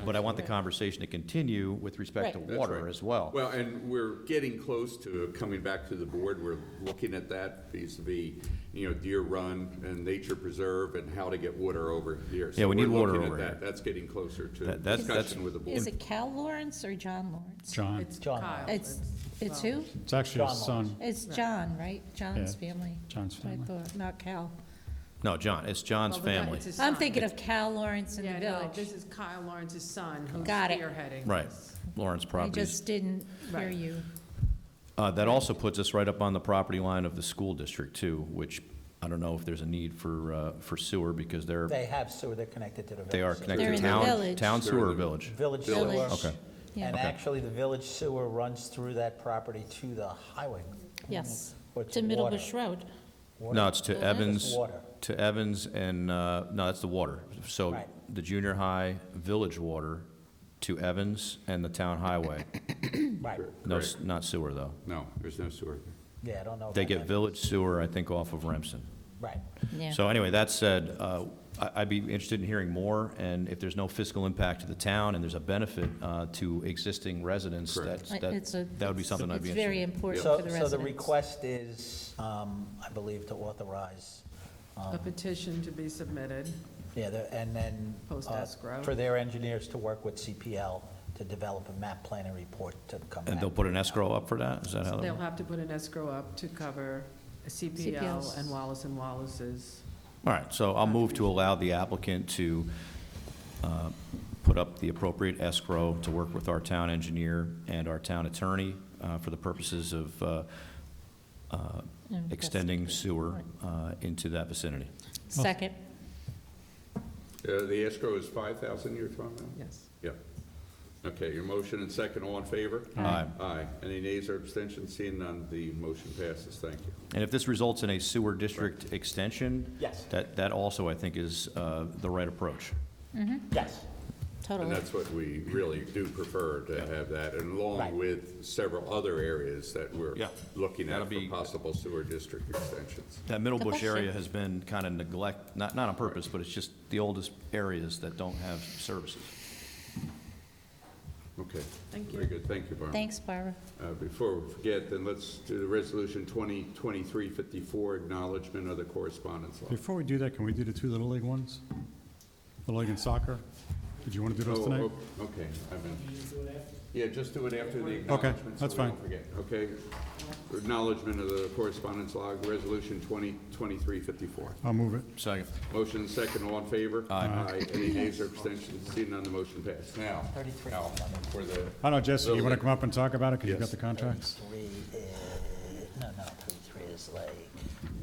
But I want the conversation to continue with respect to Right. That's water right. as well. Well, and we're getting close to coming back to the board. We're looking at that vis-à-vis, Deer Run and Nature Preserve and how to get water over here. Yeah, we need water So we're over looking at here. that. That's getting closer to That's- discussion with the board. Is it Cal Lawrence or John Lawrence? John, It's John. Kyle. It's well, who? it's actually his John son. It's John, right? John's family. John's I family. thought, not Cal. No, John, it's John's well, but that- family. it's his I'm son. thinking of Cal Lawrence in the Yeah, no, village. this is Kyle Lawrence's son who's Got it. spearheading Right, this. Lawrence I Properties. just didn't hear Right. you. That also puts us right up on the property line of the school district too, which I don't know if there's a need for sewer because They have sewer, they're connected to the village. they are system. connected They're to in the town, village. town They're sewer in or the village? Village Village. sewer. Okay. Yeah. And Okay. actually, the village sewer runs through that property to the highway. Yes, Or to Middle water. Bush Road. Water. No, it's to Just Evans, water. to Evans and, no, that's the water. So Right. the junior high village water to Evans and the town highway. Right. No, Correct. not sewer though. No, there's no sewer. Yeah, I don't know. They about get that. village sewer, I think, off of Remsen. Right. Yeah. So anyway, that said, I'd be interested in hearing more, and if there's no fiscal impact to the town and there's a benefit to existing residents, Correct. that would be something I'd be It's interested very in. important So, for the so residents. the request is, I believe, to authorize, A petition to be submitted. and then. Post escrow. For their engineers to work with CPL to develop a map plan and report to come back. And they'll put an escrow up for that? Is that how that They'll works? have to put an escrow up to cover CPL CPL's. and Wallace and Wallace's. All right, so I'll move to allow the applicant to put up the appropriate escrow to work with our town engineer and our town attorney for the purposes of extending sewer into that vicinity. Second. The escrow is 5,000 you're talking about? Yes. Yep. Okay, your motion and second, all in favor? Aye. Aye. Any nays or abstentions? Seeing none, the motion passes. Thank you. And if this results in a sewer district extension, Yes. that also, I think, is the right approach. Yes. And Totally. that's what we really do prefer, to have that, and along Right. with several other areas that we're Yeah. looking at That'll for be- possible sewer district extensions. That Middle Good Bush question. area has been kind of not on purpose, but it's just the oldest areas that don't have services. Okay. Thank you. Very good, thank you, Barbara. Thanks, Barbara. Before we forget, then let's do the resolution 2023-54, acknowledgement of the correspondence law. Before we do that, can we do the two Little League ones? Little League and soccer? Did you want to do those tonight? Okay, yeah, just do it after the acknowledgement. that's so we fine. don't forget, okay? Acknowledgement of the correspondence log, resolution 2023-54. I'll move it. Second. Motion second, all in favor? Aye. Any nays or abstentions? Seeing none, the motion passed. Now, for the. I don't know, Jesse, you want to Little come up and talk about it, because you've got Yes. the contracts? 33 is like.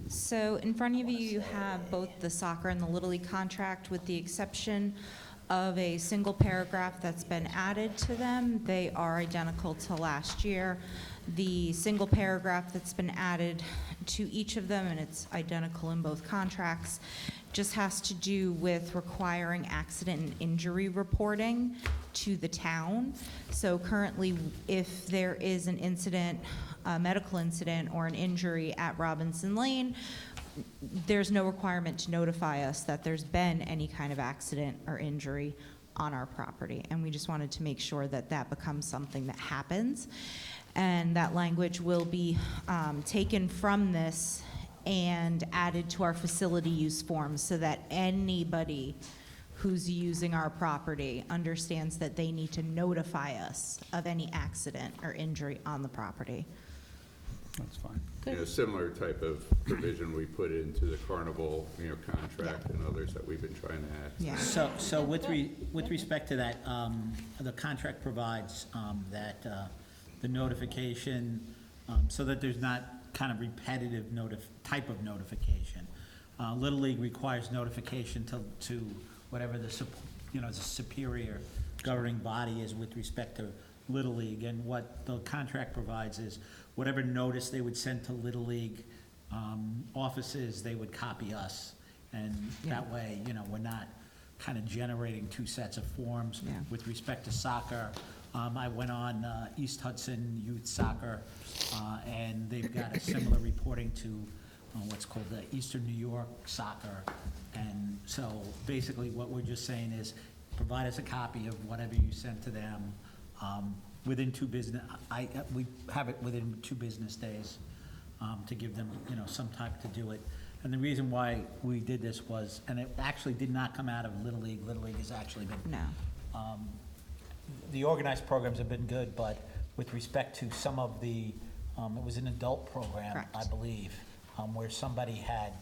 So in front of you, you have both the soccer and the Little League contract, with the exception of a single paragraph that's been added to them. They are identical to last year. The single paragraph that's been added to each of them, and it's identical in both contracts, just has to do with requiring accident and injury reporting to the town. So currently, if there is an incident, a medical incident or an injury at Robinson Lane, there's no requirement to notify us that there's been any kind of accident or injury on our property. And we just wanted to make sure that that becomes something that happens. And that language will be taken from this and added to our facility use forms, so that anybody who's using our property understands that they need to notify us of any accident or injury on the property. That's fine. You know, similar type of provision we put into the Carnival, contract and others that we've been trying to add. Yeah. So with respect to that, the contract provides that the notification, so that there's not kind of repetitive type of notification. Little League requires notification to whatever the superior governing body is with respect to Little League. And what the contract provides is whatever notice they would send to Little League offices, they would copy us. And that way, we're not kind of generating two sets of forms. Yeah. With respect to soccer, I went on East Hudson Youth Soccer, and they've got a similar reporting to what's called the Eastern New York Soccer. And so basically what we're just saying is provide us a copy of whatever you sent to them within we have it within 2 business days to give them, some time to do it. And the reason why we did this was, and it actually did not come out of Little League. Little League has actually been. No. The organized programs have been good, but with respect to some of the, it was an adult program, Correct. I believe, where somebody had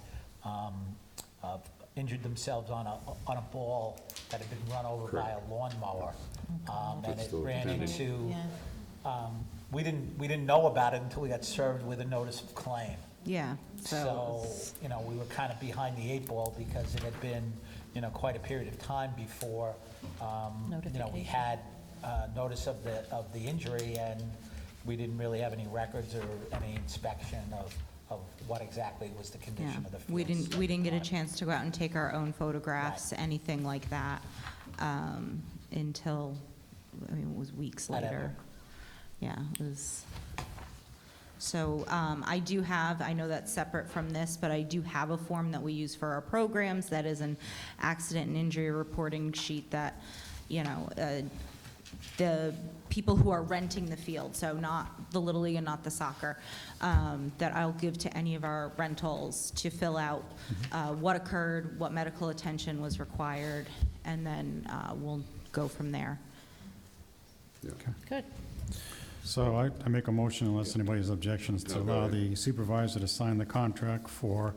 injured themselves on a ball that had been run over by a lawnmower. And it ran into, we didn't know about it until we got served with a notice of claim. Yeah. So, we were kind of behind the 8 ball because it had been, quite a period of time before, we had notice of the injury, and we didn't really have any records or any inspection of what exactly was the condition of the field. We didn't get a chance to go out and take our own photographs, anything like that, until, it was weeks later. Whatever. Yeah, it was. So I know that's separate from this, but I do have a form that we use for our programs that is an accident and injury reporting sheet that, the people who are renting the field, so not the Little League and not the soccer, that I'll give to any of our rentals to fill out what occurred, what medical attention was required, and then we'll go from there. Good. So I make a motion, unless anybody has objections, to allow the supervisor to sign the contract for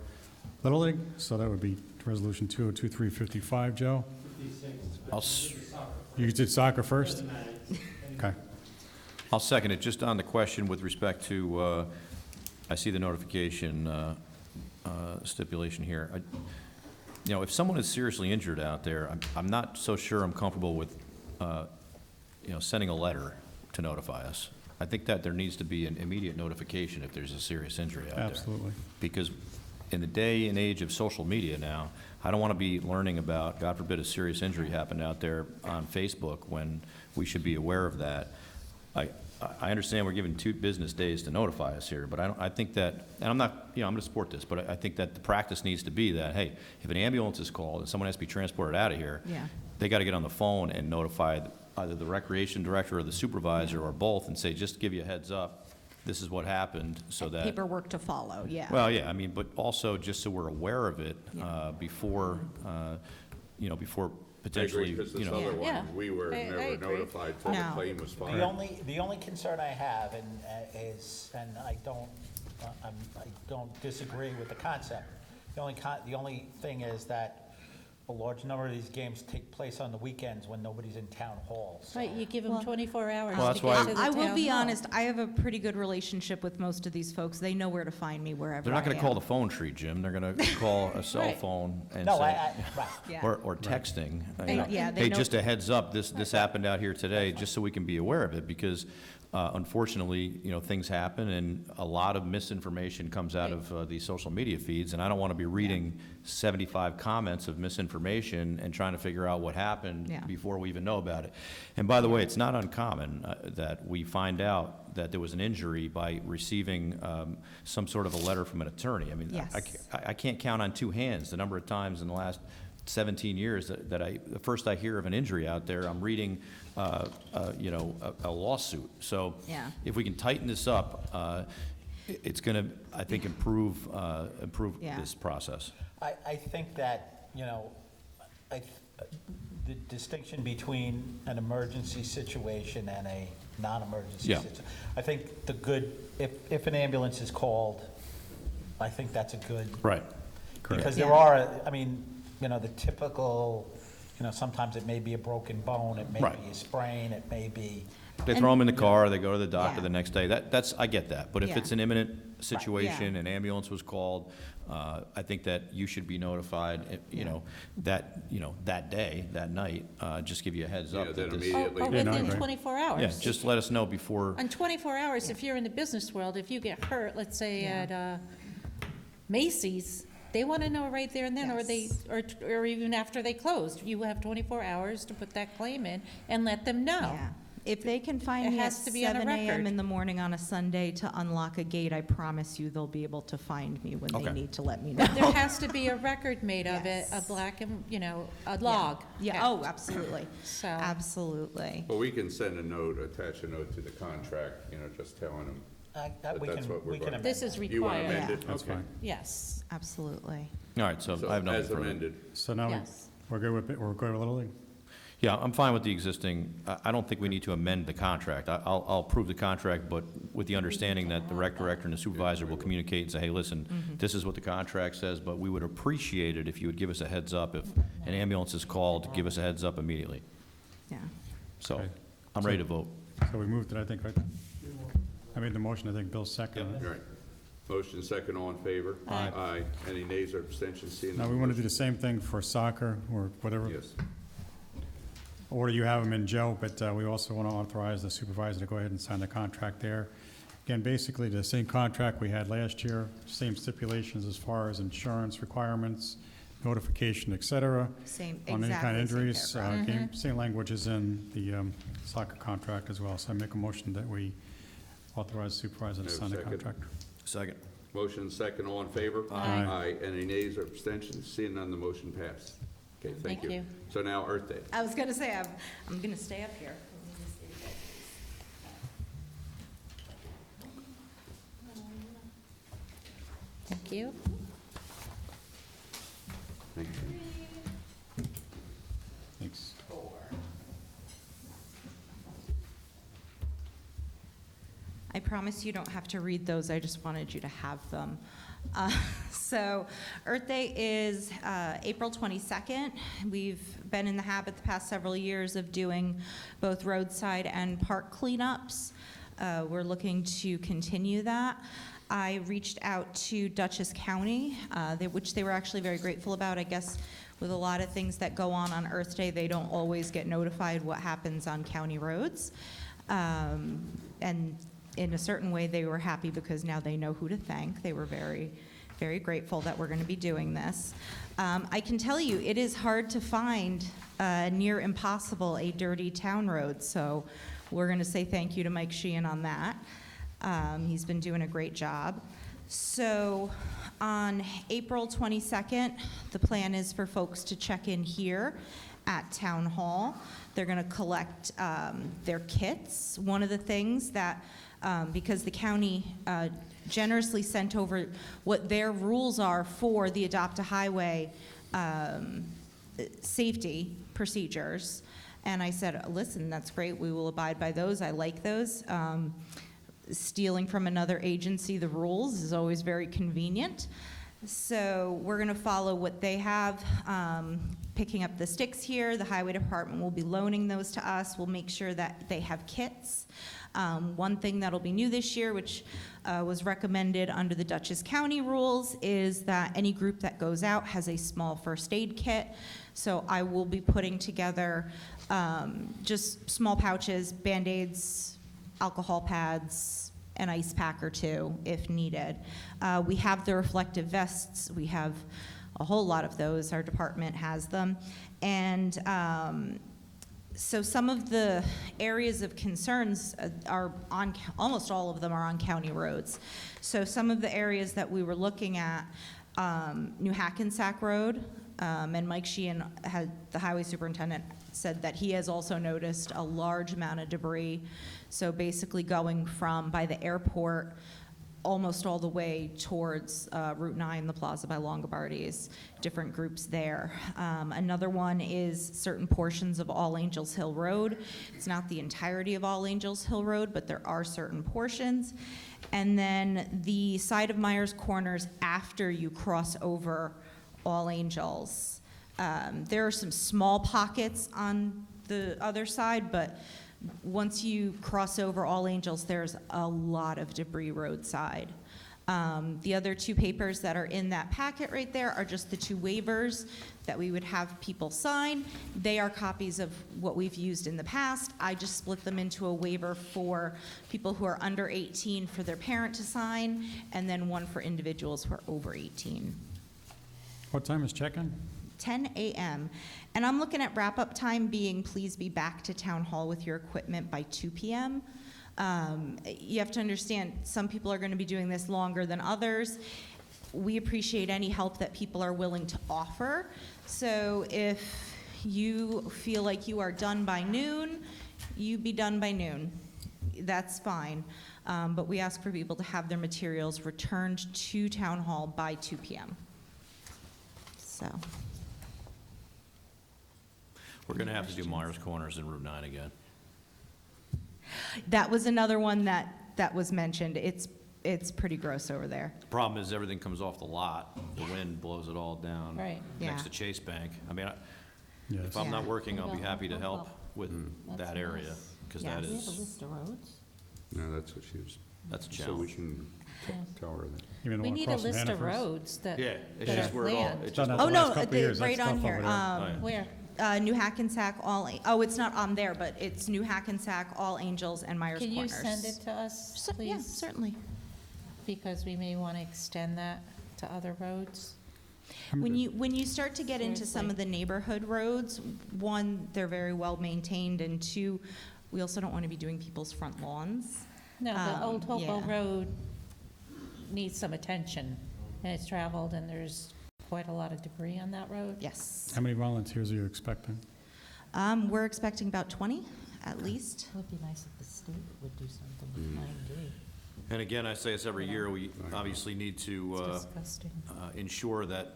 Little League. So that would be Resolution 2023-55, Joe? You did soccer first? Okay. I'll second it. Just on the question with respect to, I see the notification stipulation here. If someone is seriously injured out there, I'm not so sure I'm comfortable with, sending a letter to notify us. I think that there needs to be an immediate notification if there's a serious injury out there. Absolutely. Because in the day and age of social media now, I don't want to be learning about, God forbid, a serious injury happened out there on Facebook when we should be aware of that. I understand we're given 2 business days to notify us here, but I think that, and I'm not, I'm going to support this, but I think that the practice needs to be that, hey, if an ambulance is called and someone has to be transported out of here, Yeah. they got to get on the phone and notify either the recreation director or the supervisor or both and say, just to give you a heads up, this is what happened, so that. Paperwork to follow, yeah. Well, yeah, I mean, but also just so we're aware of it before, before potentially, Because you this know. other Yeah. one, we were I never agree. notified till the No. claim was filed. The only concern I have, is, and I don't disagree with the concept. The only thing is that a large number of these games take place on the weekends when nobody's in town hall. So. Right, you give them 24 hours Well, to that's get why- to the I will town be hall. honest, I have a pretty good relationship with most of these folks. They know where to find me wherever They're not I going to call am. the phone tree, Jim. They're going to call a cell Right. phone and No, say, right. Yeah. or texting. you know, yeah, they Hey, know- just a heads up, this happened out here today, just so we can be aware of it, because unfortunately, things happen, and a lot of misinformation comes out of these social media feeds, and I don't want to be reading 75 comments of misinformation and trying to figure out what happened Yeah. before we even know about it. And by the way, it's not uncommon that we find out that there was an injury by receiving some sort of a letter from an attorney. I mean, Yes. I can't count on two hands the number of times in the last 17 years that the first I hear of an injury out there, I'm reading, a lawsuit. So Yeah. if we can tighten this up, it's going to, I think, improve Yeah. this process. I think that, the distinction between an emergency situation and a non-emergency Yeah. situation. I think if an ambulance is called, I think that's a good. Right. Correct. Because there Yeah. are, the typical, sometimes it may be a broken bone, it may Right. be a sprain, it may be. They throw them in the car, they go to the doctor Yeah. the next day. I get that. But if Yeah. it's an imminent situation, an ambulance was called, I think that you should be notified, that day, that night, just give you a heads up. Yeah, that then this- immediately. Or Yeah, no, I within agree. 24 hours. Yeah, just let us know before. On 24 hours, if you're in the business world, if you get hurt, let's say at Macy's, they want to know right there and then, Yes. or even after they closed. You have 24 hours to put that claim in and let them know. Yeah. If they can find It me at has to be on a 7 a.m. record. in the morning on a Sunday to unlock a gate, I promise you they'll be able to find me when they Okay. need to let me know. There has to be a record made of it, a Yes. black and, a log. Yeah, oh, absolutely. So, Absolutely. Well, we can send a note, attach a note to the contract, just telling them that We that's can, what we're we can going. amend this is that. You want to required. amend it? That's Okay. fine. Yes, Absolutely. All right, so So I have nothing as further. amended. So now yes. we're good with Little League? Yeah, I'm fine with the existing, I don't think we need to amend the contract. I'll approve the contract, but with the understanding that the rec director and the supervisor will communicate and say, hey, listen, this is what the contract says, but we would appreciate it if you would give us a heads up. If an ambulance is called, give us a heads up immediately. Yeah. So, Okay. I'm ready to vote. So we moved it, I think, right? I made the motion, I think Bill seconded it. Right. Motion second, all in favor? Aye. Aye. Any nays or abstentions? Seeing Now, none, we want to do motion- the same thing for soccer or whatever Yes. order you have them in, Joe, but we also want to authorize the supervisor to go ahead and sign the contract there. Again, basically, the same contract we had last year, same stipulations as far as insurance requirements, notification, et cetera. Same, On any kind exactly of same injuries. paragraph. Same language is in the soccer contract as well. So I make a motion that we authorize the supervisor to No sign the second. contract. Second. Motion second, all in favor? Aye. Aye. Any nays or abstentions? Seeing none, the motion passed. Okay, thank Thank you. you. So now Earth Day. I was going to say, I'm going to stay up here. Thank you. Thank you. Thanks. I promise you don't have to read those, I just wanted you to have them. So Earth Day is April 22nd. We've been in the habit the past several years of doing both roadside and park cleanups. We're looking to continue that. I reached out to Dutchess County, which they were actually very grateful about. I guess with a lot of things that go on Earth Day, they don't always get notified what happens on county roads. And in a certain way, they were happy because now they know who to thank. They were very, very grateful that we're going to be doing this. I can tell you, it is hard to find, near impossible, a dirty town road. So we're going to say thank you to Mike Sheehan on that. He's been doing a great job. So on April 22nd, the plan is for folks to check in here at Town Hall. They're going to collect their kits. One of the things that, because the county generously sent over what their rules are for the Adopt a Highway safety procedures, and I said, listen, that's great, we will abide by those, I like those. Stealing from another agency the rules is always very convenient. So we're going to follow what they have, picking up the sticks here. The highway department will be loaning those to us. We'll make sure that they have kits. One thing that'll be new this year, which was recommended under the Dutchess County rules, is that any group that goes out has a small first aid kit. So I will be putting together just small pouches, Band-Aids, alcohol pads, an ice pack or two if needed. We have the reflective vests. We have a whole lot of those. Our department has them. And so some of the areas of concerns are on, almost all of them are on county roads. So some of the areas that we were looking at, New Hackensack Road, and Mike Sheehan, the highway superintendent, said that he has also noticed a large amount of debris. So basically going from by the airport almost all the way towards Route 9, the Plaza by Longobardi's, different groups there. Another one is certain portions of All Angels Hill Road. It's not the entirety of All Angels Hill Road, but there are certain portions. And then the side of Myers Corners after you cross over All Angels. There are some small pockets on the other side, but once you cross over All Angels, there's a lot of debris roadside. The other two papers that are in that packet right there are just the two waivers that we would have people sign. They are copies of what we've used in the past. I just split them into a waiver for people who are under 18 for their parent to sign, and then one for individuals who are over 18. What time is check-in? 10 a.m. And I'm looking at wrap-up time being, please be back to Town Hall with your equipment by 2 p.m. You have to understand, some people are going to be doing this longer than others. We appreciate any help that people are willing to offer. So if you feel like you are done by noon, you be done by noon. That's fine. But we ask for people to have their materials returned to Town Hall by 2 p.m. So. We're going to have to do Myers Corners and Route 9 again. That was another one that was mentioned. It's pretty gross over there. The problem is everything comes off the lot. The wind blows it all down. Right. Next Yeah. to Chase Bank. I mean, Yes. if I'm not Yeah. working, I'll be happy to help with that area, because that Yes. We have a is, list of roads. No, that's what she was. that's a So we challenge. can tell her that. You mean the We one need a across from list of Hannaford's? roads that Yeah, it's that just are where it all, planned. it's Done just, that Oh, the no, last couple of years, that right on stuff here. over there. Where? New Hackensack, it's not on there, but it's New Hackensack, All Angels, and Myers Can you Corners. send it to us, please? Yeah, certainly. Because we may want to extend that to other roads. When you start to get into some Seriously. of the neighborhood roads, one, they're very well maintained, and two, we also don't want to be doing people's front lawns. No, the Old Hopewell yeah. Road needs some attention, and it's traveled, and there's quite a lot of debris on that road. Yes. How many volunteers are you expecting? We're expecting about 20, at least. It would be nice if the state would do something with 9D. and again, I say this every year, we obviously need to It's disgusting. ensure that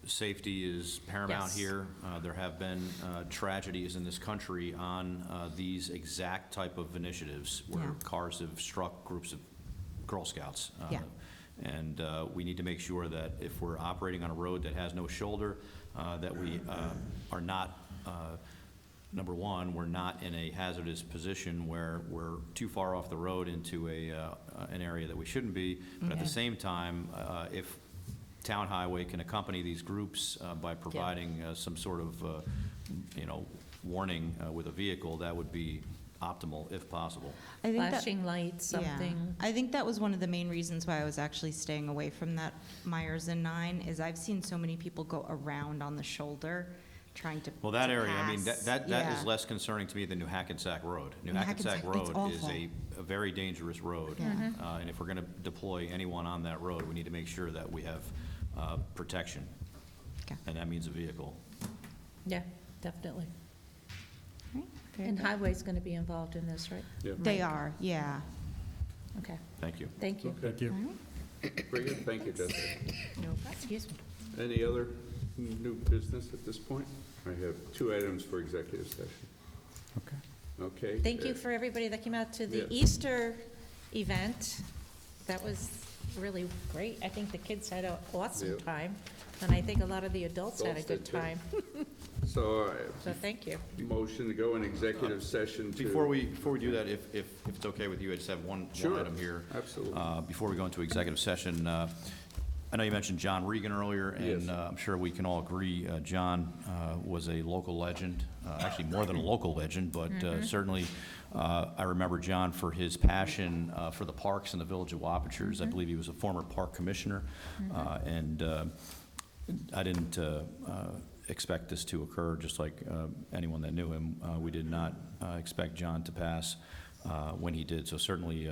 safety is paramount Yes. here. There have been tragedies in this country on these exact type of initiatives where Yeah. cars have struck groups of Girl Scouts. Yeah. And we need to make sure that if we're operating on a road that has no shoulder, that we are not, number one, we're not in a hazardous position where we're too far off the road into an area that we shouldn't be. But at the Okay. same time, if Town Highway can accompany these groups by providing some sort of, warning with a vehicle, that would be optimal if possible. I think that- Flashing lights, Yeah. something. I think that was one of the main reasons why I was actually staying away from that Myers and 9, is I've seen so many people go around on the shoulder trying to Well, that to area, I mean, pass. that is Yeah. less concerning to me than New Hackensack Road. New New Hackensack Hackensack, it's Road is awful. a very dangerous road. Yeah. Mhm. And if we're going to deploy anyone on that road, we need to make sure that we have protection. Okay. And that means a vehicle. Yeah. definitely. Very And good. Highway's going to be involved in this, right? They are, yeah. Okay, Thank you. thank you. Thank you. Very good, thank you, Jessica. Excuse me. Any other new business at this point? I have 2 items for executive session. Okay. Thank you for everybody that came out to the Yeah. Easter event. That was really great. I think the kids had an awesome Yep. time, and I think a lot of the adults had a Adults good did too. time. So, So thank you. motion to go in executive session to... Before we do that, if it's okay with you, I just have one Sure. item here. Absolutely. Before we go into executive session, I know you mentioned John Regan earlier, and Yes. I'm sure we can all agree, John was a local legend, actually more than a local legend, but certainly I remember John for his passion for the parks in the village of Wappingers. I believe he was a former park commissioner, and I didn't expect this to occur, just like anyone that knew him. We did not expect John to pass when he did, so certainly,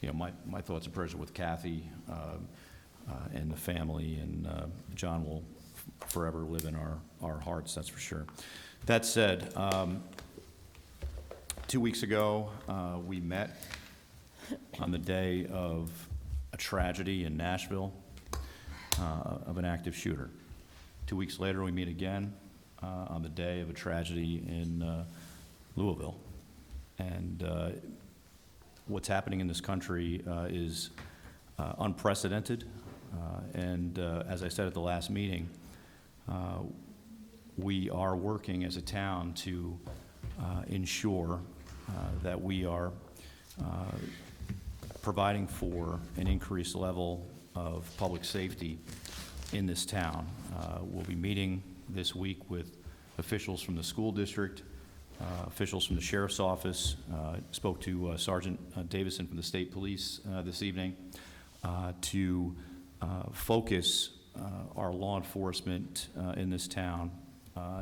my thoughts and prayers are with Kathy and the family, and John will forever live in our hearts, that's for sure. That said, 2 weeks ago, we met on the day of a tragedy in Nashville of an active shooter. 2 weeks later, we meet again on the day of a tragedy in Louisville. And what's happening in this country is unprecedented. And as I said at the last meeting, we are working as a town to ensure that we are providing for an increased level of public safety in this town. We'll be meeting this week with officials from the school district, officials from the sheriff's office. Spoke to Sergeant Davison from the state police this evening to focus our law enforcement in this town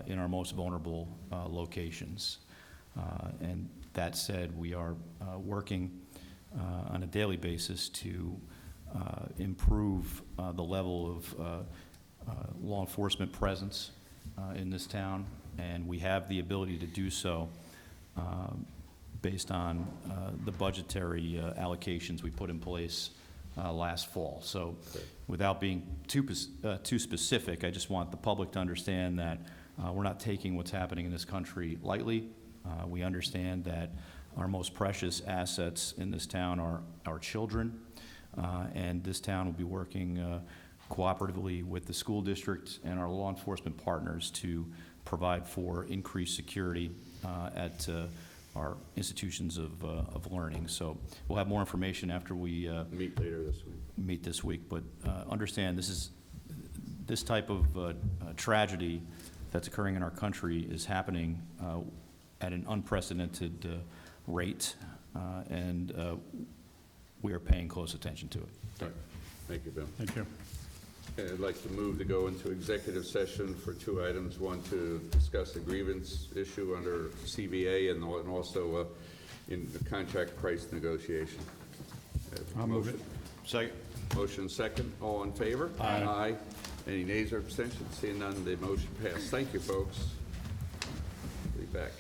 in our most vulnerable locations. And that said, we are working on a daily basis to improve the level of law enforcement presence in this town, and we have the ability to do so based on the budgetary allocations we put in place last fall. So without being too specific, I just want the public to understand that we're not taking what's happening in this country lightly. We understand that our most precious assets in this town are our children, and this town will be working cooperatively with the school district and our law enforcement partners to provide for increased security at our institutions of learning. So we'll have more information after we meet later this week. Meet this week, but understand this type of tragedy that's occurring in our country is happening at an unprecedented rate, and we are paying close attention to it. All right. Thank you, Bill. Thank you. Okay, I'd like to move to go into executive session for 2 items. One, to discuss a grievance issue under CBA, and also in the contract price negotiation. I'll move it. Second. Motion second. All in favor? Aye. Aye. Any nays or abstentions? Seeing none, the motion passed. Thank you, folks. Be back.